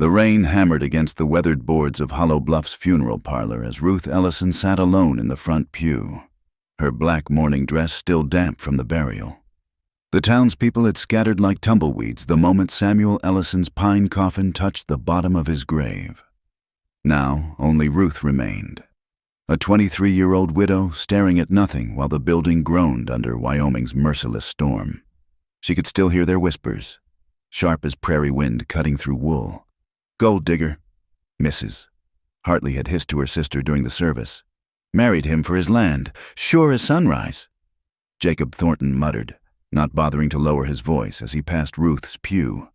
The rain hammered against the weathered boards of Hollow Bluff's funeral parlor as Ruth Ellison sat alone in the front pew, her black mourning dress still damp from the burial. The townspeople had scattered like tumbleweeds the moment Samuel Ellison's pine coffin touched the bottom of his grave. Now only Ruth remained, a 23-year-old widow staring at nothing while the building groaned under Wyoming's merciless storm. She could still hear their whispers, sharp as prairie wind cutting through wool. "Gold digger." Mrs. Hartley had hissed to her sister during the service. "Married him for his land, sure as sunrise." Jacob Thornton muttered, not bothering to lower his voice as he passed Ruth's pew.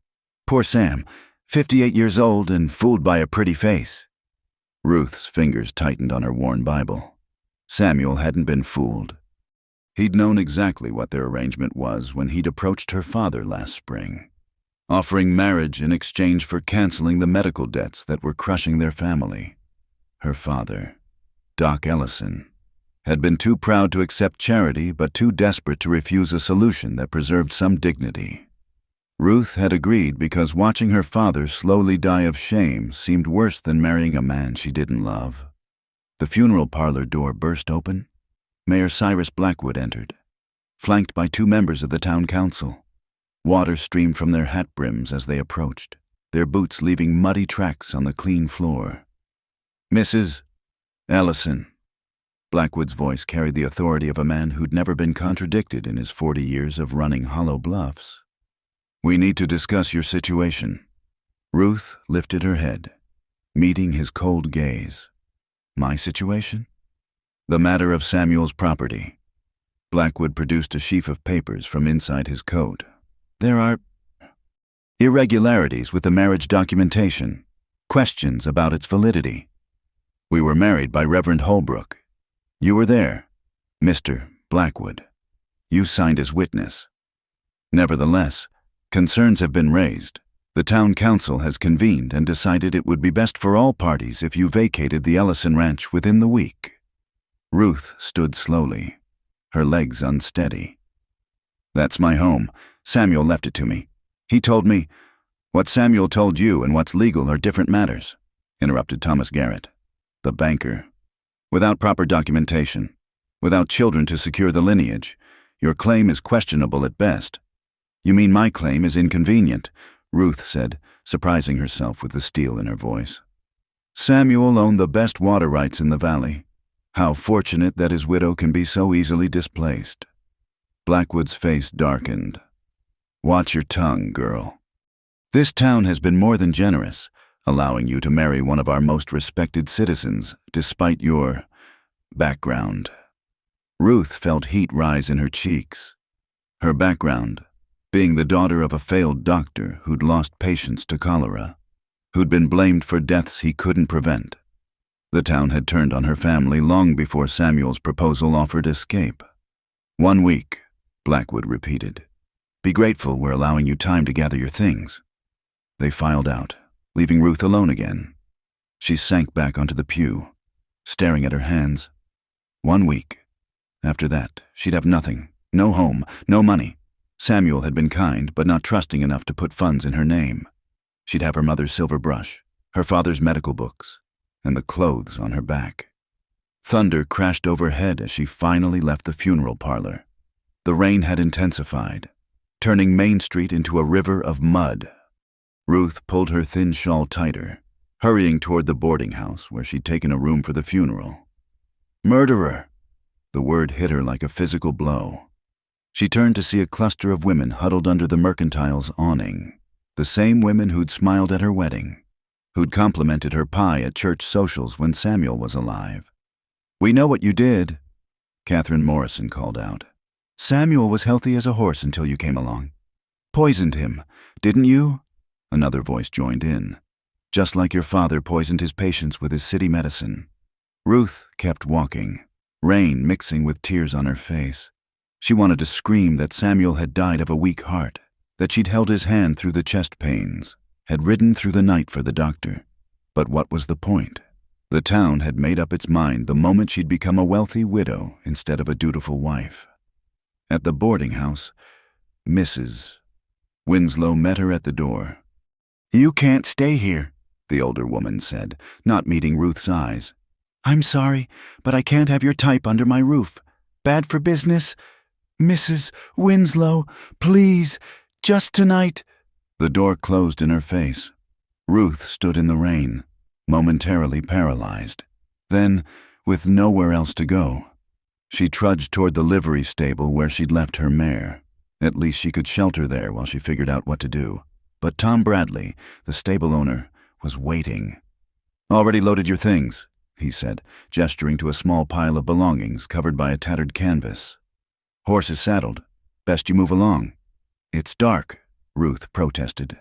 "Poor Sam, 58 years old and fooled by a pretty face." Ruth's fingers tightened on her worn Bible. Samuel hadn't been fooled. He'd known exactly what their arrangement was when he'd approached her father last spring, offering marriage in exchange for canceling the medical debts that were crushing their family. Her father, Doc Ellison, had been too proud to accept charity but too desperate to refuse a solution that preserved some dignity. Ruth had agreed because watching her father slowly die of shame seemed worse than marrying a man she didn't love. The funeral parlor door burst open. Mayor Cyrus Blackwood entered, flanked by 2 members of the town council. Water streamed from their hat brims as they approached, their boots leaving muddy tracks on the clean floor. "Mrs. Ellison." Blackwood's voice carried the authority of a man who'd never been contradicted in his 40 years of running Hollow Bluffs. "We need to discuss your situation." Ruth lifted her head, meeting his cold gaze. "My situation?" "The matter of Samuel's property." Blackwood produced a sheaf of papers from inside his coat. "There are irregularities with the marriage documentation, questions about its validity. We were married by Reverend Holbrook. You were there, Mr. Blackwood. You signed as witness. Nevertheless, concerns have been raised. The town council has convened and decided it would be best for all parties if you vacated the Ellison ranch within the week." Ruth stood slowly, her legs unsteady. "That's my home. Samuel left it to me. He told me—" "What Samuel told you and what's legal are different matters," interrupted Thomas Garrett, the banker. "Without proper documentation, without children to secure the lineage, your claim is questionable at best." "You mean my claim is inconvenient," Ruth said, surprising herself with the steel in her voice. "Samuel owned the best water rights in the valley. How fortunate that his widow can be so easily displaced." Blackwood's face darkened. "Watch your tongue, girl. This town has been more than generous, allowing you to marry one of our most respected citizens, despite your background." Ruth felt heat rise in her cheeks. Her background, being the daughter of a failed doctor who'd lost patients to cholera, who'd been blamed for deaths he couldn't prevent. The town had turned on her family long before Samuel's proposal offered escape. "1 week," Blackwood repeated. "Be grateful we're allowing you time to gather your things." They filed out, leaving Ruth alone again. She sank back onto the pew, staring at her hands. 1 week. After that, she'd have nothing, no home, no money. Samuel had been kind, but not trusting enough to put funds in her name. She'd have her mother's silver brush, her father's medical books, and the clothes on her back. Thunder crashed overhead as she finally left the funeral parlor. The rain had intensified, turning Main Street into a river of mud. Ruth pulled her thin shawl tighter, hurrying toward the boarding house where she'd taken a room for the funeral. "Murderer!" The word hit her like a physical blow. She turned to see a cluster of women huddled under the Mercantile's awning, the same women who'd smiled at her wedding, who'd complimented her pie at church socials when Samuel was alive. "We know what you did," Catherine Morrison called out. "Samuel was healthy as a horse until you came along. Poisoned him, didn't you?" Another voice joined in. "Just like your father poisoned his patients with his city medicine." Ruth kept walking, rain mixing with tears on her face. She wanted to scream that Samuel had died of a weak heart, that she'd held his hand through the chest pains, had ridden through the night for the doctor. But what was the point? The town had made up its mind the moment she'd become a wealthy widow instead of a dutiful wife. At the boarding house, Mrs. Winslow met her at the door. "You can't stay here," the older woman said, not meeting Ruth's eyes. "I'm sorry, but I can't have your type under my roof. Bad for business? Mrs. Winslow, please, just tonight." The door closed in her face. Ruth stood in the rain, momentarily paralyzed. Then, with nowhere else to go, she trudged toward the livery stable where she'd left her mare. At least she could shelter there while she figured out what to do. But Tom Bradley, the stable owner, was waiting. "Already loaded your things," he said, gesturing to a small pile of belongings covered by a tattered canvas. "Horse is saddled. Best you move along." "It's dark," Ruth protested.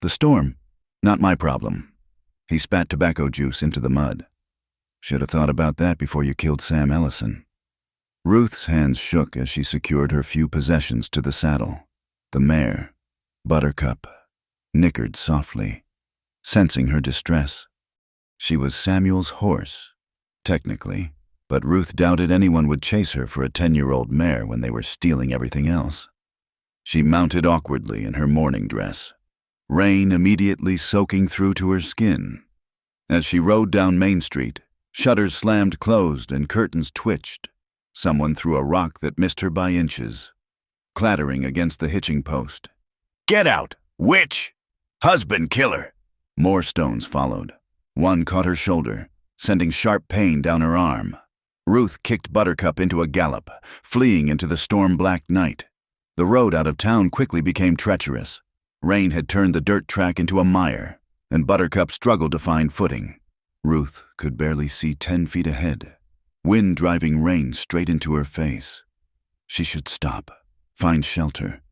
"The storm? Not my problem." He spat tobacco juice into the mud. "Should have thought about that before you killed Sam Ellison." Ruth's hands shook as she secured her few possessions to the saddle. The mare, Buttercup, nickered softly, sensing her distress. She was Samuel's horse, technically, but Ruth doubted anyone would chase her for a 10-year-old mare when they were stealing everything else. She mounted awkwardly in her morning dress, rain immediately soaking through to her skin. As she rode down Main Street, shutters slammed closed and curtains twitched. Someone threw a rock that missed her by inches, clattering against the hitching post. "Get out! Witch! Husband killer!" More stones followed. One caught her shoulder, sending sharp pain down her arm. Ruth kicked Buttercup into a gallop, fleeing into the storm-black night. The road out of town quickly became treacherous. Rain had turned the dirt track into a mire, and Buttercup struggled to find footing. Ruth could barely see 10 feet ahead, wind driving rain straight into her face. She should stop, find shelter,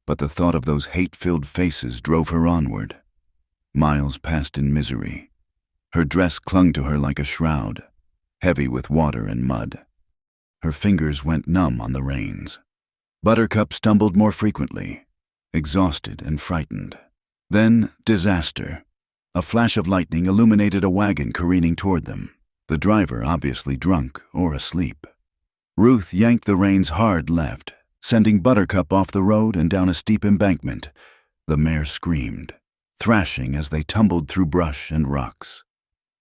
but the thought of those hate-filled faces drove her onward. Miles passed in misery. Her dress clung to her like a shroud, heavy with water and mud. Her fingers went numb on the reins. Buttercup stumbled more frequently, exhausted and frightened. Then disaster. A flash of lightning illuminated a wagon careening toward them, the driver obviously drunk or asleep. Ruth yanked the reins hard left, sending Buttercup off the road and down a steep embankment. The mare screamed, thrashing as they tumbled through brush and rocks.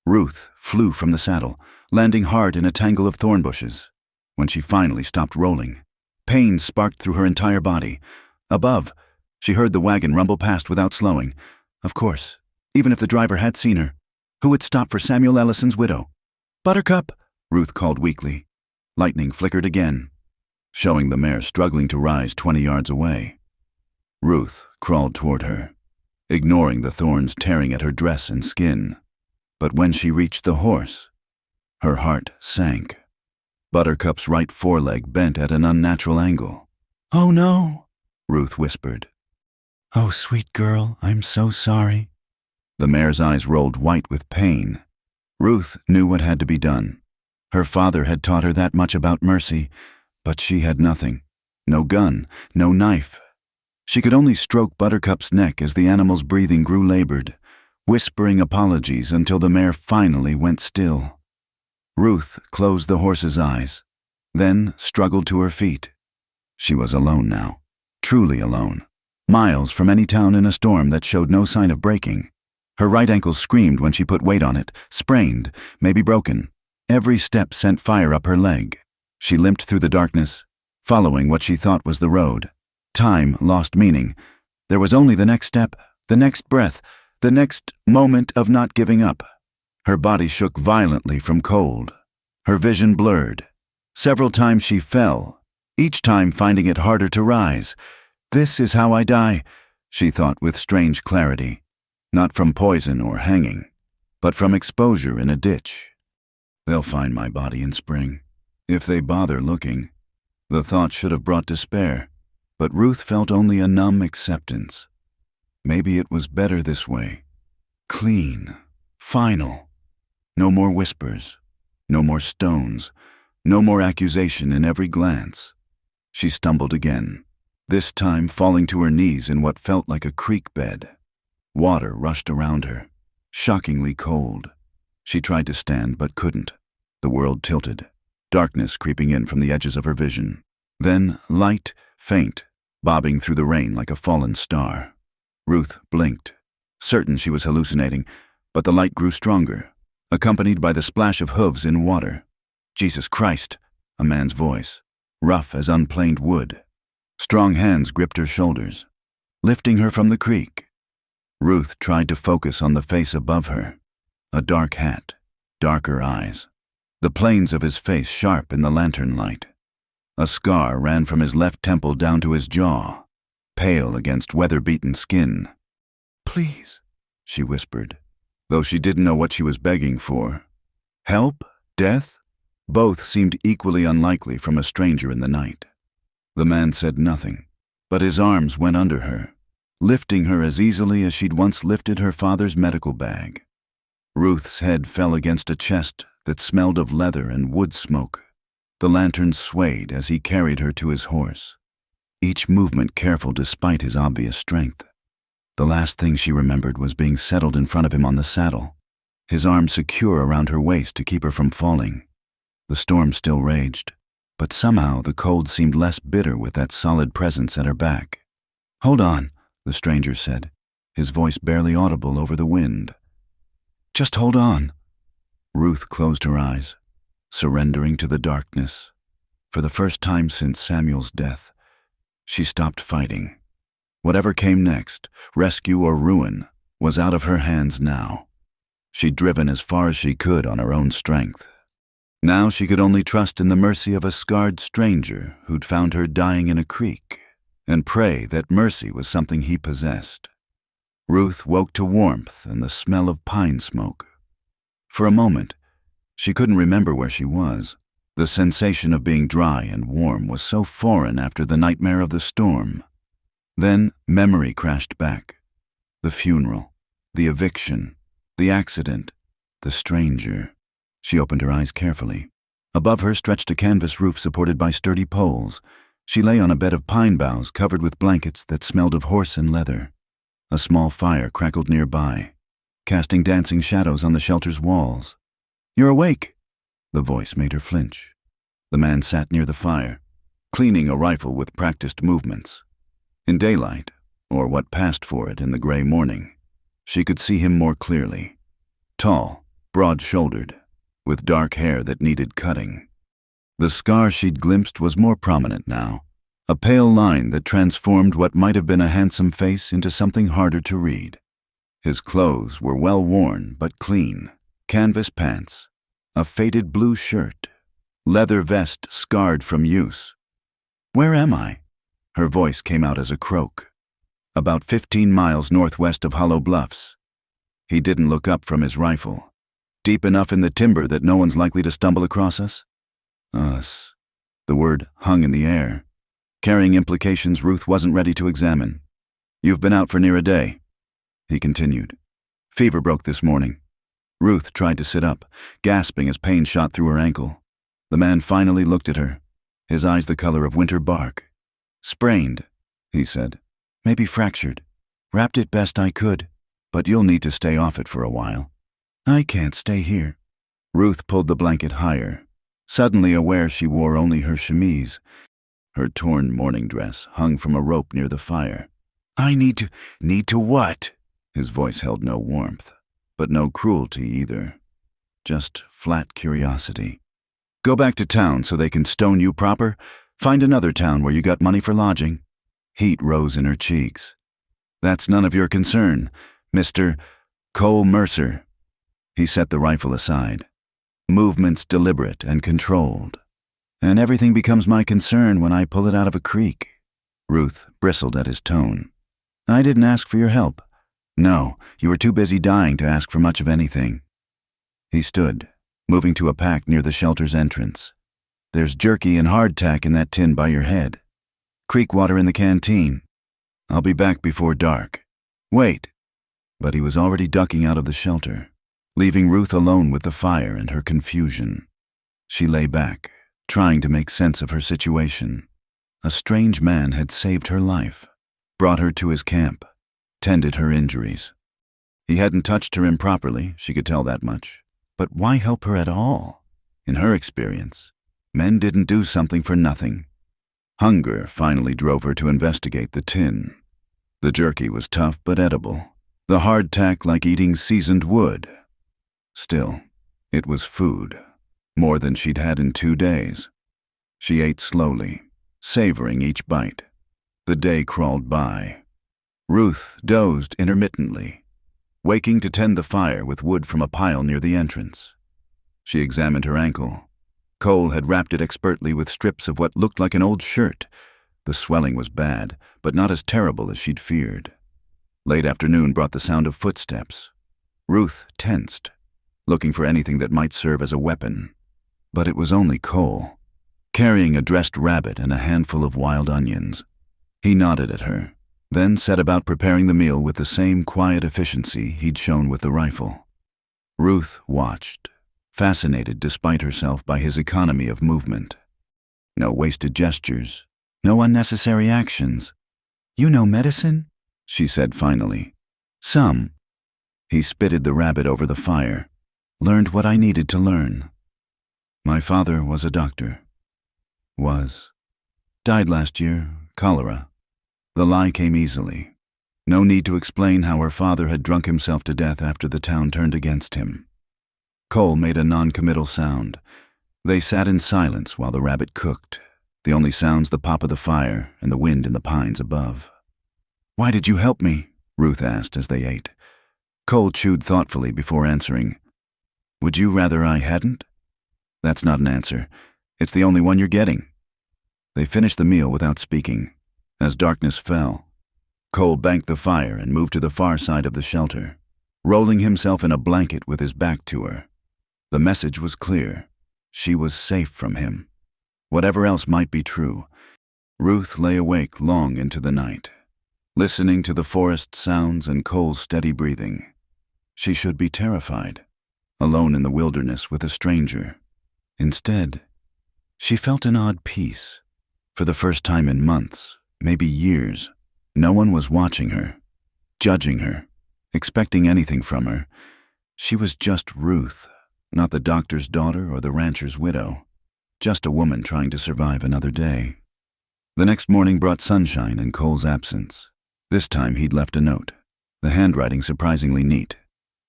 Ruth flew from the saddle, landing hard in a tangle of thorn bushes. When she finally stopped rolling, pain sparked through her entire body. Above, she heard the wagon rumble past without slowing. Of course, even if the driver had seen her, who would stop for Samuel Ellison's widow? "Buttercup," Ruth called weakly. Lightning flickered again, showing the mare struggling to rise 20 yards away. Ruth crawled toward her, ignoring the thorns tearing at her dress and skin. But when she reached the horse, her heart sank. Buttercup's right foreleg bent at an unnatural angle. "Oh no," Ruth whispered. "Oh, sweet girl, I'm so sorry." The mare's eyes rolled white with pain. Ruth knew what had to be done. Her father had taught her that much about mercy, but she had nothing. No gun, no knife. She could only stroke Buttercup's neck as the animal's breathing grew labored, whispering apologies until the mare finally went still. Ruth closed the horse's eyes, then struggled to her feet. She was alone now, truly alone, miles from any town in a storm that showed no sign of breaking. Her right ankle screamed when she put weight on it, sprained, maybe broken. Every step sent fire up her leg. She limped through the darkness, following what she thought was the road. Time lost meaning. There was only the next step, the next breath, the next moment of not giving up. Her body shook violently from cold. Her vision blurred. Several times she fell, each time finding it harder to rise. "This is how I die," she thought with strange clarity. Not from poison or hanging, but from exposure in a ditch. "They'll find my body in spring, if they bother looking." The thought should have brought despair, but Ruth felt only a numb acceptance. Maybe it was better this way. Clean. Final. No more whispers. No more stones. No more accusation in every glance. She stumbled again, this time falling to her knees in what felt like a creek bed. Water rushed around her, shockingly cold. She tried to stand but couldn't. The world tilted, darkness creeping in from the edges of her vision. Then light, faint, bobbing through the rain like a fallen star. Ruth blinked, certain she was hallucinating, but the light grew stronger, accompanied by the splash of hooves in water. "Jesus Christ," a man's voice, rough as unplaned wood. Strong hands gripped her shoulders, lifting her from the creek. Ruth tried to focus on the face above her. A dark hat, darker eyes. The planes of his face sharp in the lantern light. A scar ran from his left temple down to his jaw, pale against weather-beaten skin. "Please," she whispered, though she didn't know what she was begging for. Help? Death? Both seemed equally unlikely from a stranger in the night. The man said nothing, but his arms went under her, lifting her as easily as she'd once lifted her father's medical bag. Ruth's head fell against a chest that smelled of leather and wood smoke. The lantern swayed as he carried her to his horse, each movement careful despite his obvious strength. The last thing she remembered was being settled in front of him on the saddle, his arm secure around her waist to keep her from falling. The storm still raged, but somehow the cold seemed less bitter with that solid presence at her back. "Hold on," the stranger said, his voice barely audible over the wind. "Just hold on." Ruth closed her eyes, surrendering to the darkness. For the first time since Samuel's death, she stopped fighting. Whatever came next, rescue or ruin, was out of her hands now. She'd driven as far as she could on her own strength. Now she could only trust in the mercy of a scarred stranger who'd found her dying in a creek, and pray that mercy was something he possessed. Ruth woke to warmth and the smell of pine smoke. For a moment, she couldn't remember where she was. The sensation of being dry and warm was so foreign after the nightmare of the storm. Then memory crashed back. The funeral, the eviction, the accident, the stranger. She opened her eyes carefully. Above her stretched a canvas roof supported by sturdy poles. She lay on a bed of pine boughs covered with blankets that smelled of horse and leather. A small fire crackled nearby, casting dancing shadows on the shelter's walls. "You're awake!" The voice made her flinch. The man sat near the fire, cleaning a rifle with practiced movements. In daylight, or what passed for it in the gray morning, she could see him more clearly. Tall, broad-shouldered, with dark hair that needed cutting. The scar she'd glimpsed was more prominent now, a pale line that transformed what might have been a handsome face into something harder to read. His clothes were well worn but clean, canvas pants, a faded blue shirt, leather vest scarred from use. "Where am I?" Her voice came out as a croak. "About 15 miles northwest of Hollow Bluffs." He didn't look up from his rifle. "Deep enough in the timber that no one's likely to stumble across us?" Us. The word hung in the air, carrying implications Ruth wasn't ready to examine. "You've been out for near a day," he continued. "Fever broke this morning." Ruth tried to sit up, gasping as pain shot through her ankle. The man finally looked at her, his eyes the color of winter bark. "Sprained," he said. "Maybe fractured. Wrapped it best I could, but you'll need to stay off it for a while." "I can't stay here." Ruth pulled the blanket higher, suddenly aware she wore only her chemise. Her torn morning dress hung from a rope near the fire. "I need to..." "Need to what?" His voice held no warmth, but no cruelty either. Just flat curiosity. "Go back to town so they can stone you proper? Find another town where you got money for lodging?" Heat rose in her cheeks. "That's none of your concern, Mr. Cole Mercer." He set the rifle aside, movements deliberate and controlled. "And everything becomes my concern when I pull it out of a creek." Ruth bristled at his tone. "I didn't ask for your help." "No, you were too busy dying to ask for much of anything." He stood, moving to a pack near the shelter's entrance. "There's jerky and hardtack in that tin by your head. Creek water in the canteen. I'll be back before dark." "Wait." But he was already ducking out of the shelter, leaving Ruth alone with the fire and her confusion. She lay back, trying to make sense of her situation. A strange man had saved her life, brought her to his camp, tended her injuries. He hadn't touched her improperly, she could tell that much. But why help her at all? In her experience, men didn't do something for nothing. Hunger finally drove her to investigate the tin. The jerky was tough but edible, The hardtack like eating seasoned wood. Still, it was food, more than she'd had in 2 days. She ate slowly, savoring each bite. The day crawled by. Ruth dozed intermittently, waking to tend the fire with wood from a pile near the entrance. She examined her ankle. Cole had wrapped it expertly with strips of what looked like an old shirt. The swelling was bad, but not as terrible as she'd feared. Late afternoon brought the sound of footsteps. Ruth tensed, looking for anything that might serve as a weapon. But it was only Cole, carrying a dressed rabbit and a handful of wild onions. He nodded at her, then set about preparing the meal with the same quiet efficiency he'd shown with the rifle. Ruth watched, fascinated despite herself by his economy of movement. No wasted gestures, no unnecessary actions. "You know medicine?" she said finally. "Some." He spitted the rabbit over the fire. "Learned what I needed to learn. My father was a doctor. Was. Died last year, cholera." The lie came easily. No need to explain how her father had drunk himself to death after the town turned against him. Cole made a non-committal sound. They sat in silence while the rabbit cooked, the only sounds the pop of the fire and the wind in the pines above. "Why did you help me?" Ruth asked as they ate. Cole chewed thoughtfully before answering. "Would you rather I hadn't?" "That's not an answer. It's the only one you're getting." They finished the meal without speaking. As darkness fell, Cole banked the fire and moved to the far side of the shelter, rolling himself in a blanket with his back to her. The message was clear. She was safe from him. Whatever else might be true, Ruth lay awake long into the night, listening to the forest sounds and Cole's steady breathing. She should be terrified, alone in the wilderness with a stranger. Instead, she felt an odd peace. For the first time in months, maybe years, no one was watching her, judging her, expecting anything from her. She was just Ruth, not the doctor's daughter or the rancher's widow, just a woman trying to survive another day. The next morning brought sunshine in Cole's absence. This time he'd left a note, the handwriting surprisingly neat.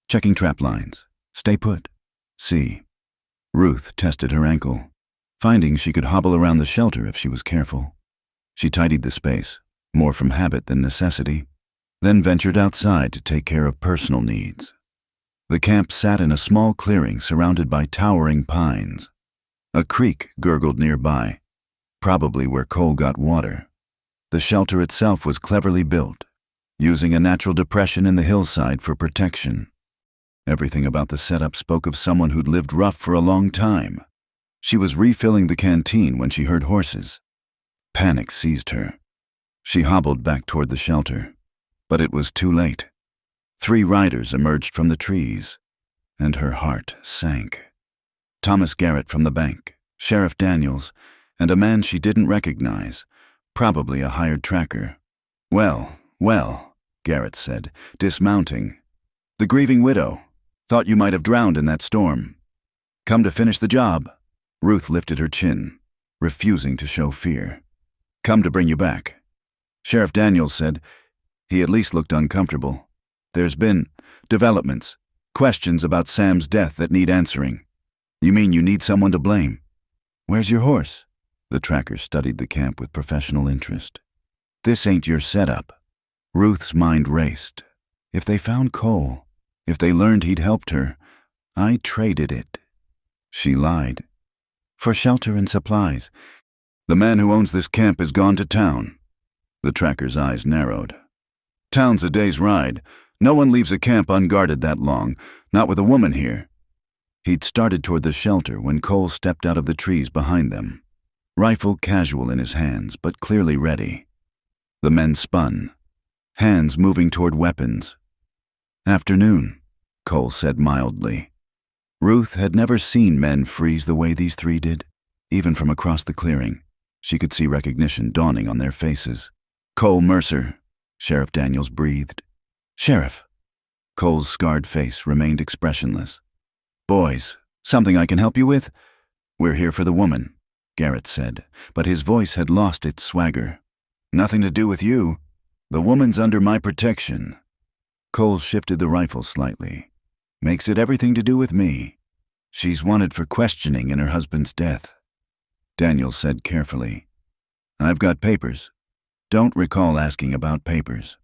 "Checking trap lines. Stay put. See." Ruth tested her ankle, finding she could hobble around the shelter if she was careful. She tidied the space, more from habit than necessity, then ventured outside to take care of personal needs. The camp sat in a small clearing surrounded by towering pines. A creek gurgled nearby, probably where Cole got water. The shelter itself was cleverly built, using a natural depression in the hillside for protection. Everything about the setup spoke of someone who'd lived rough for a long time. She was refilling the canteen when she heard horses. Panic seized her. She hobbled back toward the shelter, but it was too late. 3 riders emerged from the trees, and her heart sank. Thomas Garrett from the bank, Sheriff Daniels, and a man she didn't recognize, probably a hired tracker. Well, Garrett said, dismounting. "The grieving widow. Thought you might have drowned in that storm. Come to finish the job." Ruth lifted her chin, refusing to show fear. "Come to bring you back." Sheriff Daniels said. He at least looked uncomfortable. "There's been developments, questions about Sam's death that need answering." "You mean you need someone to blame?" "Where's your horse?" The tracker studied the camp with professional interest. "This ain't your setup." Ruth's mind raced. If they found Cole, if they learned he'd helped her, I traded it. She lied. "For shelter and supplies." "The man who owns this camp is gone to town." The tracker's eyes narrowed. "Town's a day's ride. No one leaves a camp unguarded that long, not with a woman here." He'd started toward the shelter when Cole stepped out of the trees behind them, rifle casual in his hands, but clearly ready. The men spun, hands moving toward weapons. "Afternoon," Cole said mildly. Ruth had never seen men freeze the way these 3 did, even from across the clearing. She could see recognition dawning on their faces. "Cole Mercer," Sheriff Daniels breathed. "Sheriff." Cole's scarred face remained expressionless. "Boys, something I can help you with?" "We're here for the woman," Garrett said, but his voice had lost its swagger. "Nothing to do with you. The woman's under my protection." Cole shifted the rifle slightly. Makes it everything to do with me. She's wanted for questioning in her husband's death. Daniel said carefully, I've got papers. Don't recall asking about papers.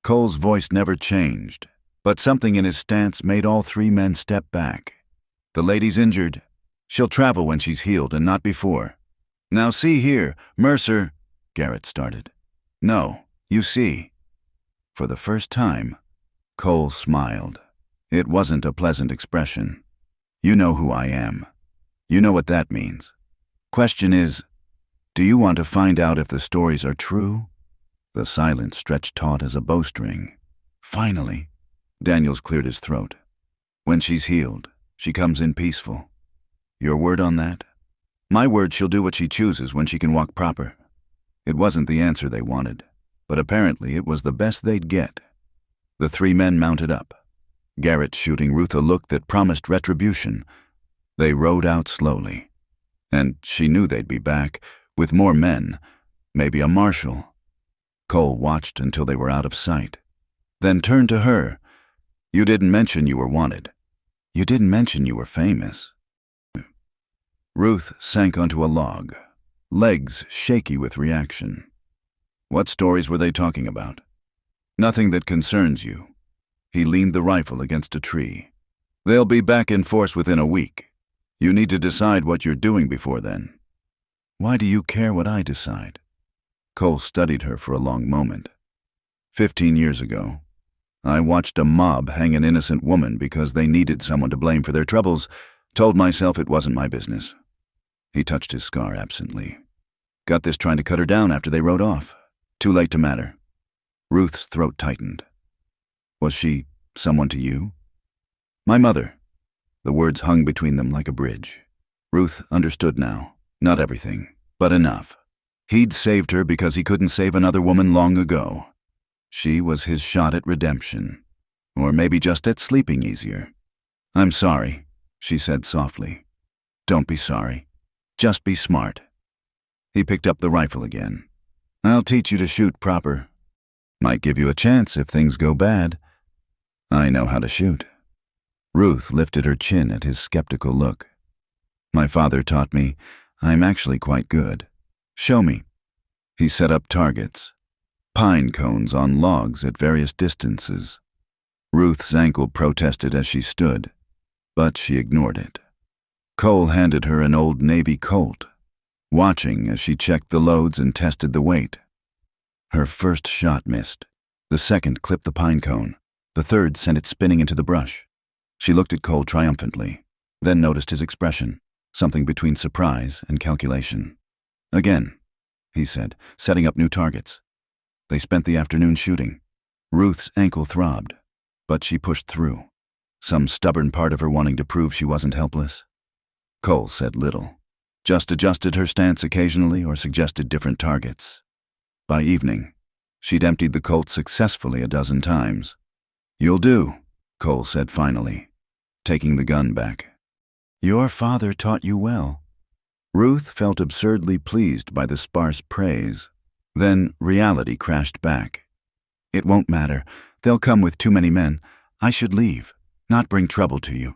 Cole's voice never changed, but something in his stance made all three men step back. The lady's injured. She'll travel when she's healed and not before. Now see here, Mercer, Garrett started. No, you see. For the first time, Cole smiled. It wasn't a pleasant expression. You know who I am. You know what that means. Question is, do you want to find out if the stories are true? The silence stretched taut as a bowstring. Finally, Daniels cleared his throat. When she's healed, she comes in peaceful. Your word on that? My word she'll do what she chooses when she can walk proper. It wasn't the answer they wanted, but apparently it was the best they'd get. The three men mounted up, Garrett shooting Ruth a look that promised retribution. They rode out slowly, and she knew they'd be back, with more men, maybe a marshal. Cole watched until they were out of sight, then turned to her. You didn't mention you were wanted. You didn't mention you were famous. Ruth sank onto a log, legs shaky with reaction. What stories were they talking about? Nothing that concerns you. He leaned the rifle against a tree. They'll be back in force within a week. You need to decide what you're doing before then. Why do you care what I decide? Cole studied her for a long moment. 15 years ago, I watched a mob hang an innocent woman because they needed someone to blame for their troubles, told myself it wasn't my business. He touched his scar absently. Got this trying to cut her down after they rode off. Too late to matter. Ruth's throat tightened. Was she someone to you? My mother. The words hung between them like a bridge. Ruth understood now. Not everything, but enough. He'd saved her because he couldn't save another woman long ago. She was his shot at redemption. Or maybe just at sleeping easier. I'm sorry, she said softly. Don't be sorry. Just be smart. He picked up the rifle again. I'll teach you to shoot proper. Might give you a chance if things go bad. I know how to shoot. Ruth lifted her chin at his skeptical look. My father taught me. I'm actually quite good. Show me. He set up targets. Pine cones on logs at various distances. Ruth's ankle protested as she stood, but she ignored it. Cole handed her an old Navy Colt, watching as she checked the loads and tested the weight. Her first shot missed. The second clipped the pine cone. The third sent it spinning into the brush. She looked at Cole triumphantly, then noticed his expression, something between surprise and calculation. Again, he said, setting up new targets. They spent the afternoon shooting. Ruth's ankle throbbed, but she pushed through, some stubborn part of her wanting to prove she wasn't helpless. Cole said little, just adjusted her stance occasionally or suggested different targets. By evening, she'd emptied the Colt successfully a dozen times. You'll do, Cole said finally, taking the gun back. Your father taught you well. Ruth felt absurdly pleased by the sparse praise. Then reality crashed back. It won't matter. They'll come with too many men. I should leave, not bring trouble to you.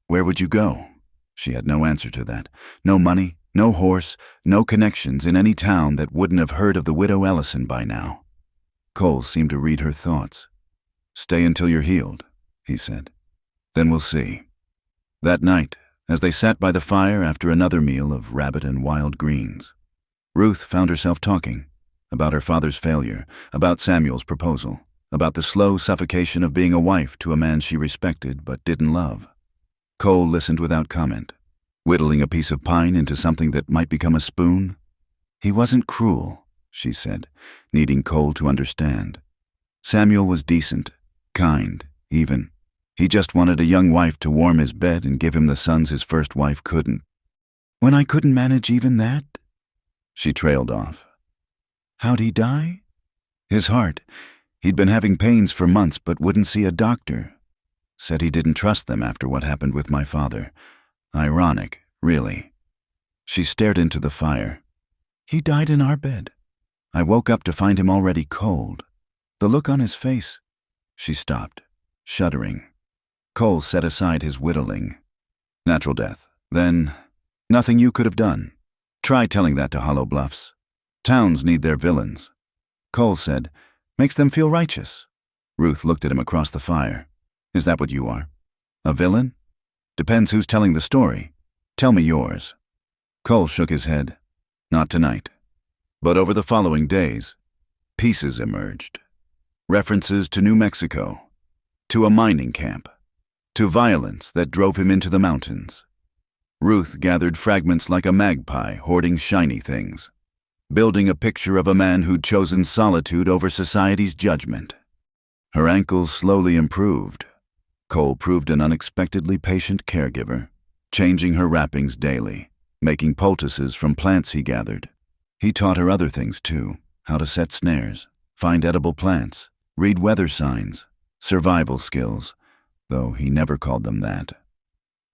Where would you go? She had no answer to that. No money, no horse, no connections in any town that wouldn't have heard of the widow Ellison by now. Cole seemed to read her thoughts. Stay until you're healed, he said. Then we'll see. That night, as they sat by the fire after another meal of rabbit and wild greens, Ruth found herself talking about her father's failure, about Samuel's proposal, about the slow suffocation of being a wife to a man she respected but didn't love. Cole listened without comment, whittling a piece of pine into something that might become a spoon. He wasn't cruel, she said, needing Cole to understand. Samuel was decent, kind, even. He just wanted a young wife to warm his bed and give him the sons his first wife couldn't. When I couldn't manage even that? She trailed off. How'd he die? His heart. He'd been having pains for months but wouldn't see a doctor. Said he didn't trust them after what happened with my father. Ironic, really. She stared into the fire. He died in our bed. I woke up to find him already cold. The look on his face. She stopped, shuddering. Cole set aside his whittling. Natural death. Then, nothing you could have done. Try telling that to Hollow Bluffs. Towns need their villains. Cole said, makes them feel righteous. Ruth looked at him across the fire. Is that what you are? A villain? Depends who's telling the story. Tell me yours. Cole shook his head. Not tonight. But over the following days, pieces emerged. References to New Mexico, to a mining camp, to violence that drove him into the mountains. Ruth gathered fragments like a magpie hoarding shiny things, building a picture of a man who'd chosen solitude over society's judgment. Her ankles slowly improved. Cole proved an unexpectedly patient caregiver, changing her wrappings daily, making poultices from plants he gathered. He taught her other things too, how to set snares, find edible plants, read weather signs, survival skills, though he never called them that.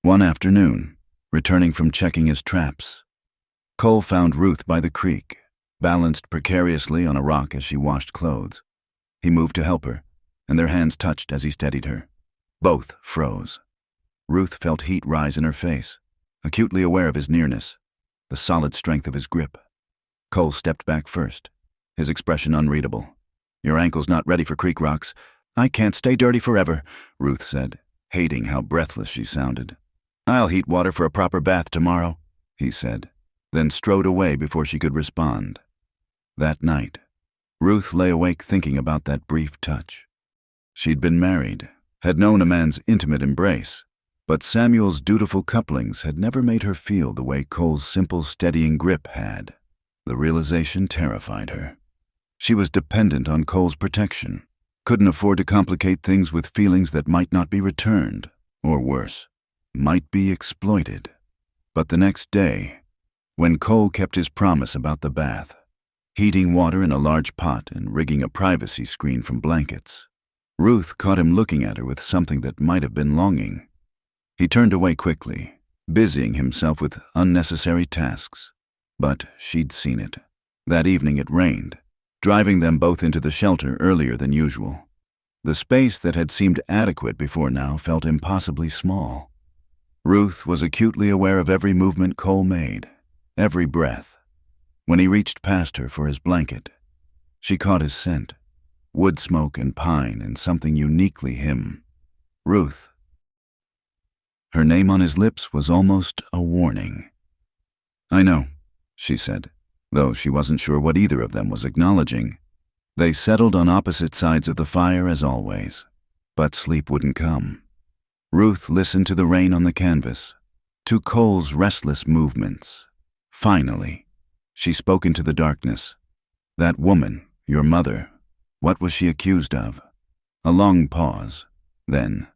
One afternoon, returning from checking his traps, Cole found Ruth by the creek, balanced precariously on a rock as she washed clothes. He moved to help her, and their hands touched as he steadied her. Both froze. Ruth felt heat rise in her face, acutely aware of his nearness, the solid strength of his grip. Cole stepped back first, his expression unreadable. Your ankle's not ready for creek rocks. I can't stay dirty forever, Ruth said, hating how breathless she sounded. I'll heat water for a proper bath tomorrow, he said, then strode away before she could respond. That night, Ruth lay awake thinking about that brief touch. She'd been married, had known a man's intimate embrace, but Samuel's dutiful couplings had never made her feel the way Cole's simple, steadying grip had. The realization terrified her. She was dependent on Cole's protection, couldn't afford to complicate things with feelings that might not be returned, or worse, might be exploited. But the next day, when Cole kept his promise about the bath, heating water in a large pot and rigging a privacy screen from blankets, Ruth caught him looking at her with something that might have been longing. He turned away quickly, busying himself with unnecessary tasks. But she'd seen it. That evening it rained, driving them both into the shelter earlier than usual. The space that had seemed adequate before now felt impossibly small. Ruth was acutely aware of every movement Cole made, every breath. When he reached past her for his blanket, she caught his scent, wood smoke and pine and something uniquely him. Ruth. Her name on his lips was almost a warning. I know, she said, though she wasn't sure what either of them was acknowledging. They settled on opposite sides of the fire as always, but sleep wouldn't come. Ruth listened to the rain on the canvas, to Cole's restless movements. Finally, she spoke into the darkness. That woman, your mother, what was she accused of? A long pause. Then,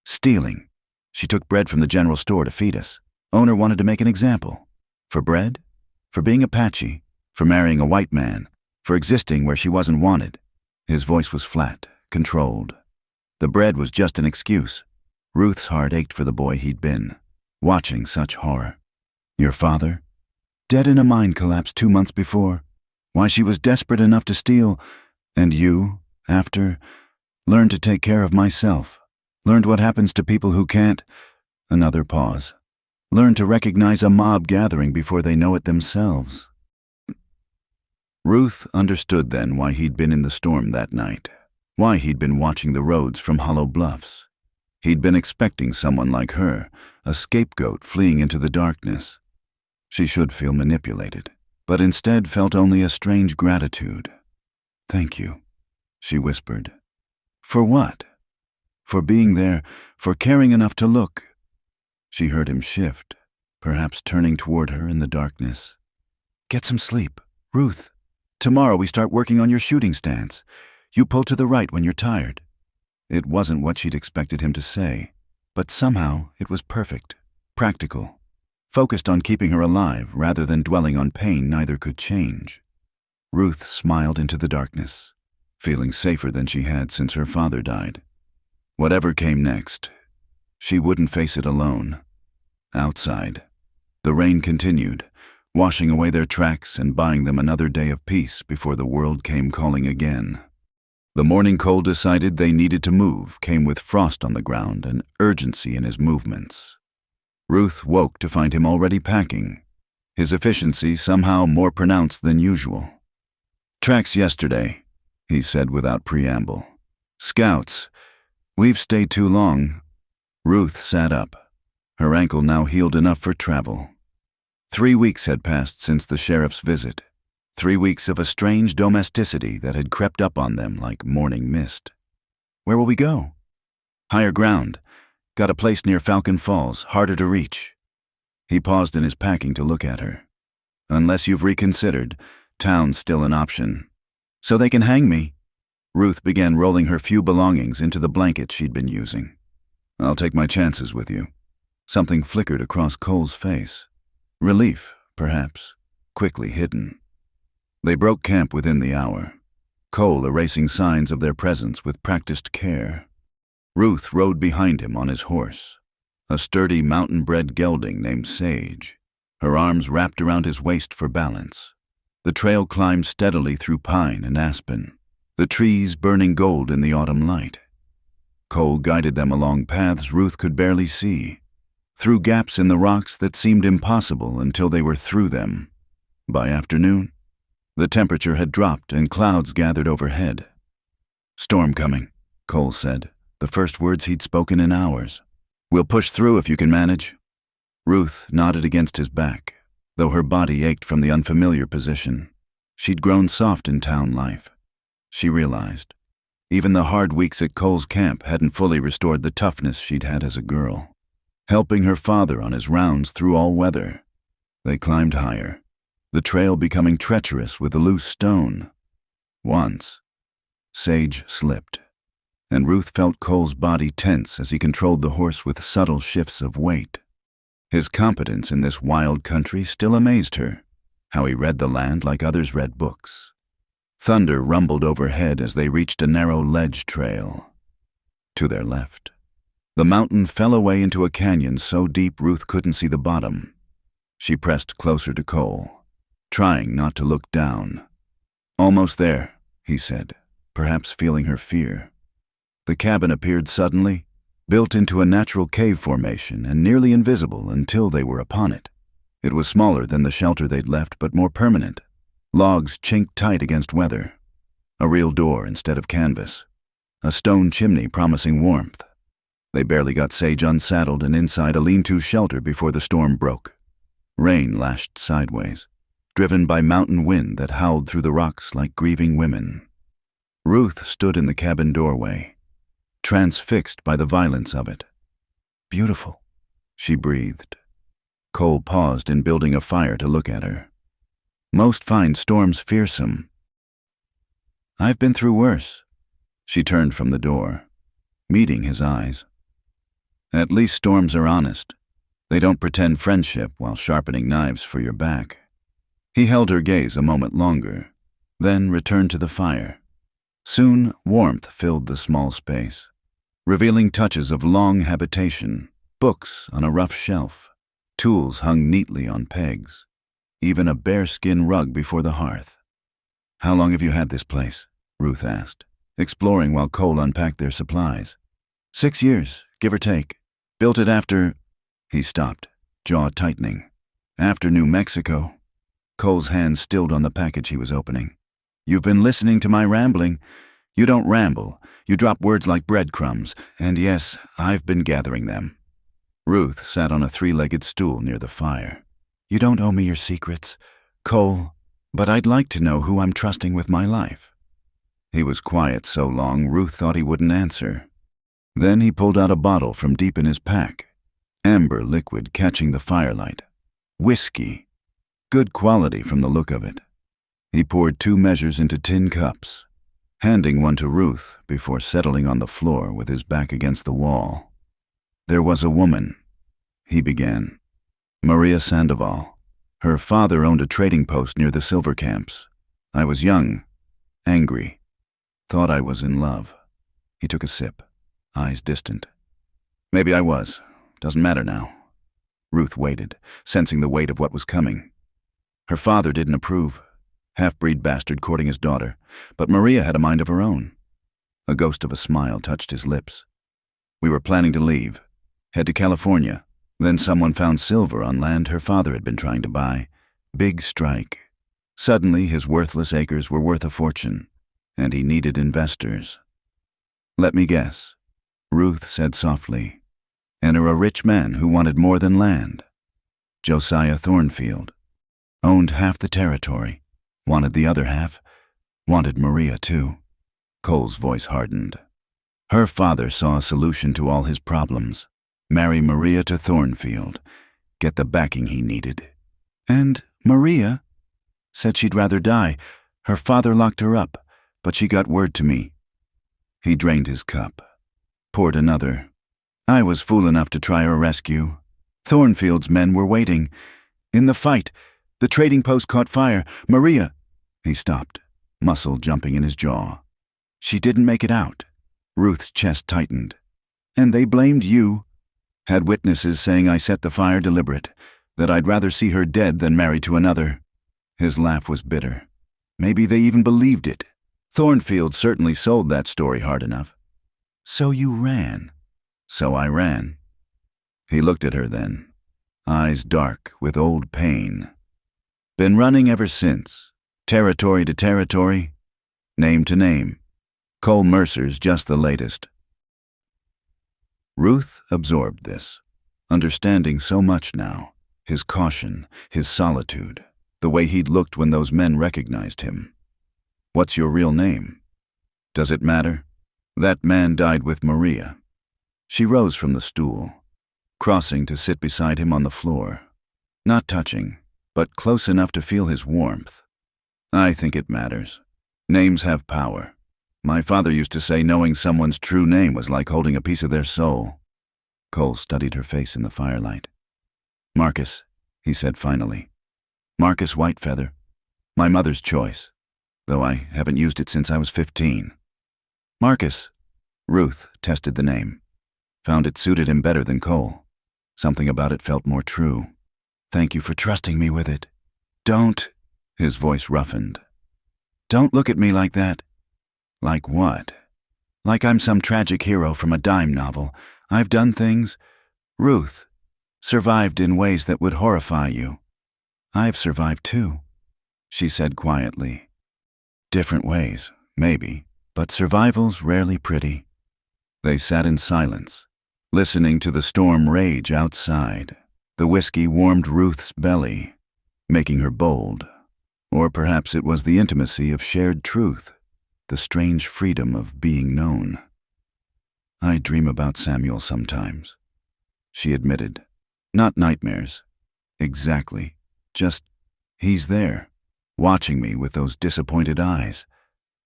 stealing. She took bread from the general store to feed us. Owner wanted to make an example. For bread? For being Apache? For marrying a white man? For existing where she wasn't wanted? His voice was flat, controlled. The bread was just an excuse. Ruth's heart ached for the boy he'd been, watching such horror. Your father? Dead in a mine collapse 2 months before. Why she was desperate enough to steal. And you, after, learned to take care of myself. Learned what happens to people who can't. Another pause. Learned to recognize a mob gathering before they know it themselves. Ruth understood then why he'd been in the storm that night, why he'd been watching the roads from Hollow Bluffs. He'd been expecting someone like her, a scapegoat fleeing into the darkness. She should feel manipulated, but instead felt only a strange gratitude. Thank you, she whispered. For what? For being there, for caring enough to look. She heard him shift, perhaps turning toward her in the darkness. Get some sleep, Ruth. Tomorrow we start working on your shooting stance. You pull to the right when you're tired. It wasn't what she'd expected him to say, but somehow it was perfect, practical, focused on keeping her alive rather than dwelling on pain neither could change. Ruth smiled into the darkness, feeling safer than she had since her father died. Whatever came next, she wouldn't face it alone. Outside, the rain continued, washing away their tracks and buying them another day of peace before the world came calling again. The morning Cole decided they needed to move came with frost on the ground and urgency in his movements. Ruth woke to find him already packing, his efficiency somehow more pronounced than usual. "Tracks yesterday," he said without preamble. "Scouts. We've stayed too long." Ruth sat up, her ankle now healed enough for travel. 3 weeks had passed since the sheriff's visit. 3 weeks of a strange domesticity that had crept up on them like morning mist. "Where will we go?" "Higher ground. Got a place near Falcon Falls, harder to reach." He paused in his packing to look at her. "Unless you've reconsidered, town's still an option." "So they can hang me." Ruth began rolling her few belongings into the blanket she'd been using. "I'll take my chances with you." Something flickered across Cole's face. Relief, perhaps, quickly hidden. They broke camp within the hour, Cole erasing signs of their presence with practiced care. Ruth rode behind him on his horse, a sturdy mountain-bred gelding named Sage, her arms wrapped around his waist for balance. The trail climbed steadily through pine and aspen, the trees burning gold in the autumn light. Cole guided them along paths Ruth could barely see, through gaps in the rocks that seemed impossible until they were through them. By afternoon, the temperature had dropped and clouds gathered overhead. "Storm coming," Cole said, the first words he'd spoken in hours. "We'll push through if you can manage." Ruth nodded against his back, though her body ached from the unfamiliar position. She'd grown soft in town life. She realized. Even the hard weeks at Cole's camp hadn't fully restored the toughness she'd had as a girl. Helping her father on his rounds through all weather. They climbed higher, the trail becoming treacherous with a loose stone. Once, Sage slipped, and Ruth felt Cole's body tense as he controlled the horse with subtle shifts of weight. His competence in this wild country still amazed her, how he read the land like others read books. Thunder rumbled overhead as they reached a narrow ledge trail. To their left, the mountain fell away into a canyon so deep Ruth couldn't see the bottom. She pressed closer to Cole, trying not to look down. "Almost there," he said, perhaps feeling her fear. The cabin appeared suddenly, built into a natural cave formation and nearly invisible until they were upon it. It was smaller than the shelter they'd left, but more permanent. Logs chinked tight against weather. A real door instead of canvas. A stone chimney promising warmth. They barely got Sage unsaddled and inside a lean-to shelter before the storm broke. Rain lashed sideways, driven by mountain wind that howled through the rocks like grieving women. Ruth stood in the cabin doorway, transfixed by the violence of it. "Beautiful," she breathed. Cole paused in building a fire to look at her. "Most find storms fearsome." "I've been through worse." She turned from the door, meeting his eyes. "At least storms are honest. They don't pretend friendship while sharpening knives for your back." He held her gaze a moment longer, then returned to the fire. Soon, warmth filled the small space, revealing touches of long habitation, books on a rough shelf, tools hung neatly on pegs, even a bearskin rug before the hearth. "How long have you had this place?" Ruth asked, exploring while Cole unpacked their supplies. 6 years, give or take. Built it after—" He stopped, jaw tightening. "After New Mexico." Cole's hand stilled on the package he was opening. "You've been listening to my rambling. You don't ramble. You drop words like breadcrumbs, and yes, I've been gathering them." Ruth sat on a 3-legged stool near the fire. "You don't owe me your secrets, Cole, but I'd like to know who I'm trusting with my life." He was quiet so long Ruth thought he wouldn't answer. Then he pulled out a bottle from deep in his pack, amber liquid catching the firelight. Whiskey. Good quality from the look of it. He poured 2 measures into tin cups, handing one to Ruth before settling on the floor with his back against the wall. "There was a woman," he began. "Maria Sandoval. Her father owned a trading post near the silver camps. I was young, angry, thought I was in love." He took a sip, eyes distant. "Maybe I was. Doesn't matter now." Ruth waited, sensing the weight of what was coming. Her father didn't approve. Half-breed bastard courting his daughter, but Maria had a mind of her own. A ghost of a smile touched his lips. We were planning to leave, head to California. Then someone found silver on land her father had been trying to buy. Big strike. Suddenly, his worthless acres were worth a fortune, and he needed investors. Let me guess, Ruth said softly. Enter a rich man who wanted more than land. Josiah Thornfield. Owned half the territory, wanted the other half, wanted Maria too. Cole's voice hardened. Her father saw a solution to all his problems. Marry Maria to Thornfield, get the backing he needed. And Maria said she'd rather die. Her father locked her up, but she got word to me. He drained his cup, poured another. I was fool enough to try her rescue. Thornfield's men were waiting. In the fight, the trading post caught fire. Maria... He stopped, muscle jumping in his jaw. She didn't make it out. Ruth's chest tightened. And they blamed you. Had witnesses saying I set the fire deliberate, that I'd rather see her dead than married to another. His laugh was bitter. Maybe they even believed it. Thornfield certainly sold that story hard enough. So you ran. So I ran. He looked at her then, eyes dark with old pain. Been running ever since, territory to territory, name to name. Cole Mercer's just the latest. Ruth absorbed this, understanding so much now, his caution, his solitude, the way he'd looked when those men recognized him. What's your real name? Does it matter? That man died with Maria. She rose from the stool, crossing to sit beside him on the floor, not touching, but close enough to feel his warmth. I think it matters. Names have power. My father used to say knowing someone's true name was like holding a piece of their soul. Cole studied her face in the firelight. Marcus, he said finally. Marcus Whitefeather. My mother's choice, though I haven't used it since I was 15. Marcus. Ruth tested the name. Found it suited him better than Cole. Something about it felt more true. Thank you for trusting me with it. Don't, his voice roughened. Don't look at me like that. Like what? Like I'm some tragic hero from a dime novel. I've done things. Ruth, survived in ways that would horrify you. I've survived too, she said quietly. Different ways, maybe, but survival's rarely pretty. They sat in silence, listening to the storm rage outside. The whiskey warmed Ruth's belly, making her bold. Or perhaps it was the intimacy of shared truth, the strange freedom of being known. I dream about Samuel sometimes, she admitted. Not nightmares. Exactly. Just, he's there, watching me with those disappointed eyes,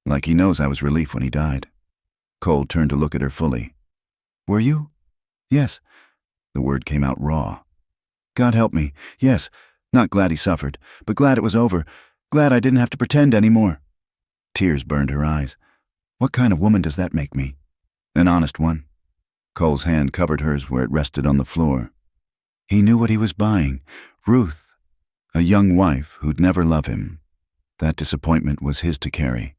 like he knows I was relief when he died. Cole turned to look at her fully. Were you? Yes. The word came out raw. God help me. Yes. Not glad he suffered, but glad it was over. Glad I didn't have to pretend anymore. Tears burned her eyes. What kind of woman does that make me? An honest one. Cole's hand covered hers where it rested on the floor. He knew what he was buying. Ruth, a young wife who'd never love him. That disappointment was his to carry,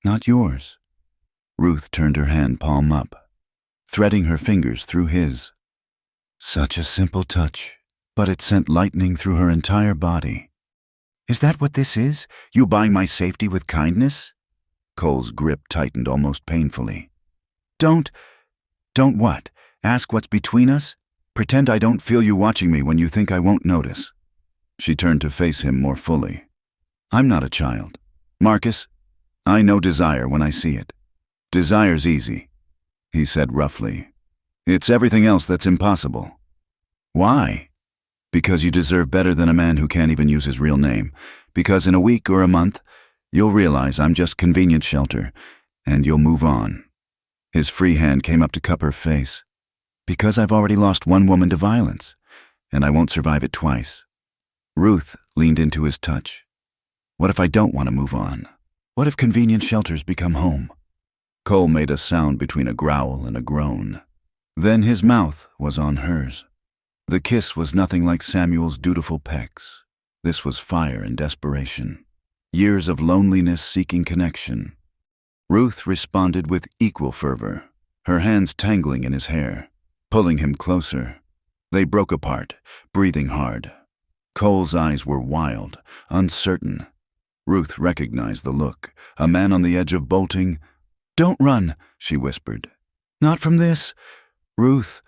not yours. Ruth turned her hand palm up, threading her fingers through his. Such a simple touch, but it sent lightning through her entire body. Is that what this is? You buying my safety with kindness? Cole's grip tightened almost painfully. Don't what? Ask what's between us? Pretend I don't feel you watching me when you think I won't notice. She turned to face him more fully. I'm not a child. Marcus, I know desire when I see it. Desire's easy, he said roughly. It's everything else that's impossible. Why? Because you deserve better than a man who can't even use his real name. Because in a week or a month, you'll realize I'm just convenient shelter, and you'll move on. His free hand came up to cup her face. Because I've already lost one woman to violence, and I won't survive it twice. Ruth leaned into his touch. What if I don't want to move on? What if convenient shelters become home? Cole made a sound between a growl and a groan. Then his mouth was on hers. The kiss was nothing like Samuel's dutiful pecks. This was fire and desperation. Years of loneliness seeking connection. Ruth responded with equal fervor, her hands tangling in his hair, pulling him closer. They broke apart, breathing hard. Cole's eyes were wild, uncertain. Ruth recognized the look, a man on the edge of bolting. "Don't run," she whispered. "Not from this." "Ruth,"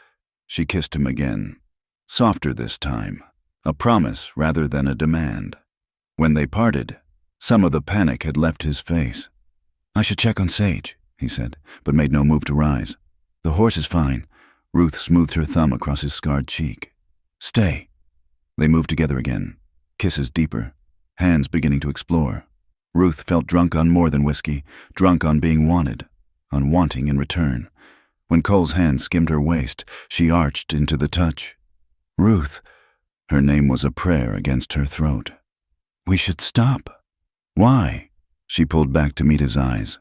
she kissed him again, softer this time, a promise rather than a demand. When they parted, some of the panic had left his face. "I should check on Sage," he said, but made no move to rise. "The horse is fine." Ruth smoothed her thumb across his scarred cheek. "Stay." They moved together again, kisses deeper, hands beginning to explore. Ruth felt drunk on more than whiskey, drunk on being wanted, on wanting in return. When Cole's hand skimmed her waist, she arched into the touch. "Ruth." Her name was a prayer against her throat. "We should stop." "Why?" She pulled back to meet his eyes.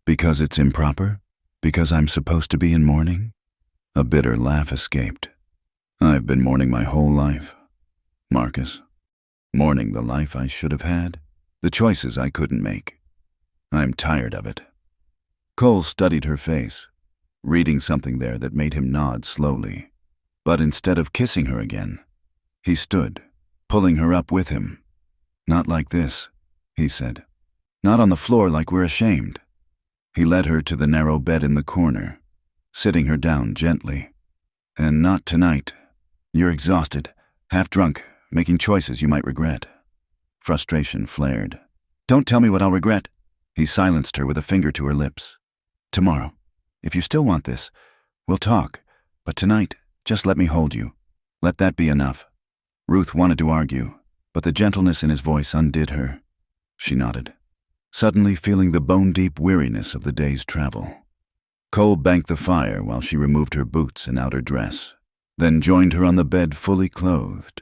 "Because it's improper? Because I'm supposed to be in mourning?" A bitter laugh escaped. "I've been mourning my whole life, Marcus. Mourning the life I should have had, the choices I couldn't make. I'm tired of it." Cole studied her face, reading something there that made him nod slowly. But instead of kissing her again, he stood, pulling her up with him. "Not like this," he said. "Not on the floor like we're ashamed." He led her to the narrow bed in the corner, sitting her down gently. "And not tonight. You're exhausted, half drunk, making choices you might regret." Frustration flared. "Don't tell me what I'll regret." He silenced her with a finger to her lips. "Tomorrow, if you still want this, we'll talk. But tonight, just let me hold you. Let that be enough." Ruth wanted to argue, but the gentleness in his voice undid her. She nodded, suddenly feeling the bone-deep weariness of the day's travel. Cole banked the fire while she removed her boots and outer dress, then joined her on the bed fully clothed.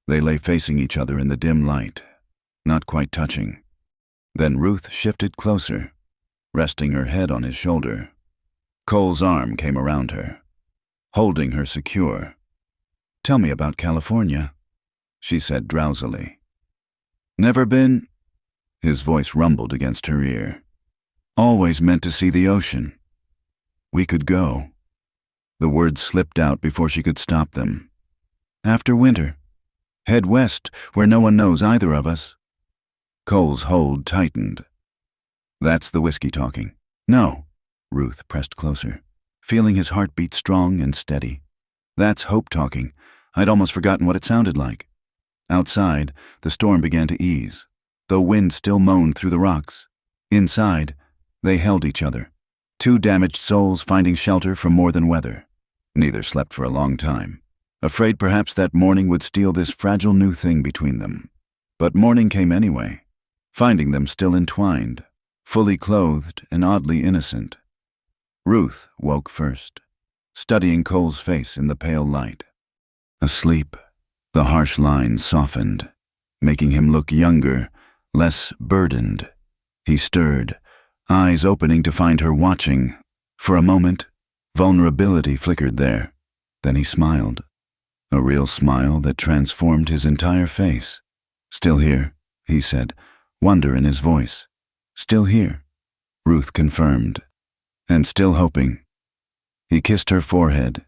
They lay facing each other in the dim light, not quite touching. Then Ruth shifted closer, resting her head on his shoulder. Cole's arm came around her, holding her secure. "Tell me about California," she said drowsily. "Never been?" His voice rumbled against her ear. "Always meant to see the ocean. We could go." The words slipped out before she could stop them. "After winter. Head west, where no one knows either of us." Cole's hold tightened. "That's the whiskey talking." "No." Ruth pressed closer, feeling his heartbeat strong and steady. "That's hope talking. I'd almost forgotten what it sounded like." Outside, the storm began to ease, though wind still moaned through the rocks. Inside, they held each other, two damaged souls finding shelter from more than weather. Neither slept for a long time, afraid perhaps that morning would steal this fragile new thing between them. But morning came anyway, finding them still entwined, fully clothed and oddly innocent. Ruth woke first, studying Cole's face in the pale light. Asleep, the harsh lines softened, making him look younger, less burdened. He stirred, eyes opening to find her watching. For a moment, vulnerability flickered there. Then he smiled, a real smile that transformed his entire face. "Still here," he said, wonder in his voice. "Still here," Ruth confirmed. "And still hoping." He kissed her forehead,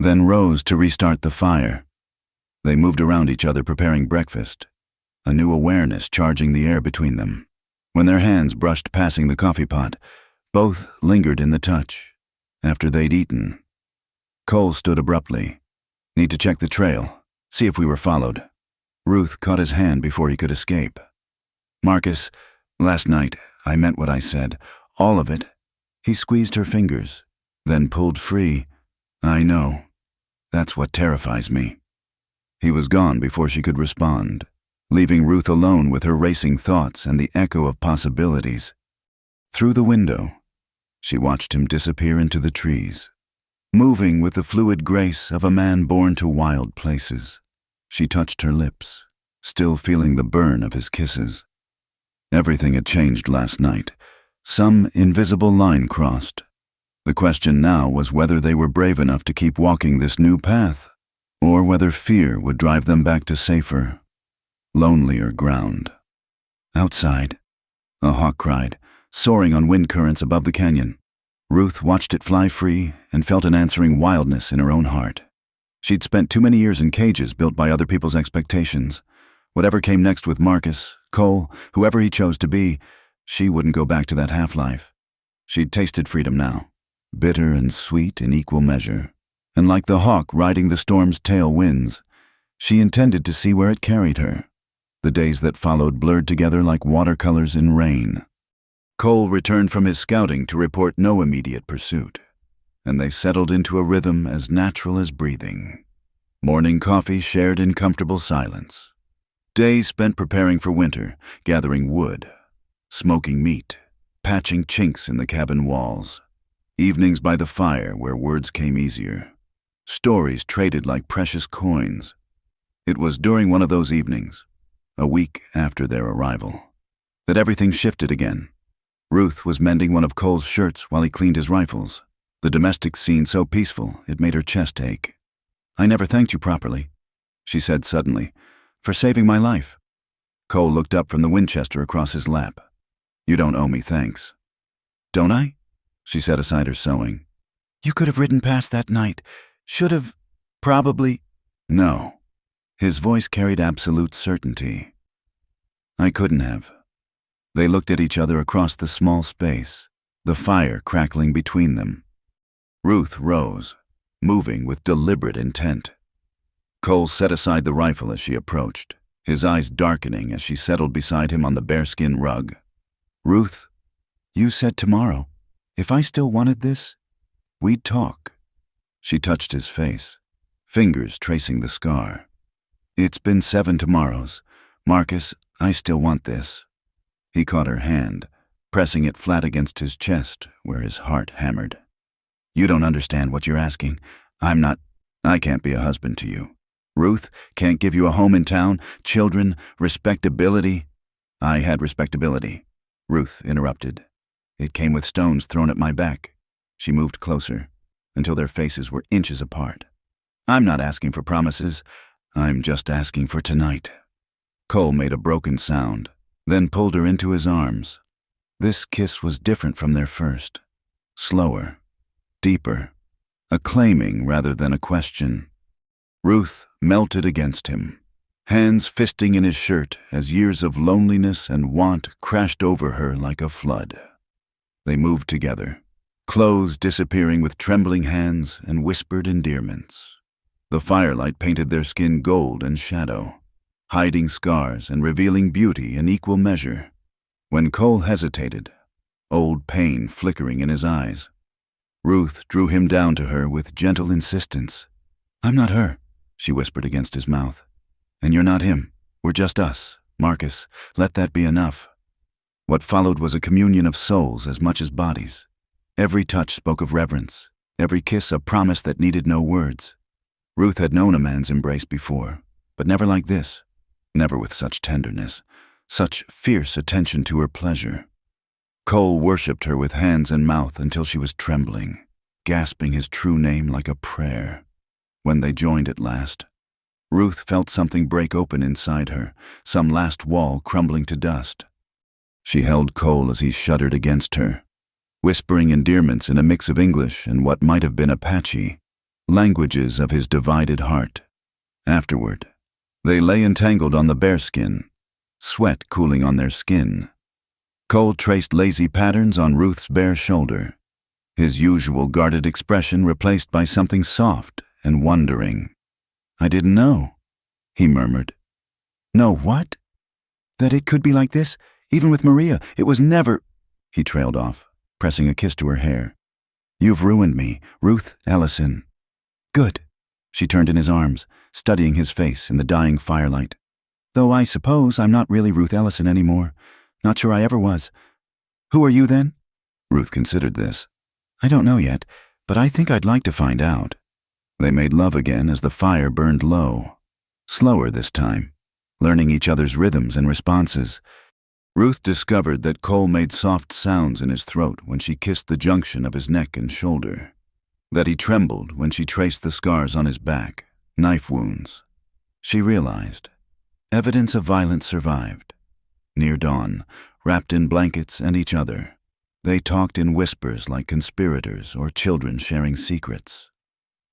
then rose to restart the fire. They moved around each other preparing breakfast, a new awareness charging the air between them. When their hands brushed passing the coffee pot, both lingered in the touch. After they'd eaten, Cole stood abruptly. "Need to check the trail, see if we were followed." Ruth caught his hand before he could escape. "Marcus, last night I meant what I said, all of it." He squeezed her fingers, then pulled free. "I know. That's what terrifies me." He was gone before she could respond, leaving Ruth alone with her racing thoughts and the echo of possibilities. Through the window, she watched him disappear into the trees, moving with the fluid grace of a man born to wild places. She touched her lips, still feeling the burn of his kisses. Everything had changed last night. Some invisible line crossed. The question now was whether they were brave enough to keep walking this new path, or whether fear would drive them back to safer, lonelier ground. Outside, a hawk cried, soaring on wind currents above the canyon. Ruth watched it fly free and felt an answering wildness in her own heart. She'd spent too many years in cages built by other people's expectations. Whatever came next with Marcus, Cole, whoever he chose to be, she wouldn't go back to that half-life. She'd tasted freedom now, bitter and sweet in equal measure. And like the hawk riding the storm's tail winds, she intended to see where it carried her. The days that followed blurred together like watercolors in rain. Cole returned from his scouting to report no immediate pursuit, and they settled into a rhythm as natural as breathing. Morning coffee shared in comfortable silence. Days spent preparing for winter, gathering wood, smoking meat, patching chinks in the cabin walls. Evenings by the fire where words came easier. Stories traded like precious coins. It was during one of those evenings, a week after their arrival, that everything shifted again. Ruth was mending one of Cole's shirts while he cleaned his rifles, the domestic scene so peaceful it made her chest ache. "I never thanked you properly," she said suddenly, "for saving my life." Cole looked up from the Winchester across his lap. "You don't owe me thanks." "Don't I?" she set aside her sewing. "You could have ridden past that night. Should have. Probably." "No." His voice carried absolute certainty. "I couldn't have." They looked at each other across the small space, the fire crackling between them. Ruth rose, moving with deliberate intent. Cole set aside the rifle as she approached, his eyes darkening as she settled beside him on the bearskin rug. "Ruth, you said tomorrow. If I still wanted this, we'd talk." She touched his face, fingers tracing the scar. "It's been 7 tomorrows. Marcus, I still want this." He caught her hand, pressing it flat against his chest where his heart hammered. "You don't understand what you're asking. I can't be a husband to you. Ruth can't give you a home in town, children, respectability." "I had respectability," Ruth interrupted. "It came with stones thrown at my back." She moved closer, until their faces were inches apart. "I'm not asking for promises. I'm just asking for tonight." Cole made a broken sound, then pulled her into his arms. This kiss was different from their first. Slower, deeper, a claiming rather than a question. Ruth melted against him, hands fisting in his shirt as years of loneliness and want crashed over her like a flood. They moved together, clothes disappearing with trembling hands and whispered endearments. The firelight painted their skin gold and shadow, hiding scars and revealing beauty in equal measure. When Cole hesitated, old pain flickering in his eyes, Ruth drew him down to her with gentle insistence. "I'm not her," she whispered against his mouth. "And you're not him. We're just us. Marcus, let that be enough." What followed was a communion of souls as much as bodies. Every touch spoke of reverence, every kiss a promise that needed no words. Ruth had known a man's embrace before, but never like this. Never with such tenderness, such fierce attention to her pleasure. Cole worshipped her with hands and mouth until she was trembling, gasping his true name like a prayer. When they joined at last, Ruth felt something break open inside her, some last wall crumbling to dust. She held Cole as he shuddered against her, whispering endearments in a mix of English and what might have been Apache, languages of his divided heart. Afterward, they lay entangled on the bearskin, sweat cooling on their skin. Cole traced lazy patterns on Ruth's bare shoulder, his usual guarded expression replaced by something soft and wondering. "I didn't know," he murmured. "Know what?" "That it could be like this, even with Maria. It was never—" He trailed off, pressing a kiss to her hair. "You've ruined me, Ruth Ellison." "Good." She turned in his arms, studying his face in the dying firelight. "Though I suppose I'm not really Ruth Ellison anymore. Not sure I ever was. Who are you then?" Ruth considered this. "I don't know yet, but I think I'd like to find out." They made love again as the fire burned low. Slower this time, learning each other's rhythms and responses. Ruth discovered that Cole made soft sounds in his throat when she kissed the junction of his neck and shoulder, that he trembled when she traced the scars on his back, knife wounds. She realized. Evidence of violence survived. Near dawn, wrapped in blankets and each other, They talked in whispers like conspirators or children sharing secrets.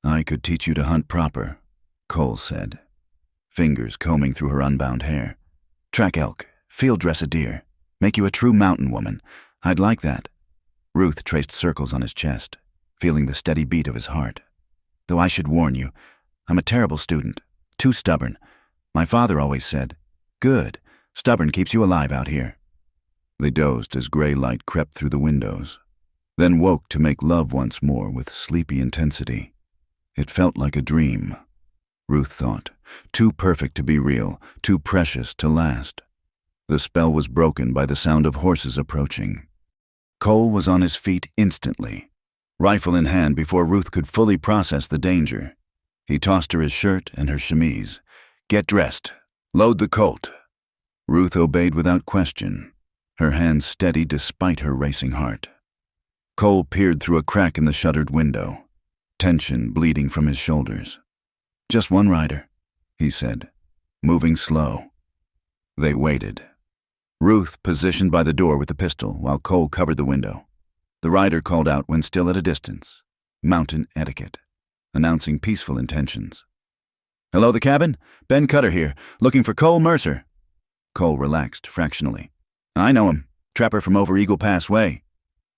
"I could teach you to hunt proper," Cole said, fingers combing through her unbound hair. "Track elk, field dress a deer, make you a true mountain woman. I'd like that." Ruth traced circles on his chest, feeling the steady beat of his heart. "Though I should warn you, I'm a terrible student, too stubborn. My father always said, 'Good, stubborn keeps you alive out here.'" They dozed as gray light crept through the windows, then woke to make love once more with sleepy intensity. It felt like a dream, Ruth thought, too perfect to be real, too precious to last. The spell was broken by the sound of horses approaching. Cole was on his feet instantly, rifle in hand before Ruth could fully process the danger. He tossed her his shirt and her chemise. "Get dressed. Load the Colt." Ruth obeyed without question, her hands steady despite her racing heart. Cole peered through a crack in the shuttered window, tension bleeding from his shoulders. "Just one rider," he said, moving slow. They waited. Ruth positioned by the door with the pistol while Cole covered the window. The rider called out when still at a distance, mountain etiquette, announcing peaceful intentions. "Hello, the cabin? Ben Cutter here, looking for Cole Mercer." Cole relaxed fractionally. "I know him, trapper from over Eagle Pass way."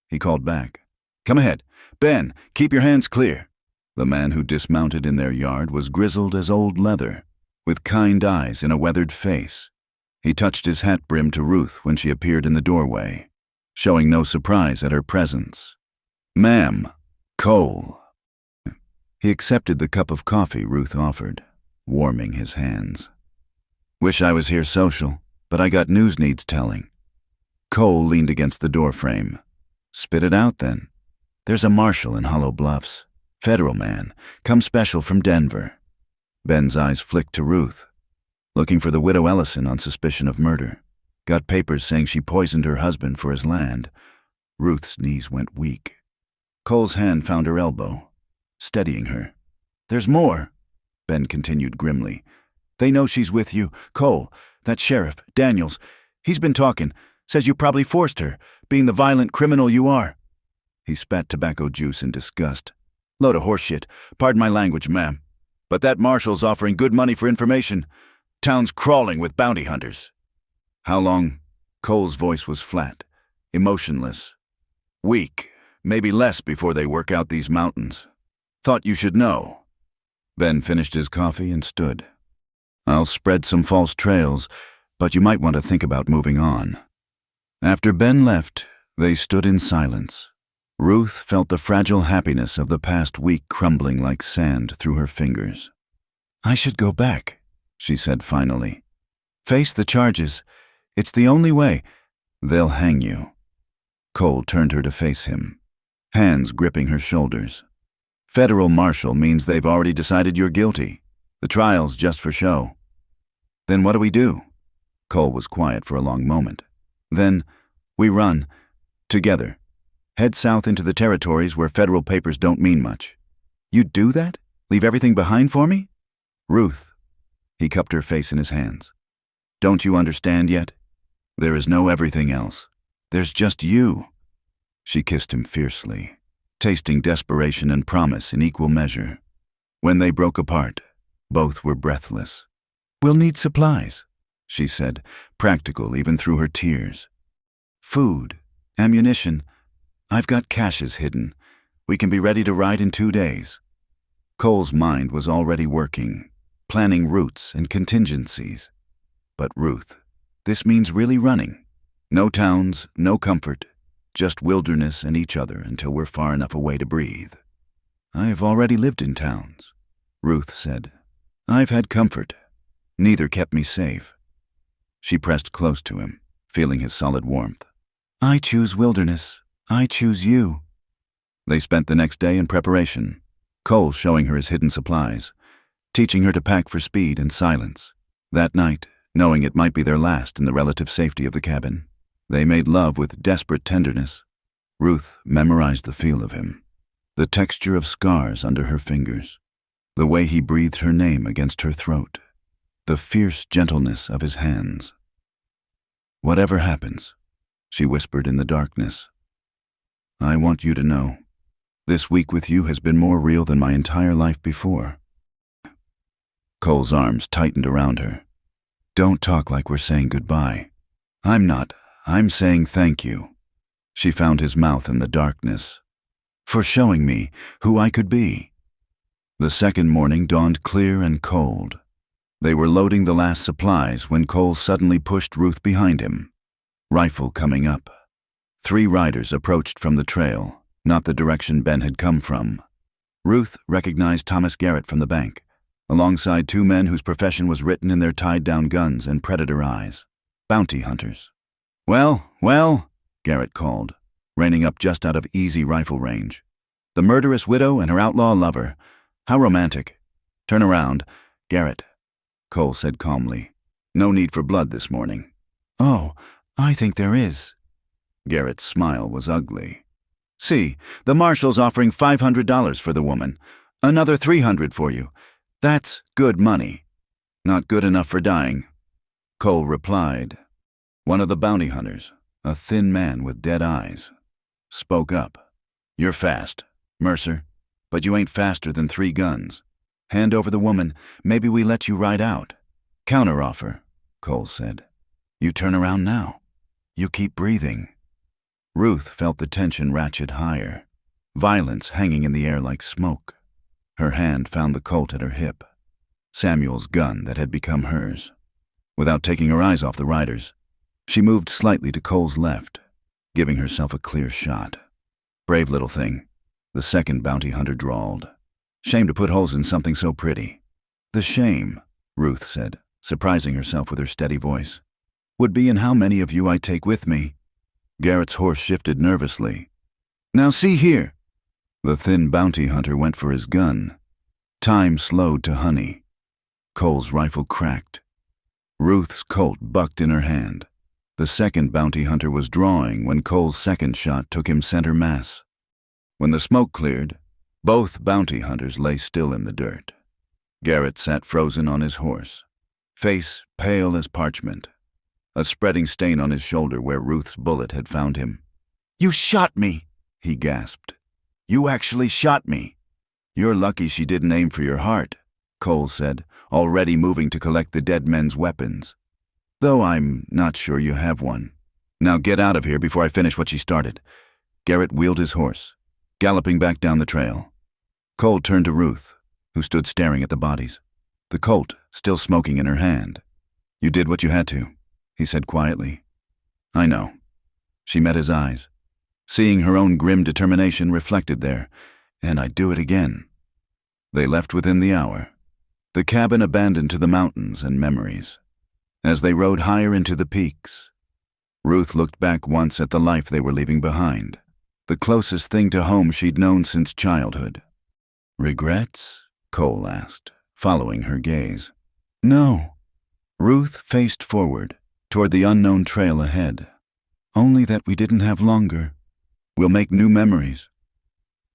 He called back. "Come ahead. Ben, keep your hands clear." The man who dismounted in their yard was grizzled as old leather, with kind eyes in a weathered face. He touched his hat brim to Ruth when she appeared in the doorway, showing no surprise at her presence. "Ma'am, Cole." He accepted the cup of coffee Ruth offered, warming his hands. "Wish I was here social, but I got news needs telling." Cole leaned against the doorframe. "Spit it out, then. There's a marshal in Hollow Bluffs. Federal man, come special from Denver." Ben's eyes flicked to Ruth. "Looking for the widow Ellison on suspicion of murder. Got papers saying she poisoned her husband for his land." Ruth's knees went weak. Cole's hand found her elbow, steadying her. "There's more," Ben continued grimly. "They know she's with you. Cole, that sheriff, Daniels, he's been talking. Says you probably forced her, being the violent criminal you are." He spat tobacco juice in disgust. "Load of horseshit. Pardon my language, ma'am. But that marshal's offering good money for information. Town's crawling with bounty hunters." "How long?" Cole's voice was flat, emotionless. "Week, maybe less before they work out these mountains. Thought you should know." Ben finished his coffee and stood. "I'll spread some false trails, but you might want to think about moving on." After Ben left, they stood in silence. Ruth felt the fragile happiness of the past week crumbling like sand through her fingers. "I should go back," she said finally. "Face the charges. It's the only way." "They'll hang you." Cole turned her to face him, hands gripping her shoulders. "Federal marshal means they've already decided you're guilty. The trial's just for show." "Then what do we do?" Cole was quiet for a long moment. "Then we run. Together. Head south into the territories where federal papers don't mean much." "You'd do that? Leave everything behind for me?" "Ruth." He cupped her face in his hands. "Don't you understand yet? There is no everything else. There's just you." She kissed him fiercely, tasting desperation and promise in equal measure. When they broke apart, both were breathless. "We'll need supplies," she said, practical even through her tears. "Food, ammunition. I've got caches hidden. We can be ready to ride in 2 days." Cole's mind was already working, planning routes and contingencies. "But Ruth, this means really running. No towns, no comfort, just wilderness and each other until we're far enough away to breathe." "I've already lived in towns," Ruth said. "I've had comfort. Neither kept me safe." She pressed close to him, feeling his solid warmth. "I choose wilderness. I choose you." They spent the next day in preparation, Cole showing her his hidden supplies, teaching her to pack for speed and silence. That night, knowing it might be their last in the relative safety of the cabin, they made love with desperate tenderness. Ruth memorized the feel of him, the texture of scars under her fingers, the way he breathed her name against her throat, the fierce gentleness of his hands. "Whatever happens," she whispered in the darkness, I want you to know. This week with you has been more real than my entire life before. Cole's arms tightened around her. Don't talk like we're saying goodbye. I'm not. I'm saying thank you. She found his mouth in the darkness. For showing me who I could be. The second morning dawned clear and cold. They were loading the last supplies when Cole suddenly pushed Ruth behind him. Rifle coming up. 3 riders approached from the trail, not the direction Ben had come from. Ruth recognized Thomas Garrett from the bank, alongside 2 men whose profession was written in their tied-down guns and predator eyes. Bounty hunters. Well, well, Garrett called, reining up just out of easy rifle range. The murderous widow and her outlaw lover. How romantic. Turn around, Garrett, Cole said calmly. No need for blood this morning. Oh, I think there is. Garrett's smile was ugly. See, the marshal's offering $500 for the woman. Another $300 for you. That's good money. Not good enough for dying. Cole replied. One of the bounty hunters, a thin man with dead eyes, spoke up. You're fast, Mercer, but you ain't faster than 3 guns. Hand over the woman, maybe we let you ride out. Counteroffer, Cole said. You turn around now. You keep breathing. Ruth felt the tension ratchet higher, violence hanging in the air like smoke. Her hand found the Colt at her hip, Samuel's gun that had become hers. Without taking her eyes off the riders, she moved slightly to Cole's left, giving herself a clear shot. Brave little thing, the second bounty hunter drawled. Shame to put holes in something so pretty. The shame, Ruth said, surprising herself with her steady voice, would be in how many of you I take with me. Garrett's horse shifted nervously. Now see here. The thin bounty hunter went for his gun. Time slowed to honey. Cole's rifle cracked. Ruth's Colt bucked in her hand. The second bounty hunter was drawing when Cole's second shot took him center mass. When the smoke cleared, both bounty hunters lay still in the dirt. Garrett sat frozen on his horse, face pale as parchment, a spreading stain on his shoulder where Ruth's bullet had found him. You shot me, he gasped. You actually shot me. You're lucky she didn't aim for your heart, Cole said, already moving to collect the dead men's weapons. Though I'm not sure you have one. Now get out of here before I finish what she started. Garrett wheeled his horse, galloping back down the trail. Cole turned to Ruth, who stood staring at the bodies, the Colt still smoking in her hand. You did what you had to, he said quietly. I know. She met his eyes, seeing her own grim determination reflected there, and I'd do it again. They left within the hour, the cabin abandoned to the mountains and memories. As they rode higher into the peaks, Ruth looked back once at the life they were leaving behind, the closest thing to home she'd known since childhood. Regrets? Cole asked, following her gaze. No. Ruth faced forward, toward the unknown trail ahead. Only that we didn't have longer. We'll make new memories.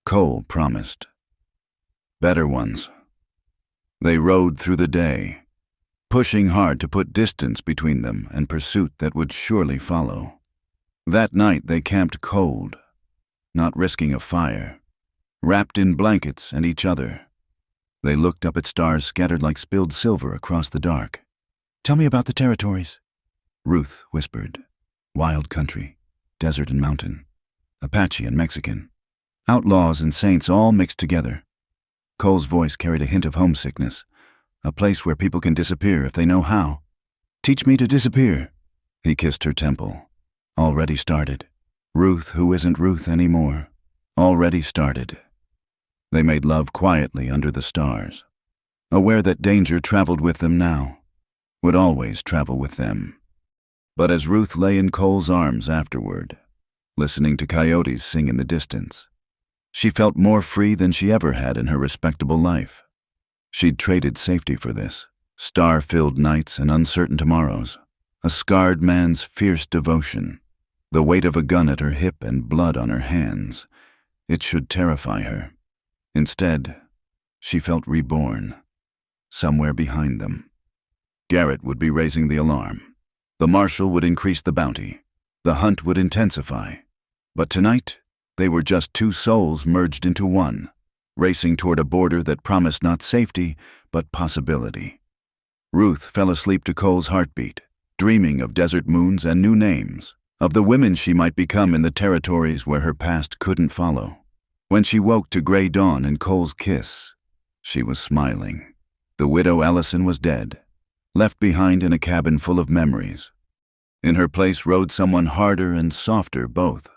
Cole promised. Better ones. They rode through the day, pushing hard to put distance between them and pursuit that would surely follow. That night they camped cold, not risking a fire, wrapped in blankets and each other. They looked up at stars scattered like spilled silver across the dark. Tell me about the territories, Ruth whispered. Wild country, desert and mountain, Apache and Mexican, outlaws and saints all mixed together. Cole's voice carried a hint of homesickness, a place where people can disappear if they know how. Teach me to disappear. He kissed her temple. Already started. Ruth, who isn't Ruth anymore. Already started. They made love quietly under the stars, aware that danger traveled with them now, would always travel with them. But as Ruth lay in Cole's arms afterward, listening to coyotes sing in the distance, she felt more free than she ever had in her respectable life. She'd traded safety for this, star-filled nights and uncertain tomorrows, a scarred man's fierce devotion, the weight of a gun at her hip and blood on her hands. It should terrify her. Instead, she felt reborn, somewhere behind them. Garrett would be raising the alarm. The marshal would increase the bounty. The hunt would intensify. But tonight, They were just two souls merged into one, racing toward a border that promised not safety, but possibility. Ruth fell asleep to Cole's heartbeat, dreaming of desert moons and new names, of the women she might become in the territories where her past couldn't follow. When she woke to gray dawn and Cole's kiss, she was smiling. The widow Ellison was dead, left behind in a cabin full of memories. In her place rode someone harder and softer both,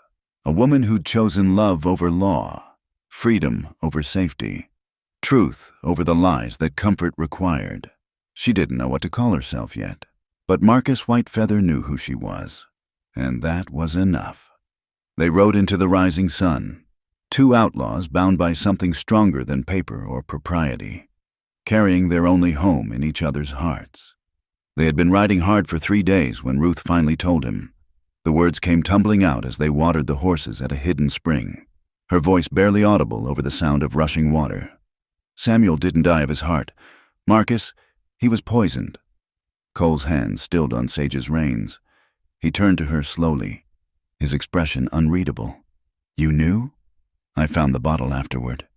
a woman who'd chosen love over law, freedom over safety, truth over the lies that comfort required. She didn't know what to call herself yet, but Marcus Whitefeather knew who she was, and that was enough. They rode into the rising sun, two outlaws bound by something stronger than paper or propriety, carrying their only home in each other's hearts. They had been riding hard for 3 days when Ruth finally told him. The words came tumbling out as they watered the horses at a hidden spring, her voice barely audible over the sound of rushing water. Samuel didn't die of his heart. Marcus, he was poisoned. Cole's hand stilled on Sage's reins. He turned to her slowly, his expression unreadable. You knew? I found the bottle afterward.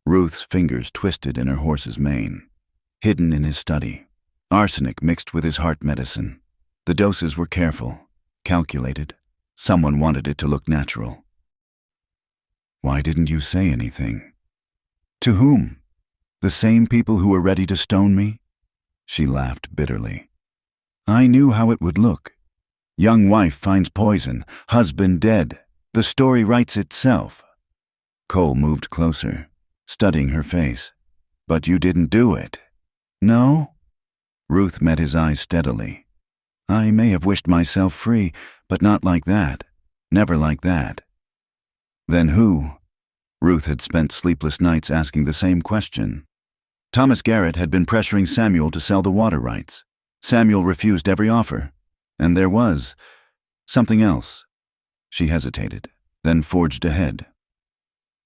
Ruth's fingers twisted in her horse's mane, hidden in his study. Arsenic mixed with his heart medicine. The doses were careful, calculated. Someone wanted it to look natural. Why didn't you say anything? To whom? The same people who were ready to stone me? She laughed bitterly. I knew how it would look. Young wife finds poison, husband dead. The story writes itself. Cole moved closer, studying her face. But you didn't do it. No? Ruth met his eyes steadily. I may have wished myself free, but not like that. Never like that. Then who? Ruth had spent sleepless nights asking the same question. Thomas Garrett had been pressuring Samuel to sell the water rights. Samuel refused every offer. And there was something else. She hesitated, then forged ahead.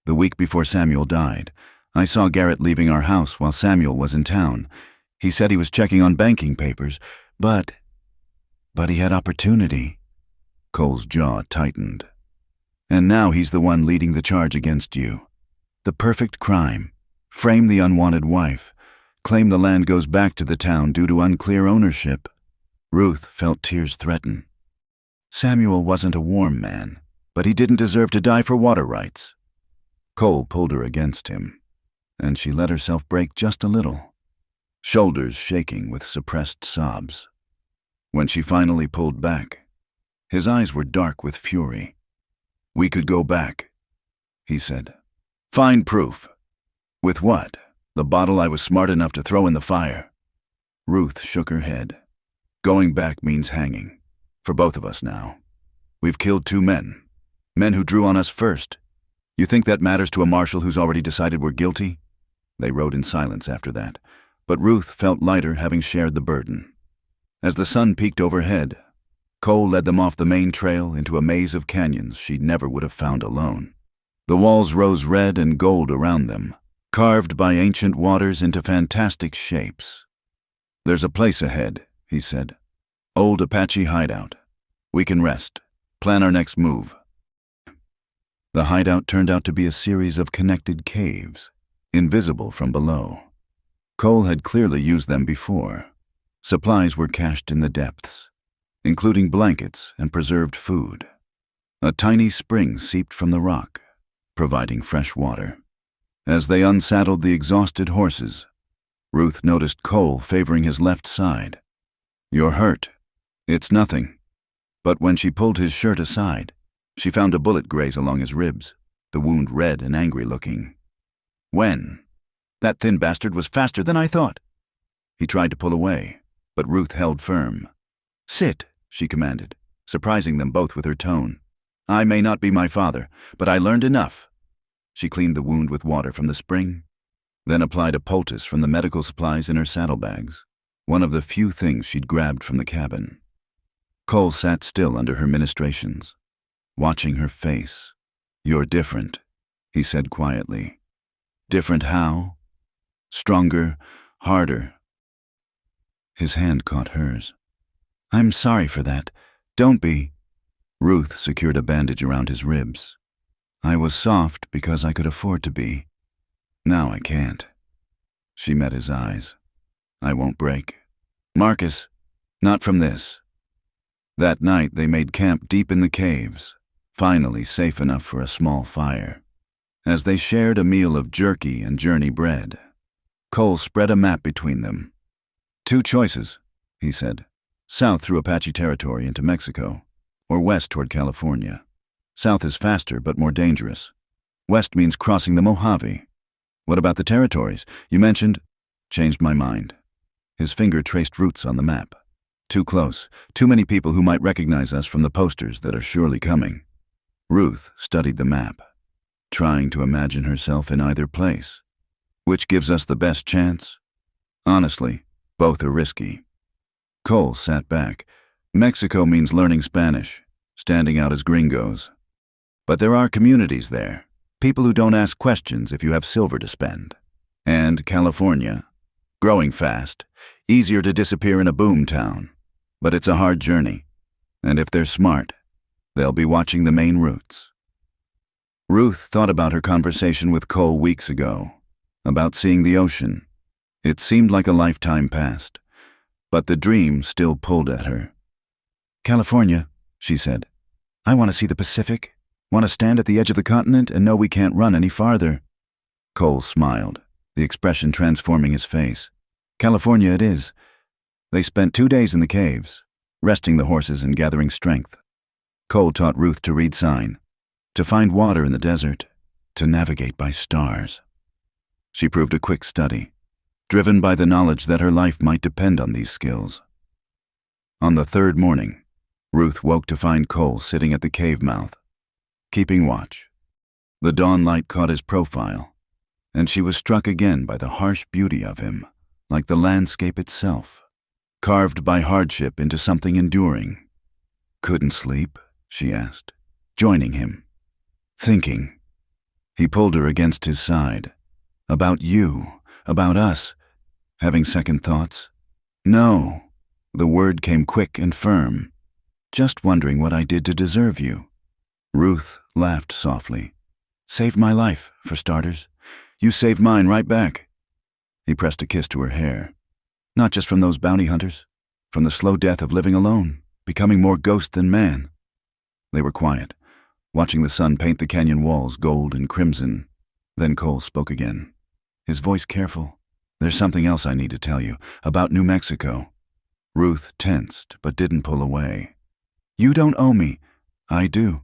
The week before Samuel died, I saw Garrett leaving our house while Samuel was in town. He said he was checking on banking papers, but he had opportunity. Cole's jaw tightened. And now he's the one leading the charge against you. The perfect crime. Frame the unwanted wife. Claim the land goes back to the town due to unclear ownership. Ruth felt tears threaten. Samuel wasn't a warm man, but he didn't deserve to die for water rights. Cole pulled her against him, and she let herself break just a little, shoulders shaking with suppressed sobs. When she finally pulled back, his eyes were dark with fury. We could go back, he said. Find proof. With what? The bottle I was smart enough to throw in the fire. Ruth shook her head. Going back means hanging. For both of us now. We've killed 2 men. Men who drew on us first. You think that matters to a marshal who's already decided we're guilty? They rode in silence after that, but Ruth felt lighter having shared the burden. As the sun peaked overhead, Cole led them off the main trail into a maze of canyons she never would have found alone. The walls rose red and gold around them, carved by ancient waters into fantastic shapes. There's a place ahead, he said. Old Apache hideout. We can rest, plan our next move. The hideout turned out to be a series of connected caves, invisible from below. Cole had clearly used them before. Supplies were cached in the depths, including blankets and preserved food. A tiny spring seeped from the rock, providing fresh water. As they unsaddled the exhausted horses, Ruth noticed Cole favoring his left side. You're hurt. It's nothing. But when she pulled his shirt aside, she found a bullet graze along his ribs, the wound red and angry looking. When? That thin bastard was faster than I thought. He tried to pull away, but Ruth held firm. Sit, she commanded, surprising them both with her tone. I may not be my father, but I learned enough. She cleaned the wound with water from the spring, then applied a poultice from the medical supplies in her saddlebags, one of the few things she'd grabbed from the cabin. Cole sat still under her ministrations, watching her face. You're different, he said quietly. Different how? Stronger, harder. His hand caught hers. I'm sorry for that. Don't be. Ruth secured a bandage around his ribs. I was soft because I could afford to be. Now I can't. She met his eyes. I won't break. Marcus, not from this. That night they made camp deep in the caves, finally safe enough for a small fire. As they shared a meal of jerky and journey bread, Cole spread a map between them. 2 choices, he said. South through Apache territory into Mexico, or west toward California. South is faster but more dangerous. West means crossing the Mojave. What about the territories? You mentioned... Changed my mind. His finger traced routes on the map. Too close. Too many people who might recognize us from the posters that are surely coming. Ruth studied the map, trying to imagine herself in either place. Which gives us the best chance? Honestly, both are risky. Cole sat back. Mexico means learning Spanish, standing out as gringos. But there are communities there, people who don't ask questions if you have silver to spend. And California, growing fast, easier to disappear in a boom town. But it's a hard journey, and if they're smart, they'll be watching the main routes. Ruth thought about her conversation with Cole weeks ago, about seeing the ocean. It seemed like a lifetime past, but the dream still pulled at her. California, she said. I want to see the Pacific, want to stand at the edge of the continent and know we can't run any farther. Cole smiled, the expression transforming his face. California it is. They spent 2 days in the caves, resting the horses and gathering strength. Cole taught Ruth to read sign, to find water in the desert, to navigate by stars. She proved a quick study, driven by the knowledge that her life might depend on these skills. On the 3rd morning, Ruth woke to find Cole sitting at the cave mouth, keeping watch. The dawn light caught his profile, and she was struck again by the harsh beauty of him, like the landscape itself, carved by hardship into something enduring. Couldn't sleep? She asked, joining him, thinking. He pulled her against his side. About you, about us. Having second thoughts? No. The word came quick and firm. Just wondering what I did to deserve you. Ruth laughed softly. Saved my life, for starters. You saved mine right back. He pressed a kiss to her hair. Not just from those bounty hunters, from the slow death of living alone, becoming more ghost than man. They were quiet, watching the sun paint the canyon walls gold and crimson. Then Cole spoke again, his voice careful. There's something else I need to tell you, about New Mexico. Ruth tensed, but didn't pull away. You don't owe me. I do.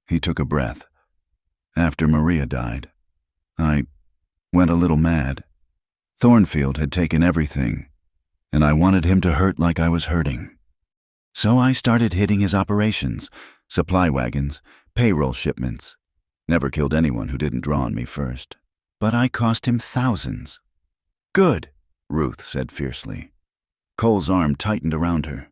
He took a breath. After Maria died, I went a little mad. Thornfield had taken everything, and I wanted him to hurt like I was hurting. So I started hitting his operations, supply wagons, payroll shipments. Never killed anyone who didn't draw on me first. But I cost him thousands. Good, Ruth said fiercely. Cole's arm tightened around her.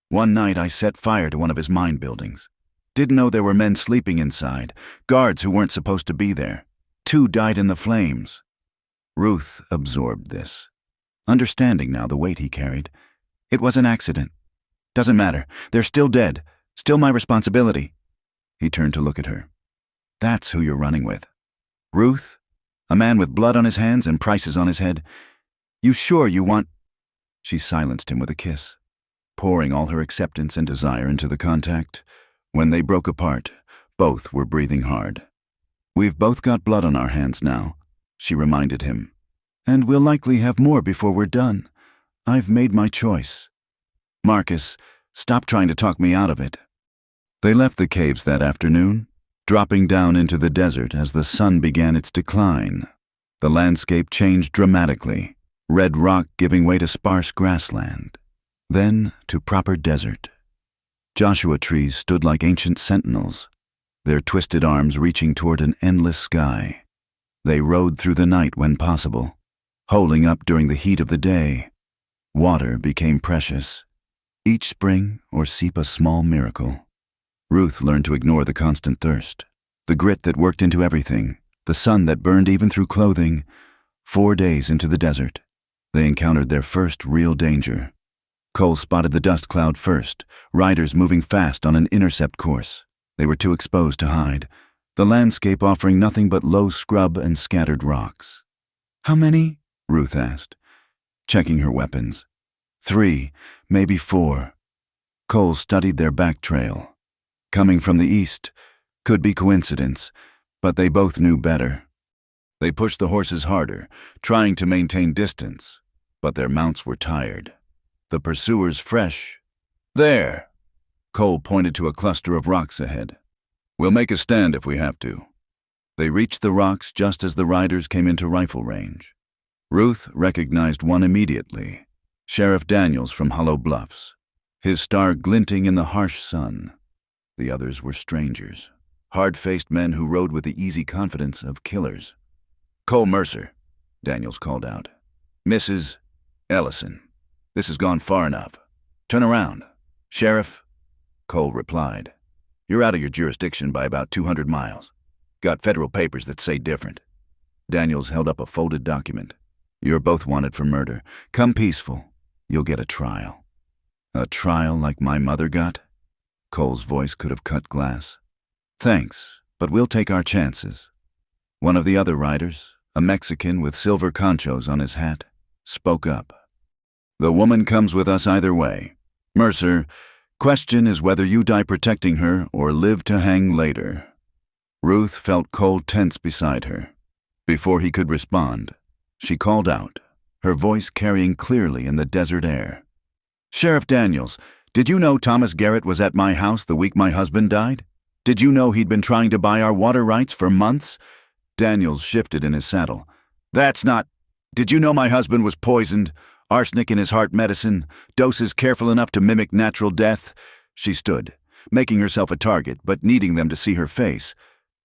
One night I set fire to one of his mine buildings. Didn't know there were men sleeping inside, guards who weren't supposed to be there. 2 died in the flames. Ruth absorbed this, understanding now the weight he carried. It was an accident. Doesn't matter. They're still dead. Still my responsibility. He turned to look at her. That's who you're running with. Ruth? A man with blood on his hands and prices on his head. You sure you want... She silenced him with a kiss, pouring all her acceptance and desire into the contact. When they broke apart, both were breathing hard. We've both got blood on our hands now, she reminded him. And we'll likely have more before we're done. I've made my choice. Marcus, stop trying to talk me out of it. They left the caves that afternoon, dropping down into the desert as the sun began its decline. The landscape changed dramatically, red rock giving way to sparse grassland, then to proper desert. Joshua trees stood like ancient sentinels, their twisted arms reaching toward an endless sky. They rode through the night when possible, holding up during the heat of the day. Water became precious. Each spring or seep a small miracle. Ruth learned to ignore the constant thirst, the grit that worked into everything, the sun that burned even through clothing. 4 days into the desert, they encountered their first real danger. Cole spotted the dust cloud first, riders moving fast on an intercept course. They were too exposed to hide. the landscape offering nothing but low scrub and scattered rocks. "How many?" Ruth asked, checking her weapons. "3, maybe 4. Cole studied their back trail. Coming from the east, could be coincidence, but they both knew better. They pushed the horses harder, trying to maintain distance, but their mounts were tired. The pursuers fresh. "There!" Cole pointed to a cluster of rocks ahead. "We'll make a stand if we have to." They reached the rocks just as the riders came into rifle range. Ruth recognized one immediately, Sheriff Daniels from Hollow Bluffs, his star glinting in the harsh sun. The others were strangers, hard-faced men who rode with the easy confidence of killers. "Cole Mercer," Daniels called out. "Mrs. Ellison, this has gone far enough. Turn around." "Sheriff," Cole replied, "you're out of your jurisdiction by about 200 miles. Got federal papers that say different." Daniels held up a folded document. "You're both wanted for murder. Come peaceful. You'll get a trial." "A trial like my mother got?" Cole's voice could have cut glass. "Thanks, but we'll take our chances." One of the other riders, a Mexican with silver conchos on his hat, spoke up. "The woman comes with us either way. Mercer, question is whether you die protecting her or live to hang later." Ruth felt Cole tense beside her. Before he could respond, she called out, her voice carrying clearly in the desert air. "Sheriff Daniels, did you know Thomas Garrett was at my house the week my husband died? Did you know he'd been trying to buy our water rights for months?" Daniels shifted in his saddle. "That's not... Did you know my husband was poisoned? Arsenic in his heart medicine, doses careful enough to mimic natural death?" She stood, making herself a target, but needing them to see her face.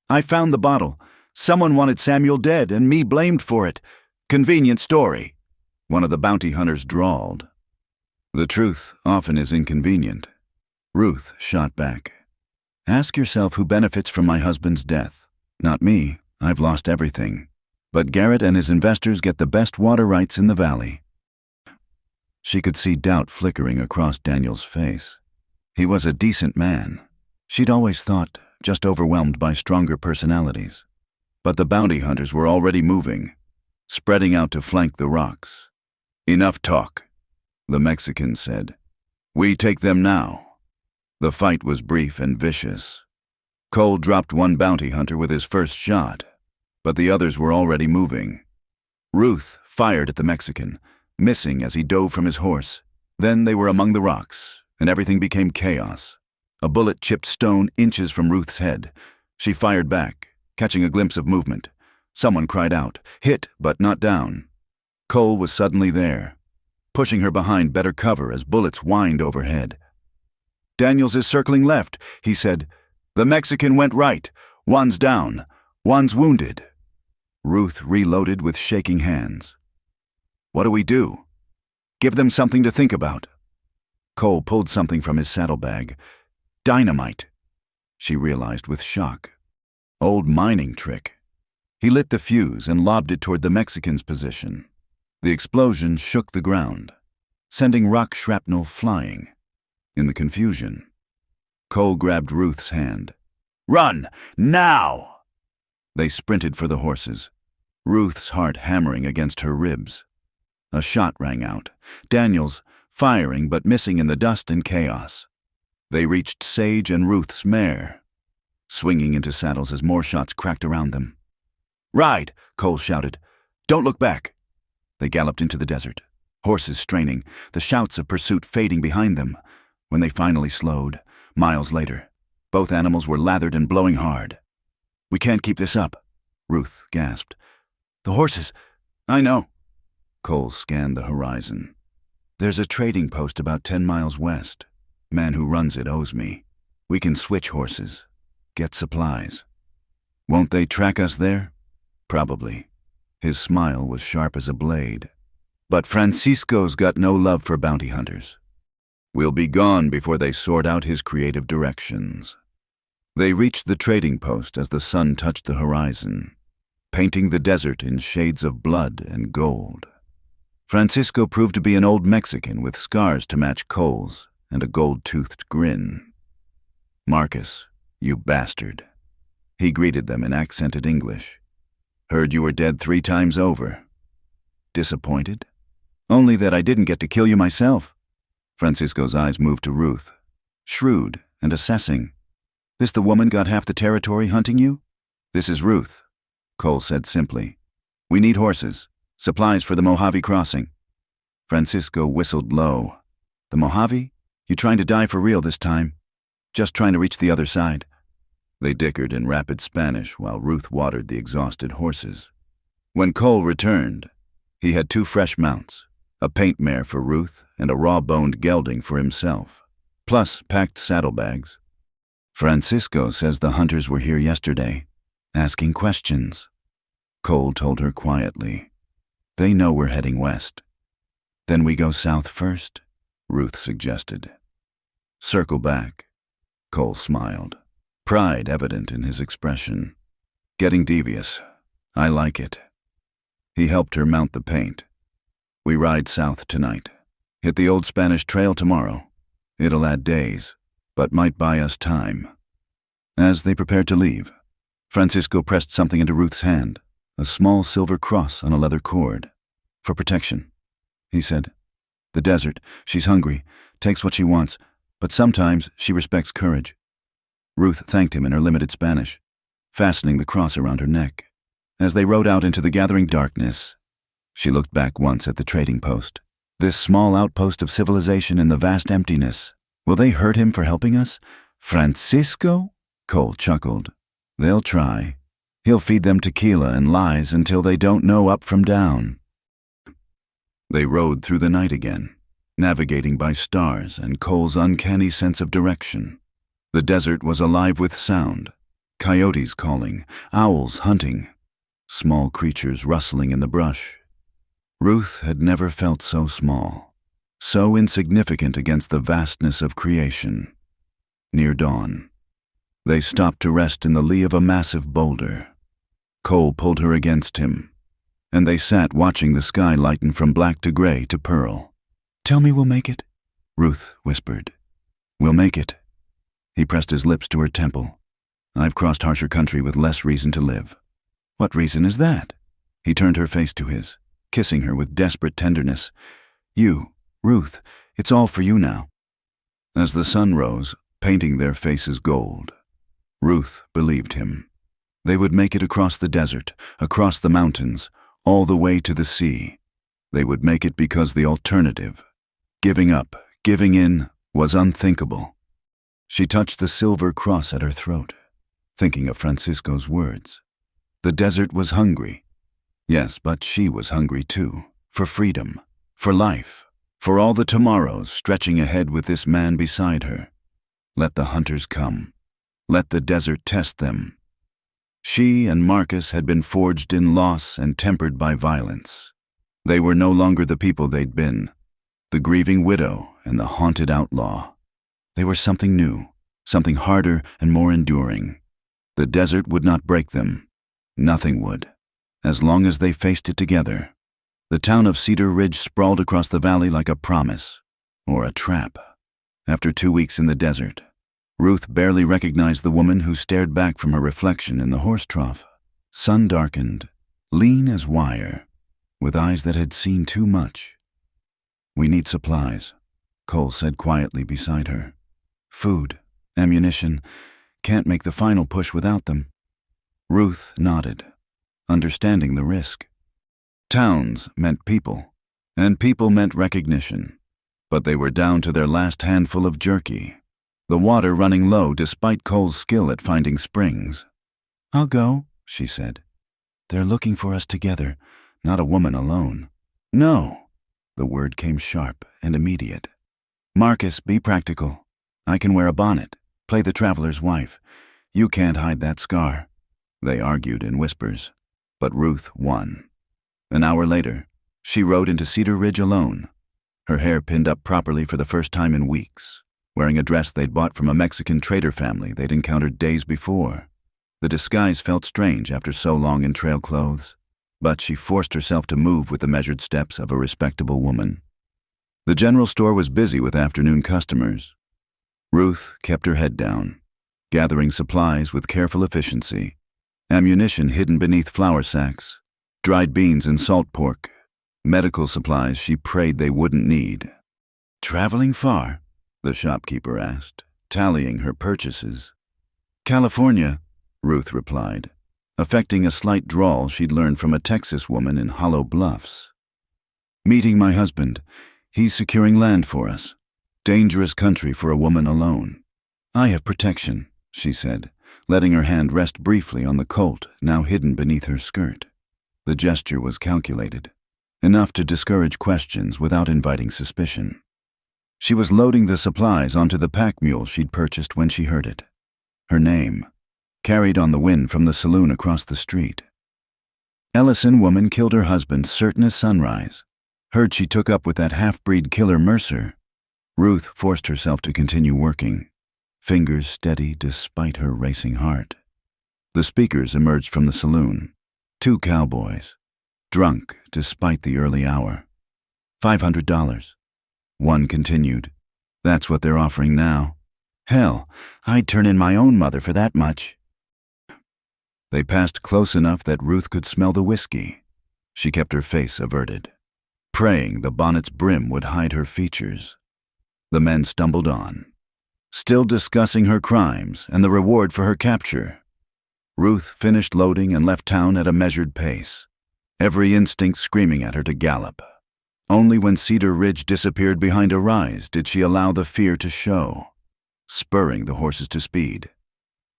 "I found the bottle. Someone wanted Samuel dead, and me blamed for it. Convenient story," one of the bounty hunters drawled. "The truth often is inconvenient." Ruth shot back. "Ask yourself who benefits from my husband's death. Not me. I've lost everything. But Garrett and his investors get the best water rights in the valley." She could see doubt flickering across Daniel's face. He was a decent man. She'd always thought, just overwhelmed by stronger personalities. But the bounty hunters were already moving, spreading out to flank the rocks. "Enough talk," the Mexican said. "We take them now." The fight was brief and vicious. Cole dropped one bounty hunter with his first shot, but the others were already moving. Ruth fired at the Mexican, missing as he dove from his horse. Then they were among the rocks, and everything became chaos. A bullet chipped stone inches from Ruth's head. She fired back, catching a glimpse of movement. Someone cried out, hit but not down. Cole was suddenly there, pushing her behind better cover as bullets whined overhead. "Daniels is circling left," he said. "The Mexican went right. One's down. One's wounded." Ruth reloaded with shaking hands. "What do we do?" "Give them something to think about." Cole pulled something from his saddlebag. "Dynamite," she realized with shock. Old mining trick. He lit the fuse and lobbed it toward the Mexican's position. The explosion shook the ground, sending rock shrapnel flying. In the confusion, Cole grabbed Ruth's hand. "Run! Now!" They sprinted for the horses, Ruth's heart hammering against her ribs. A shot rang out, Daniels firing but missing in the dust and chaos. They reached Sage and Ruth's mare, swinging into saddles as more shots cracked around them. "Ride!" Cole shouted. "Don't look back!" They galloped into the desert, horses straining, the shouts of pursuit fading behind them. When they finally slowed, miles later, both animals were lathered and blowing hard. "We can't keep this up," Ruth gasped. "The horses—" "I know." Cole scanned the horizon. "There's a trading post about 10 miles west. Man who runs it owes me. We can switch horses, get supplies. Won't they track us there? Probably." His smile was sharp as a blade. "But Francisco's got no love for bounty hunters. We'll be gone before they sort out his creative directions." They reached the trading post as the sun touched the horizon, painting the desert in shades of blood and gold. Francisco proved to be an old Mexican with scars to match Cole's and a gold-toothed grin. "Marcus, you bastard." He greeted them in accented English. Heard you were dead 3 times over. Disappointed? Only that I didn't get to kill you myself. Francisco's eyes moved to Ruth, shrewd and assessing. This the woman got half the territory hunting you? This is Ruth, Cole said simply. We need horses, supplies for the Mojave crossing. Francisco whistled low. The Mojave? You trying to die for real this time? Just trying to reach the other side. They dickered in rapid Spanish while Ruth watered the exhausted horses. When Cole returned, he had 2 fresh mounts, a paint mare for Ruth and a raw-boned gelding for himself, plus packed saddlebags. Francisco says the hunters were here yesterday, asking questions. Cole told her quietly. They know we're heading west. Then we go south first, Ruth suggested. Circle back. Cole smiled, pride evident in his expression. Getting devious. I like it. He helped her mount the paint. We ride south tonight. Hit the old Spanish trail tomorrow. It'll add days, but might buy us time. As they prepared to leave, Francisco pressed something into Ruth's hand, a small silver cross on a leather cord. For protection, he said. The desert, she's hungry, takes what she wants, but sometimes she respects courage. Ruth thanked him in her limited Spanish, fastening the cross around her neck. As they rode out into the gathering darkness, she looked back once at the trading post. This small outpost of civilization in the vast emptiness. Will they hurt him for helping us? Francisco? Cole chuckled. They'll try. He'll feed them tequila and lies until they don't know up from down. They rode through the night again, navigating by stars and Cole's uncanny sense of direction. The desert was alive with sound. Coyotes calling, owls hunting, small creatures rustling in the brush. Ruth had never felt so small, so insignificant against the vastness of creation. Near dawn, they stopped to rest in the lee of a massive boulder. Cole pulled her against him, and they sat watching the sky lighten from black to gray to pearl. Tell me we'll make it, Ruth whispered. We'll make it. He pressed his lips to her temple. I've crossed harsher country with less reason to live. What reason is that? He turned her face to his, kissing her with desperate tenderness. You, Ruth, it's all for you now. As the sun rose, painting their faces gold, Ruth believed him. They would make it across the desert, across the mountains, all the way to the sea. They would make it because the alternative, giving up, giving in, was unthinkable. She touched the silver cross at her throat, thinking of Francisco's words. The desert was hungry. Yes, but she was hungry too, for freedom, for life, for all the tomorrows stretching ahead with this man beside her. Let the hunters come. Let the desert test them. She and Marcus had been forged in loss and tempered by violence. They were no longer the people they'd been, the grieving widow and the haunted outlaw. They were something new, something harder and more enduring. The desert would not break them. Nothing would, as long as they faced it together. The town of Cedar Ridge sprawled across the valley like a promise, or a trap. After 2 weeks in the desert, Ruth barely recognized the woman who stared back from her reflection in the horse trough, sun-darkened, lean as wire, with eyes that had seen too much. We need supplies, Cole said quietly beside her. Food, ammunition, can't make the final push without them. Ruth nodded, understanding the risk. Towns meant people, and people meant recognition, but they were down to their last handful of jerky, the water running low despite Cole's skill at finding springs. I'll go, she said. They're looking for us together, not a woman alone. No, the word came sharp and immediate. Marcus, be practical. I can wear a bonnet, play the traveler's wife. You can't hide that scar. They argued in whispers, but Ruth won. An hour later, she rode into Cedar Ridge alone, her hair pinned up properly for the first time in weeks, wearing a dress they'd bought from a Mexican trader family they'd encountered days before. The disguise felt strange after so long in trail clothes, but she forced herself to move with the measured steps of a respectable woman. The general store was busy with afternoon customers. Ruth kept her head down, gathering supplies with careful efficiency. Ammunition hidden beneath flour sacks, dried beans and salt pork, medical supplies she prayed they wouldn't need. "Traveling far?" the shopkeeper asked, tallying her purchases. "California," Ruth replied, affecting a slight drawl she'd learned from a Texas woman in Hollow Bluffs. "Meeting my husband. He's securing land for us. Dangerous country for a woman alone." "I have protection," she said, letting her hand rest briefly on the Colt now hidden beneath her skirt. The gesture was calculated, enough to discourage questions without inviting suspicion. She was loading the supplies onto the pack mule she'd purchased when she heard it. Her name, carried on the wind from the saloon across the street. Ellison woman killed her husband certain as sunrise. Heard she took up with that half-breed killer Mercer. Ruth forced herself to continue working, fingers steady despite her racing heart. The speakers emerged from the saloon. 2 cowboys, drunk despite the early hour. $500. One continued, "That's what they're offering now. Hell, I'd turn in my own mother for that much." They passed close enough that Ruth could smell the whiskey. She kept her face averted, praying the bonnet's brim would hide her features. The men stumbled on, still discussing her crimes and the reward for her capture. Ruth finished loading and left town at a measured pace, every instinct screaming at her to gallop. Only when Cedar Ridge disappeared behind a rise did she allow the fear to show, spurring the horses to speed.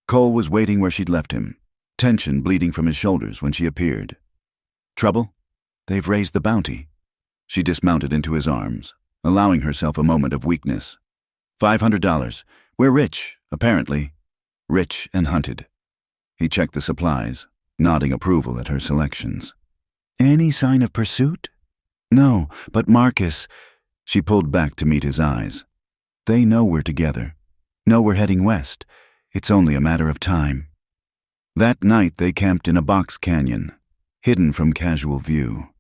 Cole was waiting where she'd left him, tension bleeding from his shoulders when she appeared. "Trouble? They've raised the bounty." She dismounted into his arms, allowing herself a moment of weakness. $500. We're rich, apparently. Rich and hunted. He checked the supplies, nodding approval at her selections. "Any sign of pursuit?" "No, but Marcus..." She pulled back to meet his eyes. "They know we're together. Know we're heading west. It's only a matter of time." That night they camped in a box canyon, hidden from casual view.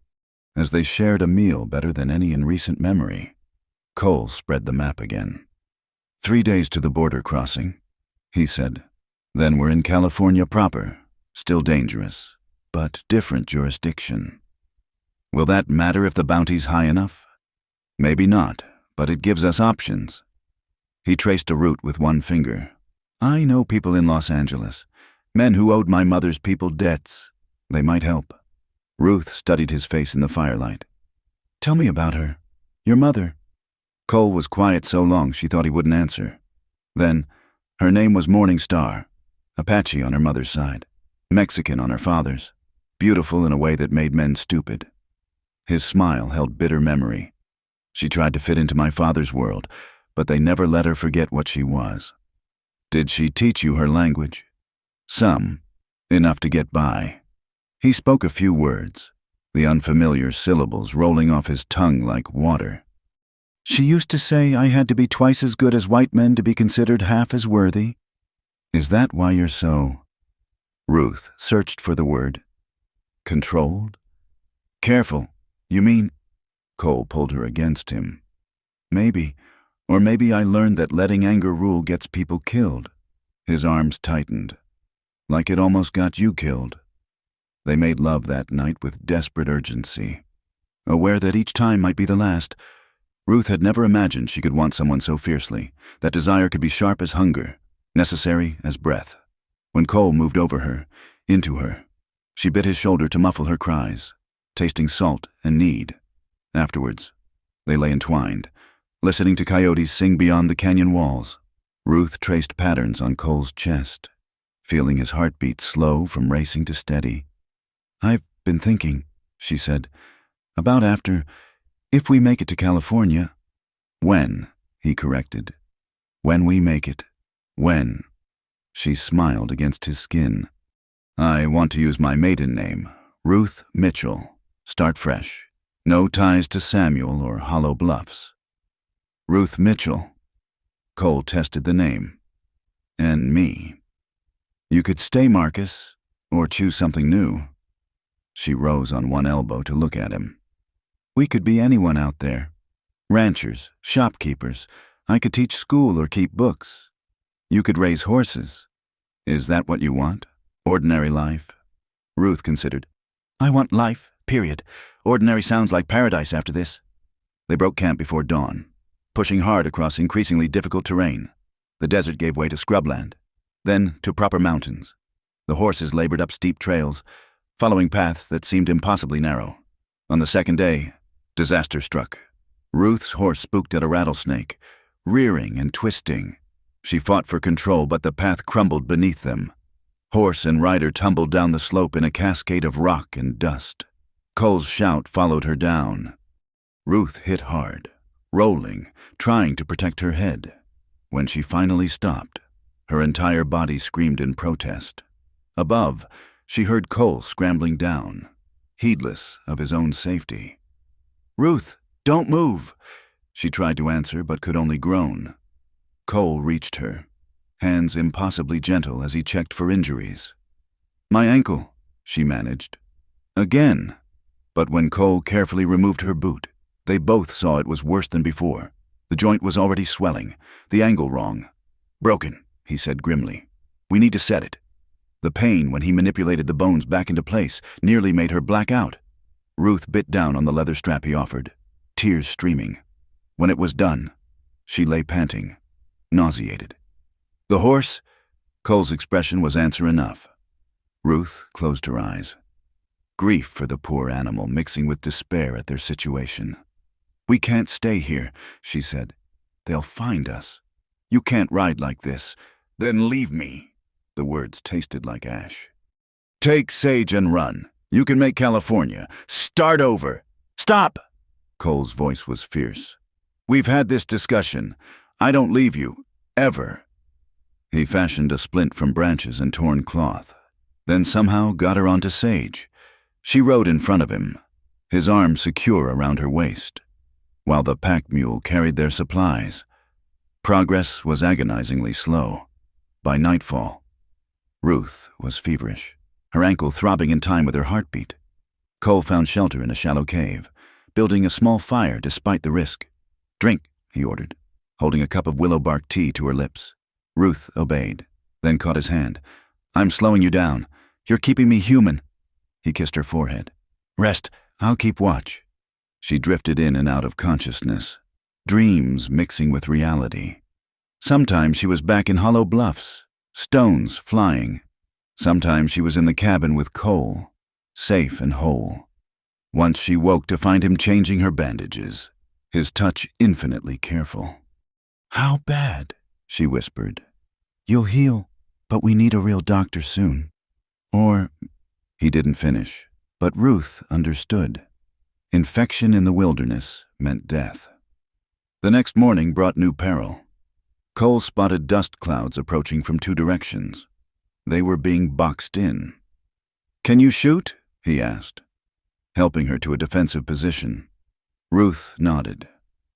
As they shared a meal better than any in recent memory, Cole spread the map again. 3 days to the border crossing, he said. Then we're in California proper, still dangerous, but different jurisdiction. Will that matter if the bounty's high enough? Maybe not, but it gives us options. He traced a route with one finger. "I know people in Los Angeles, men who owed my mother's people debts. They might help." Ruth studied his face in the firelight. "Tell me about her. Your mother." Cole was quiet so long she thought he wouldn't answer. Then, her name was Morning Star, Apache on her mother's side, Mexican on her father's, beautiful in a way that made men stupid. His smile held bitter memory. She tried to fit into my father's world, but they never let her forget what she was. "Did she teach you her language?" "Some. Enough to get by." He spoke a few words, the unfamiliar syllables rolling off his tongue like water. "She used to say I had to be twice as good as white men to be considered half as worthy." "Is that why you're so..." Ruth searched for the word. "Controlled?" "Careful. You mean..." Cole pulled her against him. "Maybe. Or maybe I learned that letting anger rule gets people killed." His arms tightened, like it almost got you killed. They made love that night with desperate urgency. Aware that each time might be the last, Ruth had never imagined she could want someone so fiercely. That desire could be sharp as hunger, necessary as breath. When Cole moved over her, into her, she bit his shoulder to muffle her cries, tasting salt and need. Afterwards, they lay entwined, listening to coyotes sing beyond the canyon walls. Ruth traced patterns on Cole's chest, feeling his heartbeat slow from racing to steady. "I've been thinking," she said, "about if we make it to California." "When," he corrected. "When we make it. When." She smiled against his skin. "I want to use my maiden name, Ruth Mitchell. Start fresh. No ties to Samuel or Hollow Bluffs." "Ruth Mitchell." Cole tested the name. "And me. You could stay, Marcus, or choose something new." She rose on one elbow to look at him. "We could be anyone out there. Ranchers, shopkeepers. I could teach school or keep books." You could raise horses. Is that what you want? Ordinary life? Ruth considered. I want life, period. Ordinary sounds like paradise after this. They broke camp before dawn, pushing hard across increasingly difficult terrain. The desert gave way to scrubland, then to proper mountains. The horses labored up steep trails, following paths that seemed impossibly narrow. On the second day, disaster struck. Ruth's horse spooked at a rattlesnake, rearing and twisting. She fought for control, but the path crumbled beneath them. Horse and rider tumbled down the slope in a cascade of rock and dust. Cole's shout followed her down. Ruth hit hard, rolling, trying to protect her head. When she finally stopped, her entire body screamed in protest. Above, she heard Cole scrambling down, heedless of his own safety. Ruth, don't move! She tried to answer but could only groan. Cole reached her, hands impossibly gentle as he checked for injuries. My ankle, she managed. Again. But when Cole carefully removed her boot, they both saw it was worse than before. The joint was already swelling, the angle wrong. Broken, he said grimly. We need to set it. The pain when he manipulated the bones back into place nearly made her black out. Ruth bit down on the leather strap he offered, tears streaming. When it was done, she lay panting, nauseated. The horse? Cole's expression was answer enough. Ruth closed her eyes. Grief for the poor animal mixing with despair at their situation. We can't stay here, she said. They'll find us. You can't ride like this. Then leave me. The words tasted like ash. Take Sage and run. You can make California. Start over. Stop! Cole's voice was fierce. We've had this discussion. I don't leave you. Ever. He fashioned a splint from branches and torn cloth, then somehow got her onto Sage. She rode in front of him, his arm secure around her waist, while the pack mule carried their supplies. Progress was agonizingly slow. By nightfall, Ruth was feverish, her ankle throbbing in time with her heartbeat. Cole found shelter in a shallow cave, building a small fire despite the risk. Drink, he ordered, holding a cup of willow bark tea to her lips. Ruth obeyed, then caught his hand. I'm slowing you down. You're keeping me human. He kissed her forehead. Rest, I'll keep watch. She drifted in and out of consciousness, dreams mixing with reality. Sometimes she was back in hollow bluffs, stones flying. Sometimes she was in the cabin with Cole, safe and whole. Once she woke to find him changing her bandages, his touch infinitely careful. How bad? She whispered. You'll heal, but we need a real doctor soon. Or... He didn't finish, but Ruth understood. Infection in the wilderness meant death. The next morning brought new peril. Cole spotted dust clouds approaching from two directions. They were being boxed in. Can you shoot? He asked, helping her to a defensive position. Ruth nodded,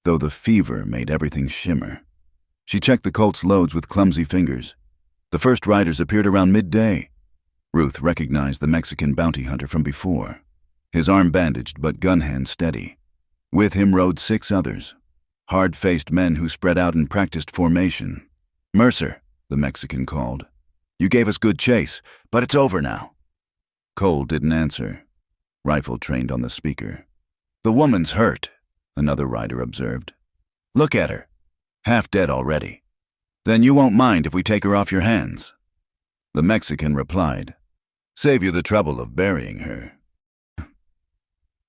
though the fever made everything shimmer. She checked the Colt's loads with clumsy fingers. The first riders appeared around midday. Ruth recognized the Mexican bounty hunter from before, his arm bandaged but gun hand steady. With him rode 6 others, hard-faced men who spread out in practiced formation. Mercer, the Mexican called. You gave us good chase, but it's over now. Cole didn't answer, rifle trained on the speaker. The woman's hurt, another rider observed. Look at her, half dead already. Then you won't mind if we take her off your hands. The Mexican replied, Save you the trouble of burying her.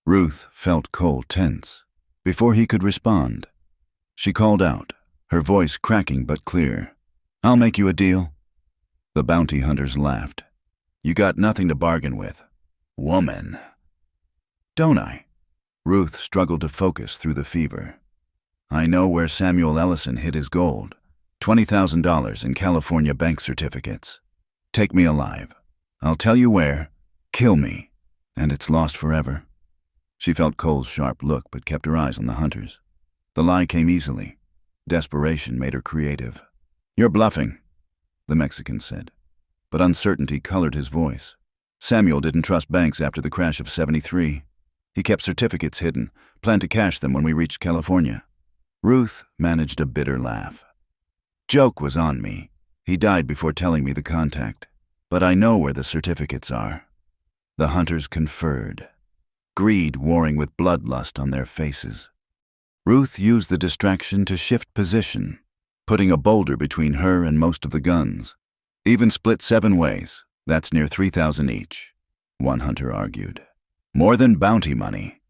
Ruth felt Cole tense. Before he could respond, she called out, her voice cracking but clear. I'll make you a deal. The bounty hunters laughed. You got nothing to bargain with. Woman. Don't I? Ruth struggled to focus through the fever. I know where Samuel Ellison hid his gold. $20,000 in California bank certificates. Take me alive. I'll tell you where. Kill me. And it's lost forever. She felt Cole's sharp look but kept her eyes on the hunters. The lie came easily. Desperation made her creative. You're bluffing, the Mexican said. But uncertainty colored his voice. Samuel didn't trust banks after the crash of '73. He kept certificates hidden, planned to cash them when we reached California. Ruth managed a bitter laugh. Joke was on me. He died before telling me the contact, but I know where the certificates are. The hunters conferred, greed warring with bloodlust on their faces. Ruth used the distraction to shift position, putting a boulder between her and most of the guns. Even split 7 ways, that's near 3,000 each, one hunter argued. More than bounty money,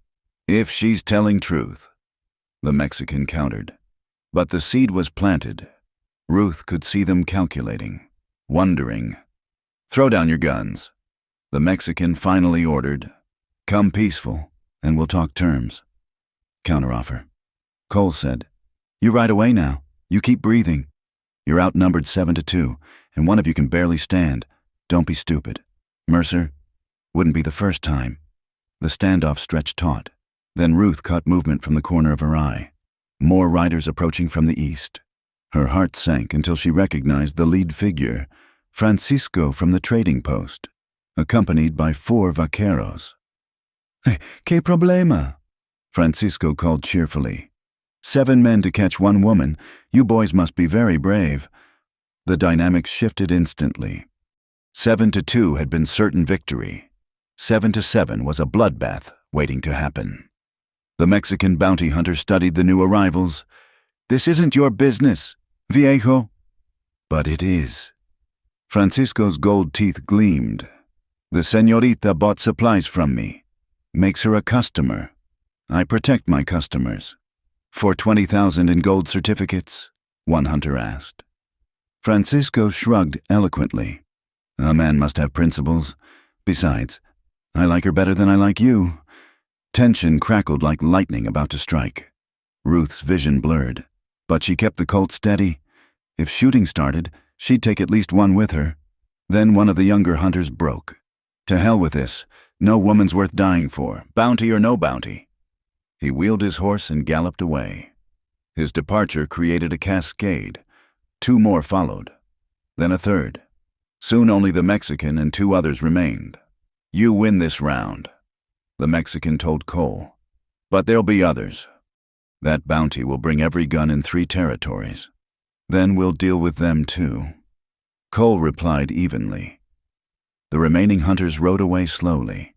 if she's telling truth, the Mexican countered. But the seed was planted. Ruth could see them calculating, wondering. Throw down your guns. The Mexican finally ordered. Come peaceful, and we'll talk terms. Counteroffer. Cole said, You ride away now. You keep breathing. You're outnumbered 7-2, and one of you can barely stand. Don't be stupid. Mercer, wouldn't be the first time. The standoff stretched taut. Then Ruth caught movement from the corner of her eye. More riders approaching from the east. Her heart sank until she recognized the lead figure, Francisco from the trading post, accompanied by 4 vaqueros. Que problema? Francisco called cheerfully. 7 men to catch 1 woman. You boys must be very brave. The dynamics shifted instantly. 7-2 had been certain victory. 7-7 was a bloodbath waiting to happen. The Mexican bounty hunter studied the new arrivals. This isn't your business, viejo. But it is. Francisco's gold teeth gleamed. The señorita bought supplies from me. Makes her a customer. I protect my customers. For 20,000 in gold certificates? One hunter asked. Francisco shrugged eloquently. A man must have principles. Besides, I like her better than I like you. Tension crackled like lightning about to strike. Ruth's vision blurred, but she kept the Colt steady. If shooting started, she'd take at least 1 with her. Then one of the younger hunters broke. To hell with this. No woman's worth dying for, bounty or no bounty. He wheeled his horse and galloped away. His departure created a cascade. 2 more followed. Then a third. Soon only the Mexican and 2 others remained. You win this round, the Mexican told Cole. But there'll be others. That bounty will bring every gun in 3 territories. Then we'll deal with them too. Cole replied evenly. The remaining hunters rode away slowly,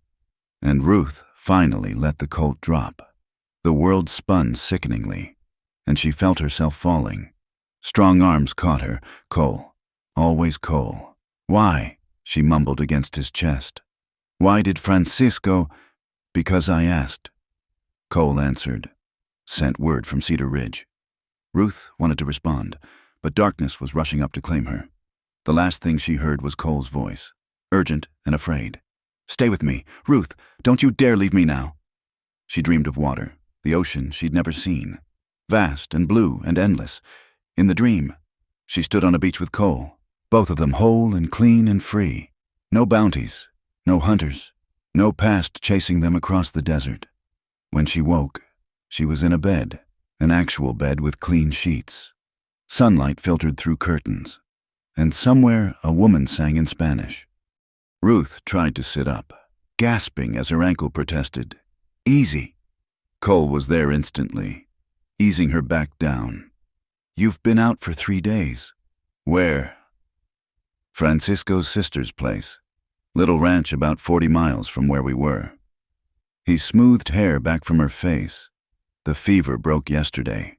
and Ruth finally let the Colt drop. The world spun sickeningly, and she felt herself falling. Strong arms caught her. Cole. Always Cole. Why? She mumbled against his chest. Why did Francisco? Because I asked. Cole answered. Sent word from Cedar Ridge. Ruth wanted to respond, but darkness was rushing up to claim her. The last thing she heard was Cole's voice, urgent and afraid. Stay with me. Ruth, don't you dare leave me now. She dreamed of water, the ocean she'd never seen. Vast and blue and endless. In the dream, she stood on a beach with Cole, both of them whole and clean and free. No bounties, no hunters, no past chasing them across the desert. When she woke, she was in a bed, an actual bed with clean sheets. Sunlight filtered through curtains, and somewhere a woman sang in Spanish. Ruth tried to sit up, gasping as her ankle protested. Easy. Cole was there instantly, easing her back down. You've been out for 3 days. Where? Francisco's sister's place. Little ranch about 40 miles from where we were. He smoothed hair back from her face. The fever broke yesterday.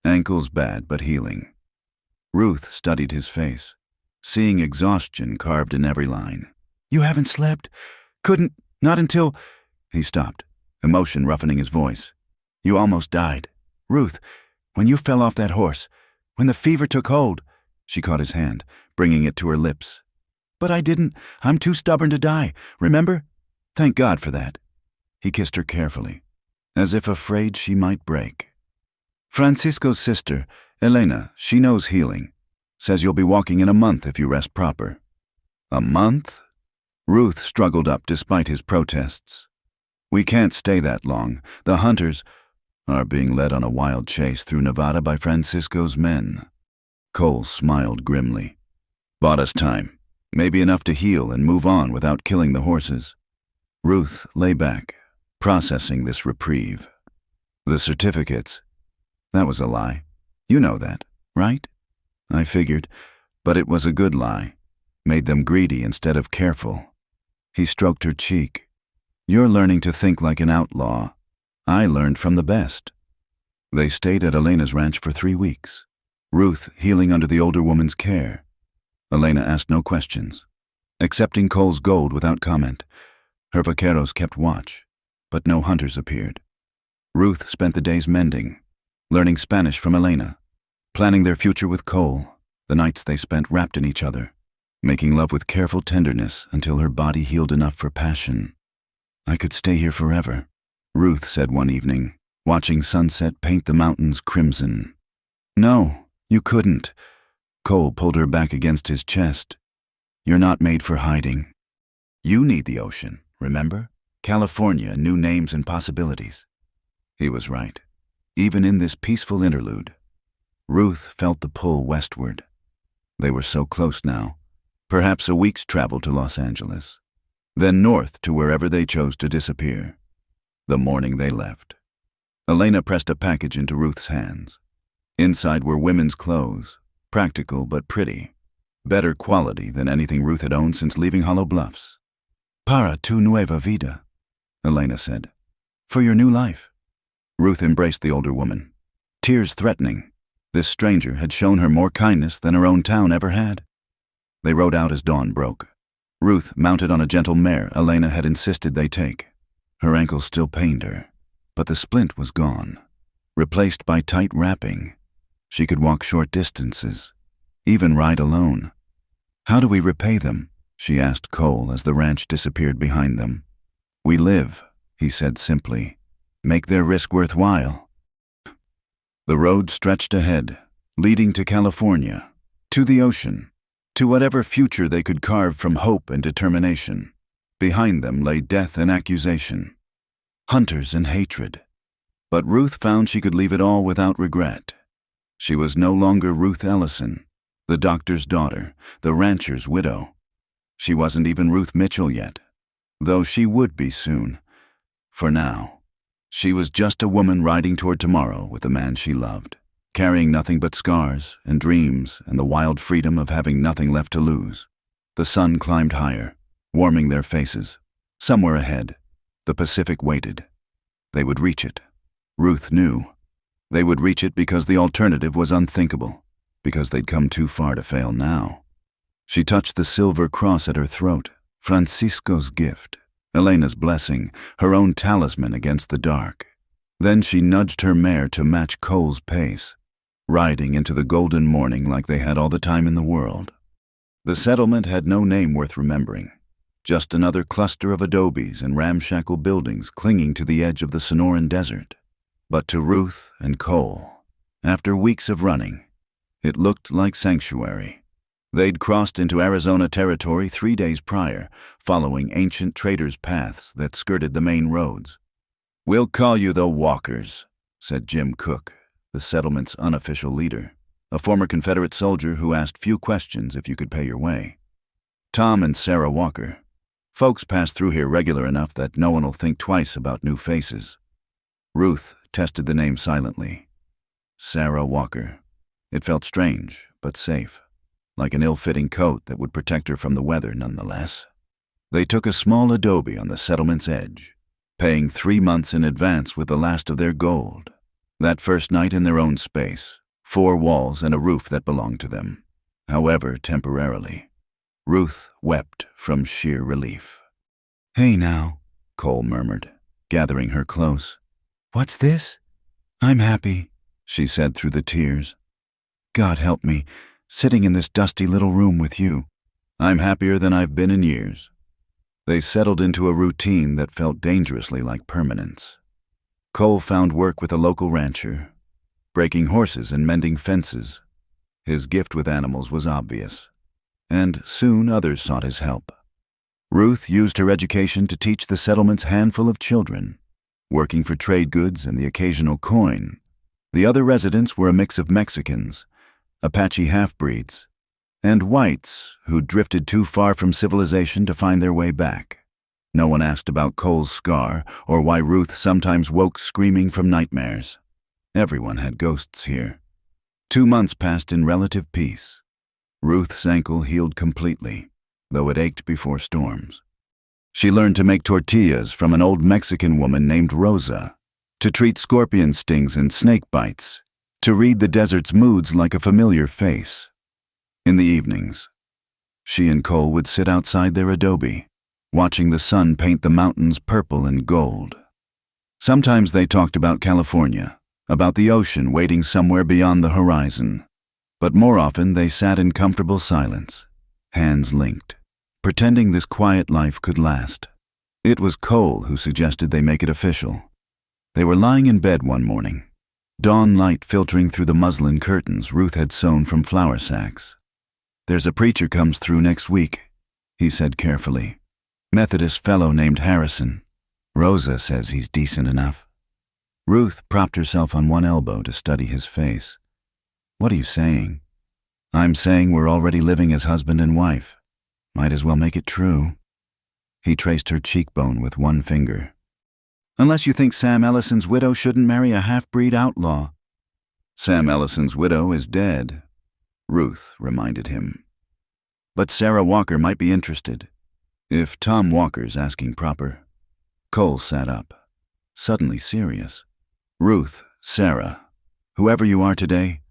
Ankles bad but healing. Ruth studied his face, seeing exhaustion carved in every line. You haven't slept? Couldn't, not until... He stopped, emotion roughening his voice. You almost died. Ruth, when you fell off that horse, when the fever took hold... She caught his hand, bringing it to her lips. But I didn't. I'm too stubborn to die, remember? Thank God for that. He kissed her carefully, as if afraid she might break. Francisco's sister, Elena, she knows healing. Says you'll be walking in a month if you rest proper. A month? Ruth struggled up despite his protests. We can't stay that long. The hunters are being led on a wild chase through Nevada by Francisco's men. Cole smiled grimly. Bought us time. Maybe enough to heal and move on without killing the horses. Ruth lay back, processing this reprieve. The certificates. That was a lie. You know that, right? I figured. But it was a good lie, made them greedy instead of careful. He stroked her cheek. "You're learning to think like an outlaw. I learned from the best." They stayed at Elena's ranch for 3 weeks, Ruth healing under the older woman's care. Elena asked no questions, accepting Cole's gold without comment. Her vaqueros kept watch, but no hunters appeared. Ruth spent the days mending, learning Spanish from Elena, planning their future with Cole, the nights they spent wrapped in each other, making love with careful tenderness until her body healed enough for passion. "I could stay here forever," Ruth said one evening, watching sunset paint the mountains crimson. "No, you couldn't." Cole pulled her back against his chest. "You're not made for hiding. You need the ocean, remember? California, new names and possibilities." He was right. Even in this peaceful interlude, Ruth felt the pull westward. They were so close now, perhaps a week's travel to Los Angeles, then north to wherever they chose to disappear. The morning they left, Elena pressed a package into Ruth's hands. Inside were women's clothes, practical but pretty, better quality than anything Ruth had owned since leaving Hollow Bluffs. "Para tu nueva vida," Elena said. "For your new life." Ruth embraced the older woman, tears threatening. This stranger had shown her more kindness than her own town ever had. They rode out as dawn broke. Ruth mounted on a gentle mare Elena had insisted they take. Her ankles still pained her, but the splint was gone, replaced by tight wrapping. She could walk short distances, even ride alone. "How do we repay them?" she asked Cole as the ranch disappeared behind them. "We live," he said simply. "Make their risk worthwhile." The road stretched ahead, leading to California, to the ocean, to whatever future they could carve from hope and determination. Behind them lay death and accusation, hunters and hatred. But Ruth found she could leave it all without regret. She was no longer Ruth Ellison, the doctor's daughter, the rancher's widow. She wasn't even Ruth Mitchell yet, though she would be soon. For now, she was just a woman riding toward tomorrow with the man she loved, carrying nothing but scars and dreams and the wild freedom of having nothing left to lose. The sun climbed higher, warming their faces. Somewhere ahead, the Pacific waited. They would reach it. Ruth knew. They would reach it because the alternative was unthinkable, because they'd come too far to fail now. She touched the silver cross at her throat, Francisco's gift, Elena's blessing, her own talisman against the dark. Then she nudged her mare to match Cole's pace, riding into the golden morning like they had all the time in the world. The settlement had no name worth remembering, just another cluster of adobes and ramshackle buildings clinging to the edge of the Sonoran Desert. But to Ruth and Cole, after weeks of running, it looked like sanctuary. They'd crossed into Arizona territory 3 days prior, following ancient traders' paths that skirted the main roads. "We'll call you the Walkers," said Jim Cook, the settlement's unofficial leader, a former Confederate soldier who asked few questions if you could pay your way. "Tom and Sarah Walker. Folks pass through here regular enough that no one will think twice about new faces." Ruth tested the name silently. Sarah Walker. It felt strange, but safe, like an ill-fitting coat that would protect her from the weather nonetheless. They took a small adobe on the settlement's edge, paying 3 months in advance with the last of their gold. That first night in their own space, 4 walls and a roof that belonged to them, however temporarily. Ruth wept from sheer relief. "Hey now," Cole murmured, gathering her close. "What's this?" "I'm happy," she said through the tears. "God help me, sitting in this dusty little room with you. I'm happier than I've been in years." They settled into a routine that felt dangerously like permanence. Cole found work with a local rancher, breaking horses and mending fences. His gift with animals was obvious, and soon others sought his help. Ruth used her education to teach the settlement's handful of children, working for trade goods and the occasional coin. The other residents were a mix of Mexicans, Apache half-breeds, and whites who drifted too far from civilization to find their way back. No one asked about Cole's scar or why Ruth sometimes woke screaming from nightmares. Everyone had ghosts here. 2 months passed in relative peace. Ruth's ankle healed completely, though it ached before storms. She learned to make tortillas from an old Mexican woman named Rosa, to treat scorpion stings and snake bites, to read the desert's moods like a familiar face. In the evenings, she and Cole would sit outside their adobe, watching the sun paint the mountains purple and gold. Sometimes they talked about California, about the ocean waiting somewhere beyond the horizon. But more often they sat in comfortable silence, hands linked, pretending this quiet life could last. It was Cole who suggested they make it official. They were lying in bed one morning, dawn light filtering through the muslin curtains Ruth had sewn from flour sacks. "There's a preacher comes through next week," he said carefully. "Methodist fellow named Harrison. Rosa says he's decent enough." Ruth propped herself on one elbow to study his face. "What are you saying?" "I'm saying we're already living as husband and wife. Might as well make it true." He traced her cheekbone with one finger. "Unless you think Sam Ellison's widow shouldn't marry a half-breed outlaw." "Sam Ellison's widow is dead," Ruth reminded him. "But Sarah Walker might be interested, if Tom Walker's asking proper." Cole sat up, suddenly serious. "Ruth, Sarah, whoever you are today,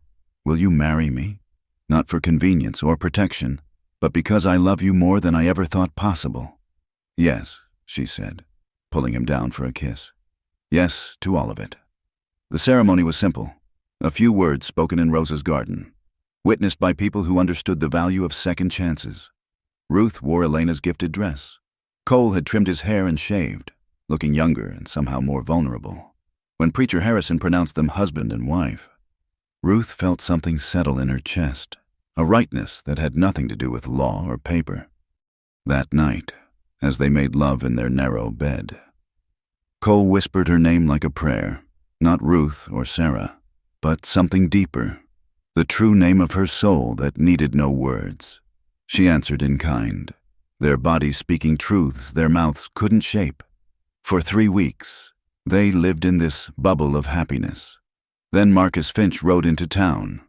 will you marry me? Not for convenience or protection, but because I love you more than I ever thought possible." "Yes," she said, pulling him down for a kiss. "Yes to all of it." The ceremony was simple. A few words spoken in Rosa's garden, witnessed by people who understood the value of second chances. Ruth wore Elena's gifted dress. Cole had trimmed his hair and shaved, looking younger and somehow more vulnerable. When Preacher Harrison pronounced them husband and wife, Ruth felt something settle in her chest, a rightness that had nothing to do with law or paper. That night, as they made love in their narrow bed, Cole whispered her name like a prayer, not Ruth or Sarah, but something deeper, the true name of her soul that needed no words. She answered in kind, their bodies speaking truths their mouths couldn't shape. For 3 weeks, they lived in this bubble of happiness. Then Marcus Finch rode into town.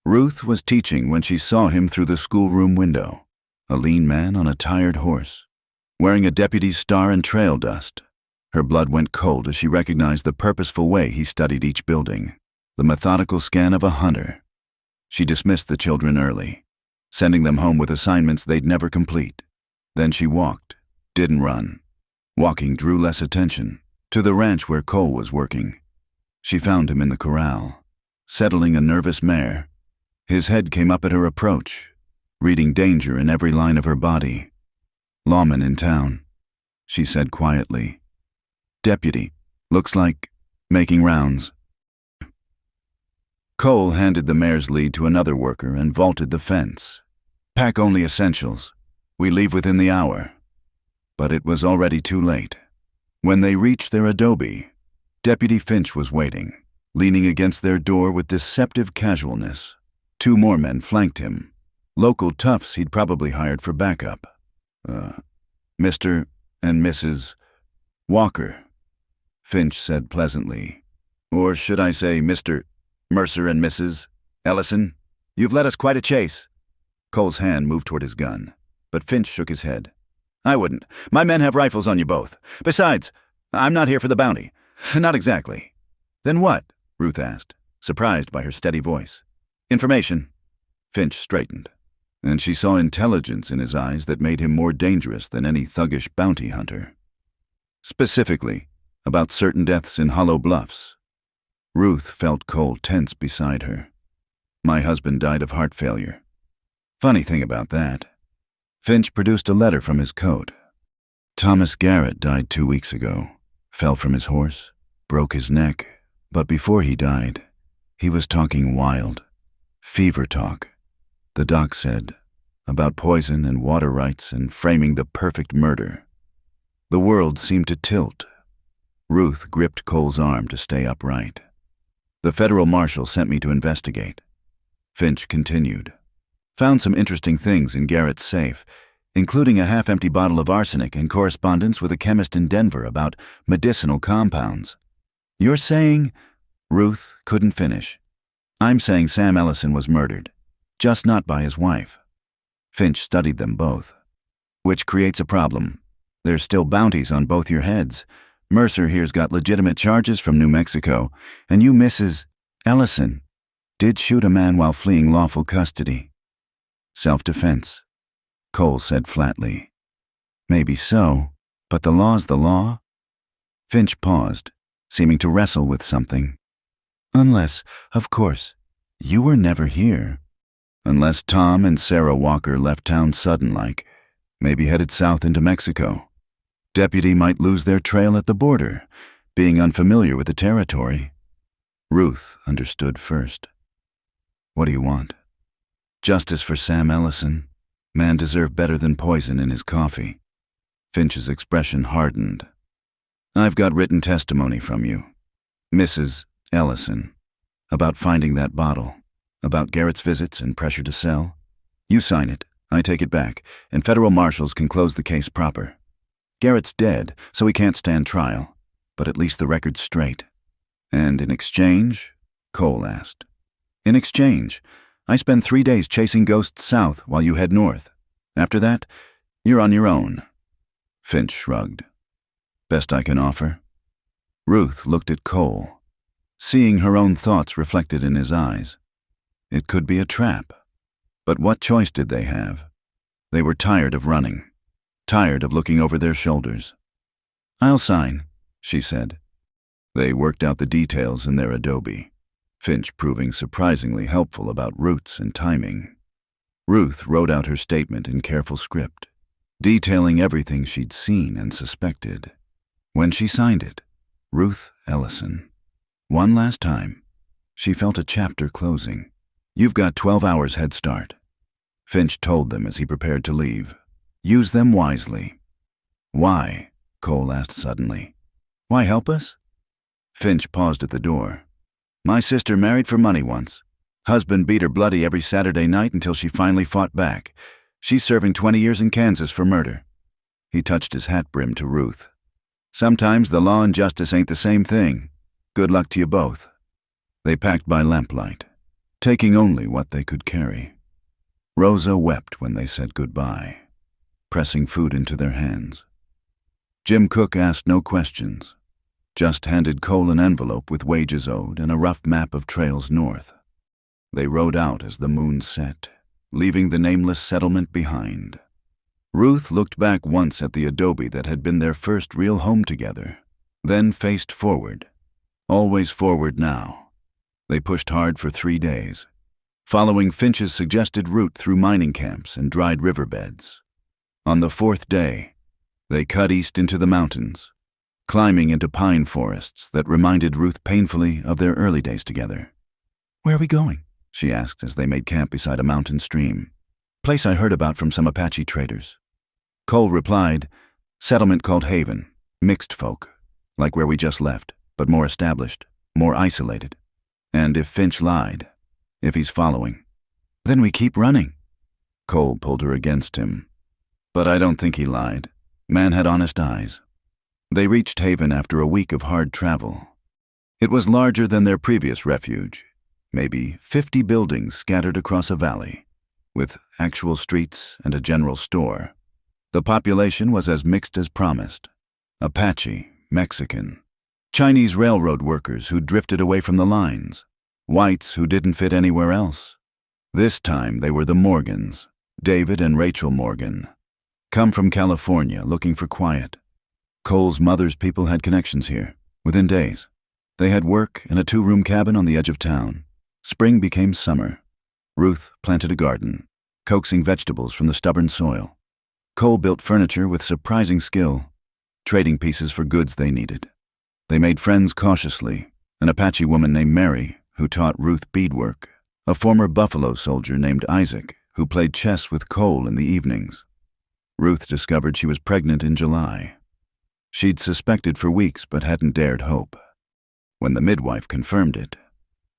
Ruth was teaching when she saw him through the schoolroom window, a lean man on a tired horse, wearing a deputy's star and trail dust. Her blood went cold as she recognized the purposeful way he studied each building, the methodical scan of a hunter. She dismissed the children early, sending them home with assignments they'd never complete. Then she walked, didn't run. Walking drew less attention, to the ranch where Cole was working. She found him in the corral, settling a nervous mare. His head came up at her approach, reading danger in every line of her body. "Lawman in town," she said quietly. "Deputy, looks like making rounds." Cole handed the mare's lead to another worker and vaulted the fence. "Pack only essentials. We leave within the hour." But it was already too late. When they reached their adobe, Deputy Finch was waiting, leaning against their door with deceptive casualness. 2 more men flanked him, local toughs he'd probably hired for backup. Mr. and Mrs. Walker," Finch said pleasantly. "Or should I say Mr. Mercer and Mrs. Ellison? You've led us quite a chase." Cole's hand moved toward his gun, but Finch shook his head. "I wouldn't. My men have rifles on you both. Besides, I'm not here for the bounty." "Not exactly." "Then what?" Ruth asked, surprised by her steady voice. "Information." Finch straightened, and she saw intelligence in his eyes that made him more dangerous than any thuggish bounty hunter. "Specifically, about certain deaths in Hollow Bluffs." Ruth felt Cole tense beside her. "My husband died of heart failure." "Funny thing about that." Finch produced a letter from his coat. "Thomas Garrett died 2 weeks ago. Fell from his horse, broke his neck, but before he died, he was talking wild. Fever talk, the doc said, about poison and water rights and framing the perfect murder." The world seemed to tilt. Ruth gripped Cole's arm to stay upright. "The federal marshal sent me to investigate." Finch continued. "Found some interesting things in Garrett's safe, including a half-empty bottle of arsenic and correspondence with a chemist in Denver about medicinal compounds." "You're saying—" Ruth couldn't finish. "I'm saying Sam Ellison was murdered, just not by his wife." Finch studied them both. Which creates a problem. There's still bounties on both your heads. Mercer here's got legitimate charges from New Mexico, and you, Mrs. Ellison, did shoot a man while fleeing lawful custody. Self-defense, Cole said flatly. Maybe so, but the law's the law. Finch paused, seeming to wrestle with something. Unless, of course, you were never here. Unless Tom and Sarah Walker left town sudden-like, maybe headed south into Mexico. Deputy might lose their trail at the border, being unfamiliar with the territory. Ruth understood first. What do you want? Justice for Sam Ellison. Man deserved better than poison in his coffee. Finch's expression hardened. I've got written testimony from you, Mrs. Ellison, about finding that bottle, about Garrett's visits and pressure to sell. You sign it, I take it back, and federal marshals can close the case proper. Garrett's dead, so he can't stand trial, but at least the record's straight. And in exchange? Cole asked. In exchange, I spend 3 days chasing ghosts south while you head north. After that, you're on your own. Finch shrugged. Best I can offer? Ruth looked at Cole, seeing her own thoughts reflected in his eyes. It could be a trap. But what choice did they have? They were tired of running, tired of looking over their shoulders. I'll sign, she said. They worked out the details in their Adobe, Finch proving surprisingly helpful about routes and timing. Ruth wrote out her statement in careful script, detailing everything she'd seen and suspected. When she signed it, Ruth Ellison. One last time, she felt a chapter closing. You've got 12 hours head start. Finch told them as he prepared to leave. Use them wisely. Why? Cole asked suddenly. Why help us? Finch paused at the door. My sister married for money once. Husband beat her bloody every Saturday night until she finally fought back. She's serving 20 years in Kansas for murder. He touched his hat brim to Ruth. Sometimes the law and justice ain't the same thing. Good luck to you both. They packed by lamplight, taking only what they could carry. Rosa wept when they said goodbye, pressing food into their hands. Jim Cook asked no questions, just handed Cole an envelope with wages owed and a rough map of trails north. They rode out as the moon set, leaving the nameless settlement behind. Ruth looked back once at the adobe that had been their first real home together, then faced forward. Always forward now. They pushed hard for 3 days, following Finch's suggested route through mining camps and dried riverbeds. On the 4th day, they cut east into the mountains, climbing into pine forests that reminded Ruth painfully of their early days together. Where are we going? She asked as they made camp beside a mountain stream. Place I heard about from some Apache traders. Cole replied, settlement called Haven, mixed folk, like where we just left, but more established, more isolated. And if Finch lied, if he's following, then we keep running. Cole pulled her against him. But I don't think he lied. Man had honest eyes. They reached Haven after a week of hard travel. It was larger than their previous refuge, maybe 50 buildings scattered across a valley, with actual streets and a general store. The population was as mixed as promised. Apache, Mexican, Chinese railroad workers who drifted away from the lines, whites who didn't fit anywhere else. This time they were the Morgans, David and Rachel Morgan, come from California looking for quiet. Cole's mother's people had connections here, within days. They had work in a 2-room cabin on the edge of town. Spring became summer. Ruth planted a garden, coaxing vegetables from the stubborn soil. Cole built furniture with surprising skill, trading pieces for goods they needed. They made friends cautiously, an Apache woman named Mary, who taught Ruth beadwork, a former Buffalo soldier named Isaac, who played chess with Cole in the evenings. Ruth discovered she was pregnant in July. She'd suspected for weeks but hadn't dared hope. When the midwife confirmed it,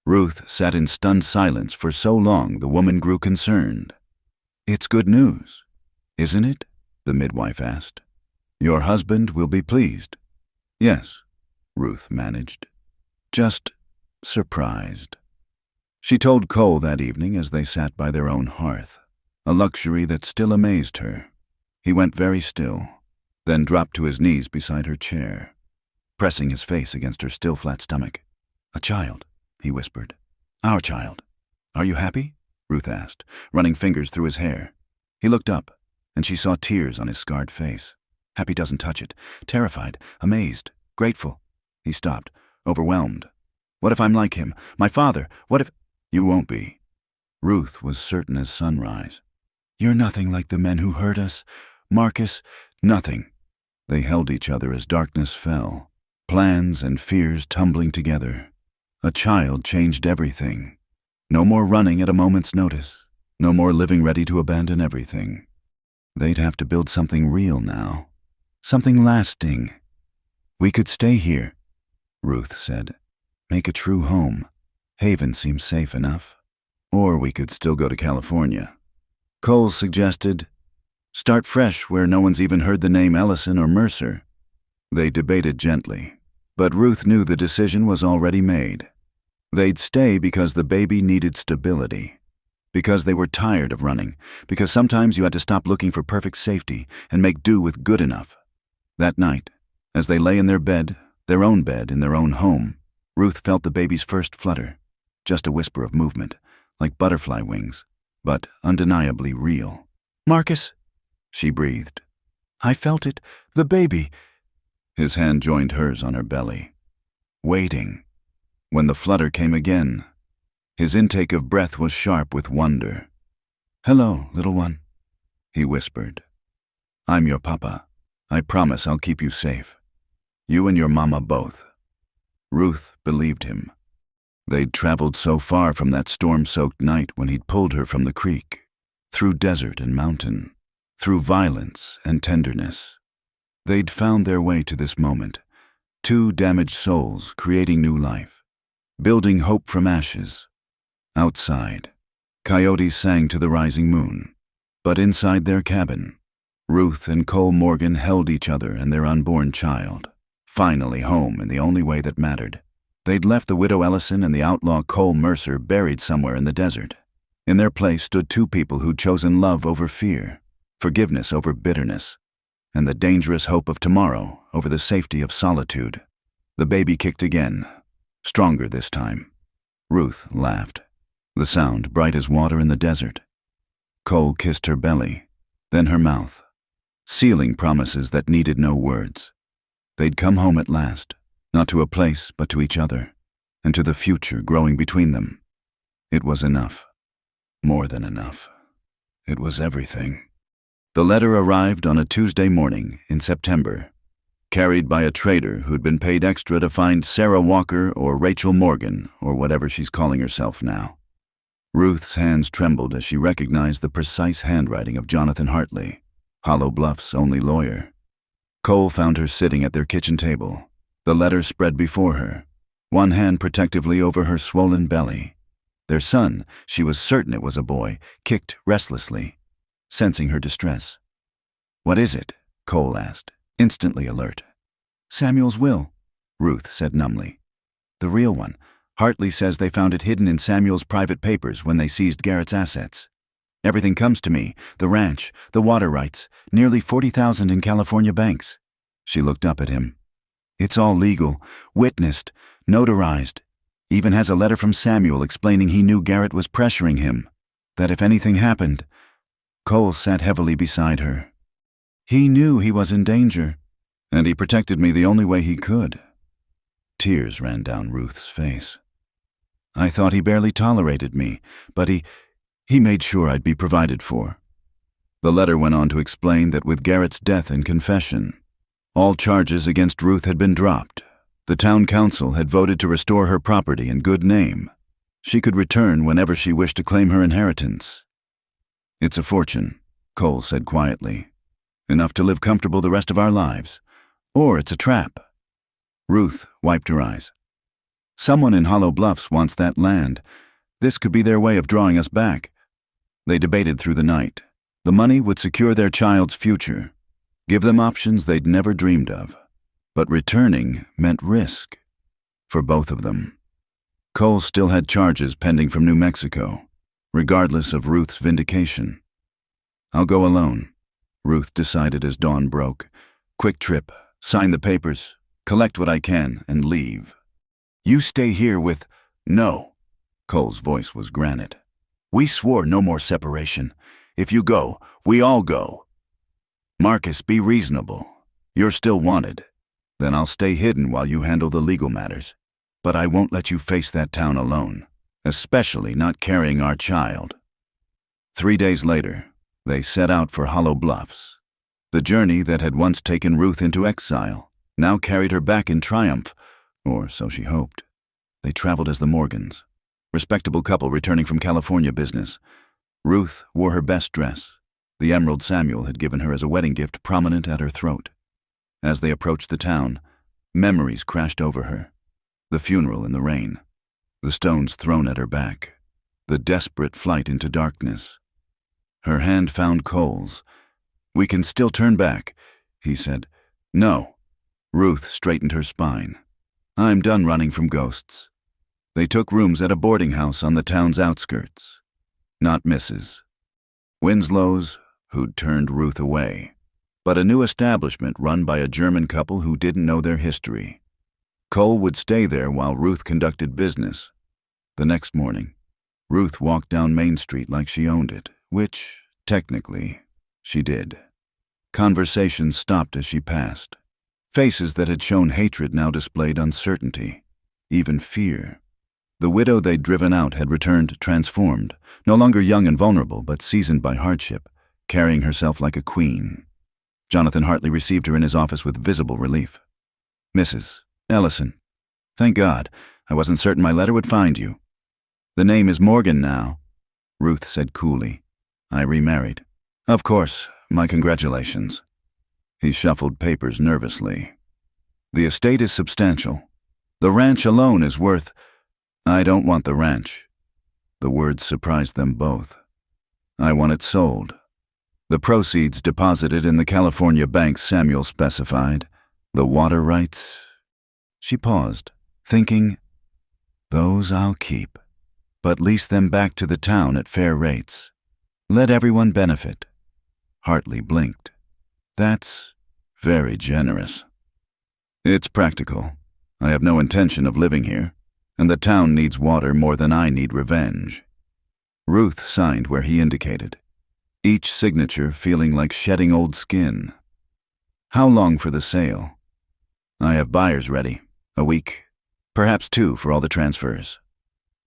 Ruth sat in stunned silence for so long the woman grew concerned. It's good news, isn't it? The midwife asked. Your husband will be pleased. Yes, Ruth managed. Just surprised. She told Cole that evening as they sat by their own hearth. a luxury that still amazed her. He went very still, then dropped to his knees beside her chair, pressing his face against her still flat stomach. "A child," he whispered. "Our child. Are you happy?" Ruth asked, running fingers through his hair. He looked up, and she saw tears on his scarred face. Happy doesn't touch it. Terrified, amazed, grateful. He stopped, overwhelmed. "What if I'm like him? My father? What if—" "You won't be." Ruth was certain as sunrise. "You're nothing like the men who hurt us. Marcus, nothing." They held each other as darkness fell, plans and fears tumbling together. A child changed everything. No more running at a moment's notice. No more living ready to abandon everything. They'd have to build something real now. Something lasting. "We could stay here," Ruth said. "Make a true home. Haven seems safe enough. Or we could still go to California." Cole suggested, "Start fresh where no one's even heard the name Ellison or Mercer." They debated gently, but Ruth knew the decision was already made. They'd stay because the baby needed stability, because they were tired of running, because sometimes you had to stop looking for perfect safety and make do with good enough. That night, as they lay in their bed, their own bed in their own home, Ruth felt the baby's first flutter, just a whisper of movement, like butterfly wings, but undeniably real. "Marcus," she breathed. "I felt it. The baby." His hand joined hers on her belly. Waiting. When the flutter came again, his intake of breath was sharp with wonder. "Hello, little one," he whispered. "I'm your papa. I promise I'll keep you safe. You and your mama both." Ruth believed him. They'd traveled so far from that storm-soaked night when he'd pulled her from the creek, through desert and mountain, through violence and tenderness. They'd found their way to this moment, two damaged souls creating new life, building hope from ashes. Outside, coyotes sang to the rising moon, but inside their cabin, Ruth and Cole Morgan held each other and their unborn child, finally home in the only way that mattered. They'd left the widow Ellison and the outlaw Cole Mercer buried somewhere in the desert. In their place stood two people who'd chosen love over fear, forgiveness over bitterness, and the dangerous hope of tomorrow over the safety of solitude. The baby kicked again, stronger this time. Ruth laughed, the sound bright as water in the desert. Cole kissed her belly, then her mouth, sealing promises that needed no words. They'd come home at last, not to a place but to each other, and to the future growing between them. It was enough. More than enough. It was everything. The letter arrived on a Tuesday morning in September, carried by a trader who'd been paid extra to find Sarah Walker or Rachel Morgan, or whatever she's calling herself now. Ruth's hands trembled as she recognized the precise handwriting of Jonathan Hartley, Hollow Bluff's only lawyer. Cole found her sitting at their kitchen table, the letter spread before her, one hand protectively over her swollen belly. Their son, she was certain it was a boy, kicked restlessly, sensing her distress. "What is it?" Cole asked, instantly alert. "Samuel's will," Ruth said numbly. "The real one. Hartley says they found it hidden in Samuel's private papers when they seized Garrett's assets. Everything comes to me, the ranch, the water rights, nearly $40,000 in California banks." She looked up at him. "It's all legal, witnessed, notarized. Even has a letter from Samuel explaining he knew Garrett was pressuring him, that if anything happened—" Cole sat heavily beside her. "He knew he was in danger, and he protected me the only way he could." Tears ran down Ruth's face. "I thought he barely tolerated me, but he made sure I'd be provided for." The letter went on to explain that with Garrett's death and confession, all charges against Ruth had been dropped. The town council had voted to restore her property and good name. She could return whenever she wished to claim her inheritance. "It's a fortune," Cole said quietly. "Enough to live comfortable the rest of our lives. Or it's a trap." Ruth wiped her eyes. "Someone in Hollow Bluffs wants that land. This could be their way of drawing us back." They debated through the night. The money would secure their child's future, give them options they'd never dreamed of. But returning meant risk. For both of them. Cole still had charges pending from New Mexico, regardless of Ruth's vindication. I'll go alone, Ruth decided as dawn broke. Quick trip, sign the papers, collect what I can, and leave. You stay here with... No. Cole's voice was granite. We swore no more separation. If you go, we all go. Marcus, be reasonable. You're still wanted. Then I'll stay hidden while you handle the legal matters. But I won't let you face that town alone, especially not carrying our child. 3 days later, they set out for Hollow Bluffs. The journey that had once taken Ruth into exile now carried her back in triumph, or so she hoped. They traveled as the Morgans, respectable couple returning from California business. Ruth wore her best dress, the emerald Samuel had given her as a wedding gift prominent at her throat. As they approached the town, memories crashed over her. The funeral in the rain, the stones thrown at her back, the desperate flight into darkness. Her hand found Cole's. We can still turn back, he said. No. Ruth straightened her spine. I'm done running from ghosts. They took rooms at a boarding house on the town's outskirts. Not Mrs. Winslow's, who'd turned Ruth away, but a new establishment run by a German couple who didn't know their history. Cole would stay there while Ruth conducted business. The next morning, Ruth walked down Main Street like she owned it, which, technically, she did. Conversations stopped as she passed. Faces that had shown hatred now displayed uncertainty, even fear. The widow they'd driven out had returned transformed, no longer young and vulnerable, but seasoned by hardship, carrying herself like a queen. Jonathan Hartley received her in his office with visible relief. Mrs. Ellison. Thank God. I wasn't certain my letter would find you. The name is Morgan now, Ruth said coolly. I remarried. Of course. My congratulations. He shuffled papers nervously. The estate is substantial. The ranch alone is worth... I don't want the ranch. The words surprised them both. I want it sold. The proceeds deposited in the California bank Samuel specified. The water rights... She paused, thinking, those I'll keep, but lease them back to the town at fair rates. Let everyone benefit. Hartley blinked. That's very generous. It's practical. I have no intention of living here, and the town needs water more than I need revenge. Ruth signed where he indicated, each signature feeling like shedding old skin. How long for the sale? I have buyers ready. A week, perhaps 2 for all the transfers.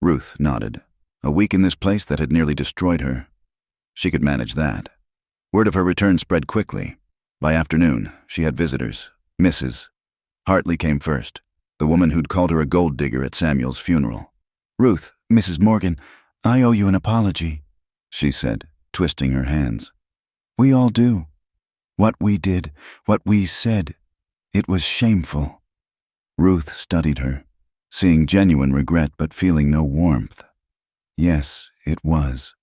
Ruth nodded. A week in this place that had nearly destroyed her. She could manage that. Word of her return spread quickly. By afternoon, she had visitors. Mrs. Hartley came first, the woman who'd called her a gold digger at Samuel's funeral. Ruth, Mrs. Morgan, I owe you an apology, she said, twisting her hands. We all do. What we did, what we said, it was shameful. Ruth studied her, seeing genuine regret but feeling no warmth. Yes, it was.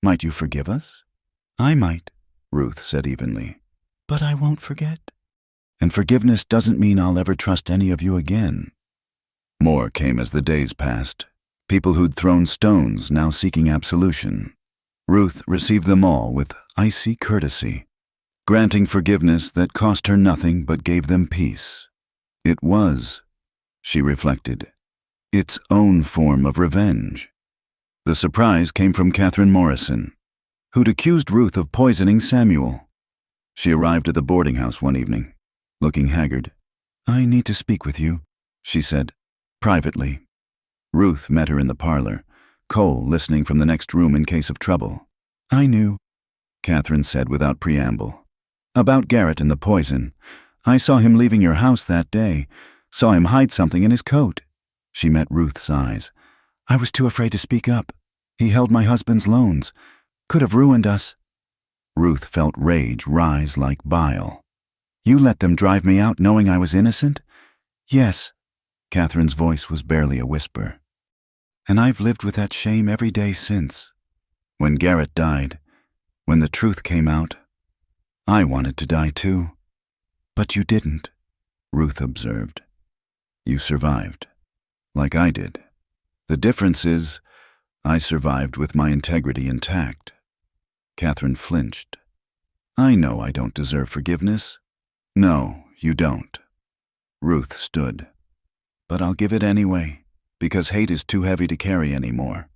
Might you forgive us? I might, Ruth said evenly. But I won't forget. And forgiveness doesn't mean I'll ever trust any of you again. More came as the days passed. People who'd thrown stones now seeking absolution. Ruth received them all with icy courtesy, granting forgiveness that cost her nothing but gave them peace. It was, she reflected, its own form of revenge. The surprise came from Catherine Morrison, who'd accused Ruth of poisoning Samuel. She arrived at the boarding house one evening, looking haggard. I need to speak with you, she said, privately. Ruth met her in the parlor, Cole listening from the next room in case of trouble. I knew, Catherine said without preamble. About Garrett and the poison. I saw him leaving your house that day, saw him hide something in his coat. She met Ruth's eyes. I was too afraid to speak up. He held my husband's loans. Could have ruined us. Ruth felt rage rise like bile. You let them drive me out knowing I was innocent? Yes. Catherine's voice was barely a whisper. And I've lived with that shame every day since. When Garrett died, when the truth came out, I wanted to die too. But you didn't, Ruth observed. You survived, like I did. The difference is, I survived with my integrity intact. Catherine flinched. I know I don't deserve forgiveness. No, you don't. Ruth stood. But I'll give it anyway, because hate is too heavy to carry anymore.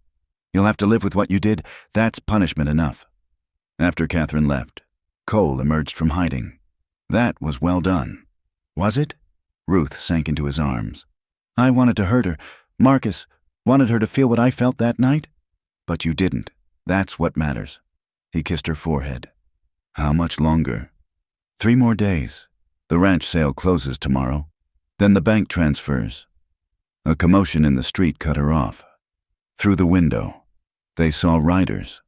You'll have to live with what you did. That's punishment enough. After Catherine left, Cole emerged from hiding. That was well done. Was it? Ruth sank into his arms. I wanted to hurt her. Marcus wanted her to feel what I felt that night. But you didn't. That's what matters. He kissed her forehead. How much longer? 3 more days. The ranch sale closes tomorrow. Then the bank transfers. A commotion in the street cut her off. Through the window, they saw riders.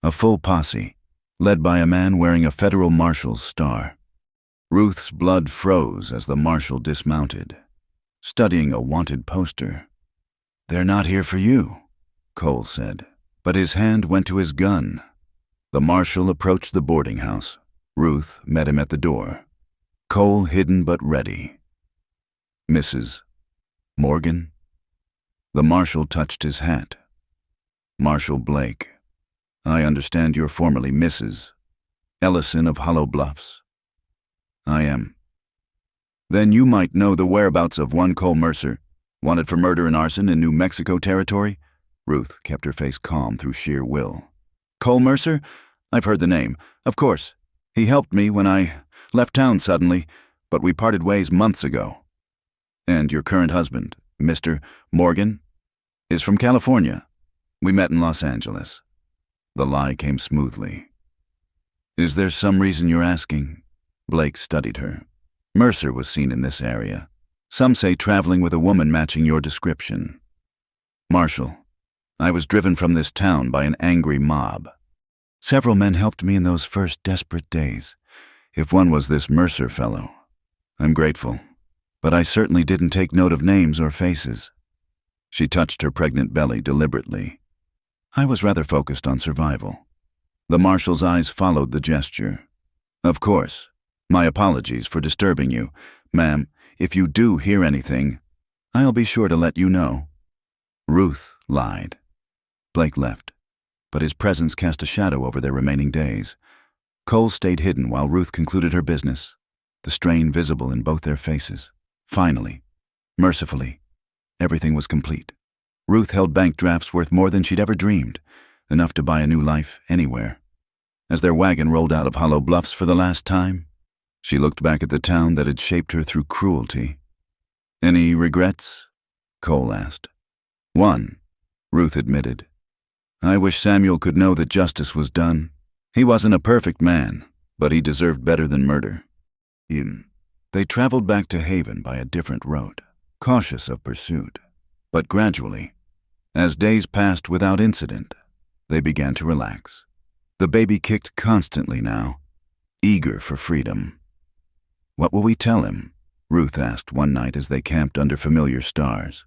A full posse, led by a man wearing a federal marshal's star. Ruth's blood froze as the marshal dismounted, studying a wanted poster. They're not here for you, Cole said, but his hand went to his gun. The marshal approached the boarding house. Ruth met him at the door. Cole hidden but ready. Mrs. Morgan? The marshal touched his hat. Marshal Blake. I understand you're formerly Mrs. Ellison of Hollow Bluffs. I am. Then you might know the whereabouts of one Cole Mercer, wanted for murder and arson in New Mexico territory? Ruth kept her face calm through sheer will. Cole Mercer? I've heard the name. Of course. He helped me when I left town suddenly, but we parted ways months ago. And your current husband, Mr. Morgan, is from California. We met in Los Angeles. The lie came smoothly. Is there some reason you're asking? Blake studied her. Mercer was seen in this area. Some say traveling with a woman matching your description. Marshal, I was driven from this town by an angry mob. Several men helped me in those first desperate days. If one was this Mercer fellow, I'm grateful. But I certainly didn't take note of names or faces. She touched her pregnant belly deliberately. I was rather focused on survival. The marshal's eyes followed the gesture. Of course. My apologies for disturbing you. Ma'am, if you do hear anything, I'll be sure to let you know. Ruth lied. Blake left, but his presence cast a shadow over their remaining days. Cole stayed hidden while Ruth concluded her business, the strain visible in both their faces. Finally, mercifully, everything was complete. Ruth held bank drafts worth more than she'd ever dreamed, enough to buy a new life anywhere. As their wagon rolled out of Hollow Bluffs for the last time, she looked back at the town that had shaped her through cruelty. Any regrets? Cole asked. One, Ruth admitted. I wish Samuel could know that justice was done. He wasn't a perfect man, but he deserved better than murder. They traveled back to Haven by a different road, cautious of pursuit. But gradually, as days passed without incident, they began to relax. The baby kicked constantly now, eager for freedom. What will we tell him? Ruth asked one night as they camped under familiar stars.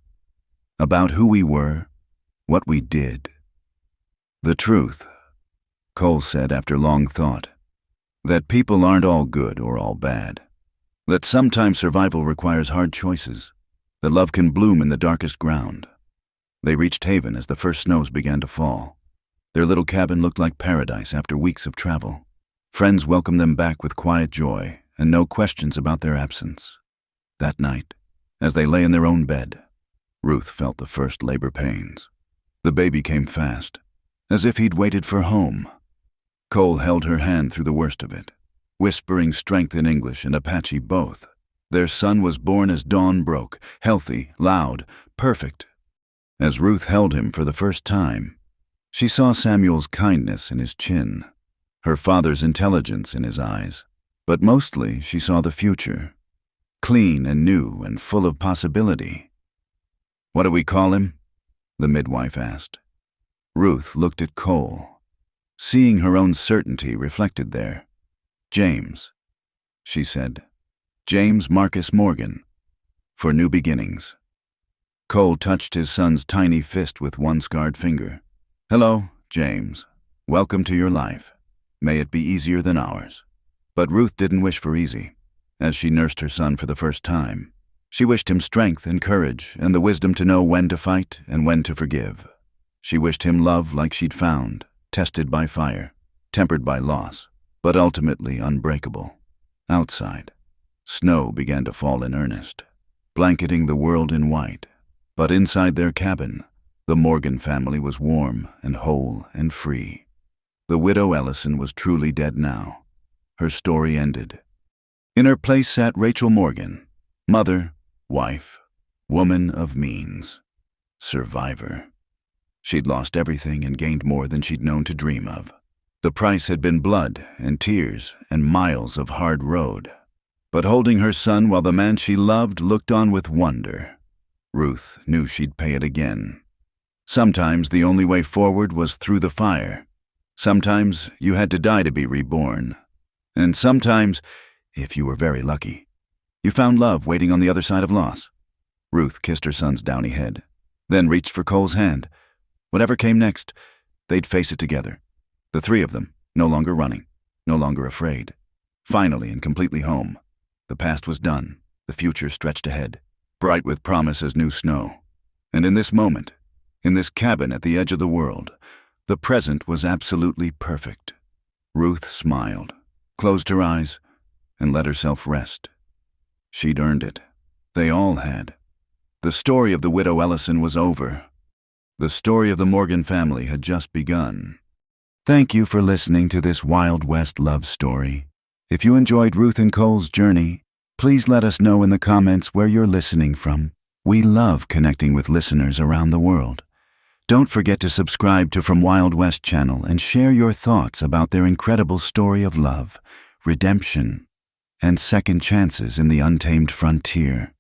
About who we were, what we did. The truth, Cole said after long thought, that people aren't all good or all bad. That sometimes survival requires hard choices. That love can bloom in the darkest ground. They reached Haven as the first snows began to fall. Their little cabin looked like paradise after weeks of travel. Friends welcomed them back with quiet joy and no questions about their absence. That night, as they lay in their own bed, Ruth felt the first labor pains. The baby came fast, as if he'd waited for home. Cole held her hand through the worst of it, whispering strength in English and Apache both. Their son was born as dawn broke, healthy, loud, perfect. As Ruth held him for the first time, she saw Samuel's kindness in his chin, her father's intelligence in his eyes, but mostly she saw the future, clean and new and full of possibility. What do we call him? The midwife asked. Ruth looked at Cole, seeing her own certainty reflected there. James, she said. James Marcus Morgan, for new beginnings. Cole touched his son's tiny fist with one scarred finger. Hello, James. Welcome to your life. May it be easier than ours. But Ruth didn't wish for easy. As she nursed her son for the first time, she wished him strength and courage and the wisdom to know when to fight and when to forgive. She wished him love like she'd found, tested by fire. tempered by loss, but ultimately unbreakable. Outside, snow began to fall in earnest, blanketing the world in white. But inside their cabin, the Morgan family was warm and whole and free. The widow Ellison was truly dead now. Her story ended. In her place sat Rachel Morgan, mother, wife, woman of means, survivor. She'd lost everything and gained more than she'd known to dream of. The price had been blood and tears and miles of hard road. But holding her son while the man she loved looked on with wonder, Ruth knew she'd pay it again. Sometimes the only way forward was through the fire. Sometimes you had to die to be reborn. And sometimes, if you were very lucky, you found love waiting on the other side of loss. Ruth kissed her son's downy head, then reached for Cole's hand. Whatever came next, they'd face it together. The three of them, no longer running, no longer afraid. Finally and completely home. The past was done. The future stretched ahead, bright with promise as new snow. And in this moment, in this cabin at the edge of the world, the present was absolutely perfect. Ruth smiled, closed her eyes, and let herself rest. She'd earned it. They all had. The story of the widow Ellison was over. The story of the Morgan family had just begun. Thank you for listening to this Wild West love story. If you enjoyed Ruth and Cole's journey, please let us know in the comments where you're listening from. We love connecting with listeners around the world. Don't forget to subscribe to From Wild West channel and share your thoughts about their incredible story of love, redemption, and second chances in the untamed frontier.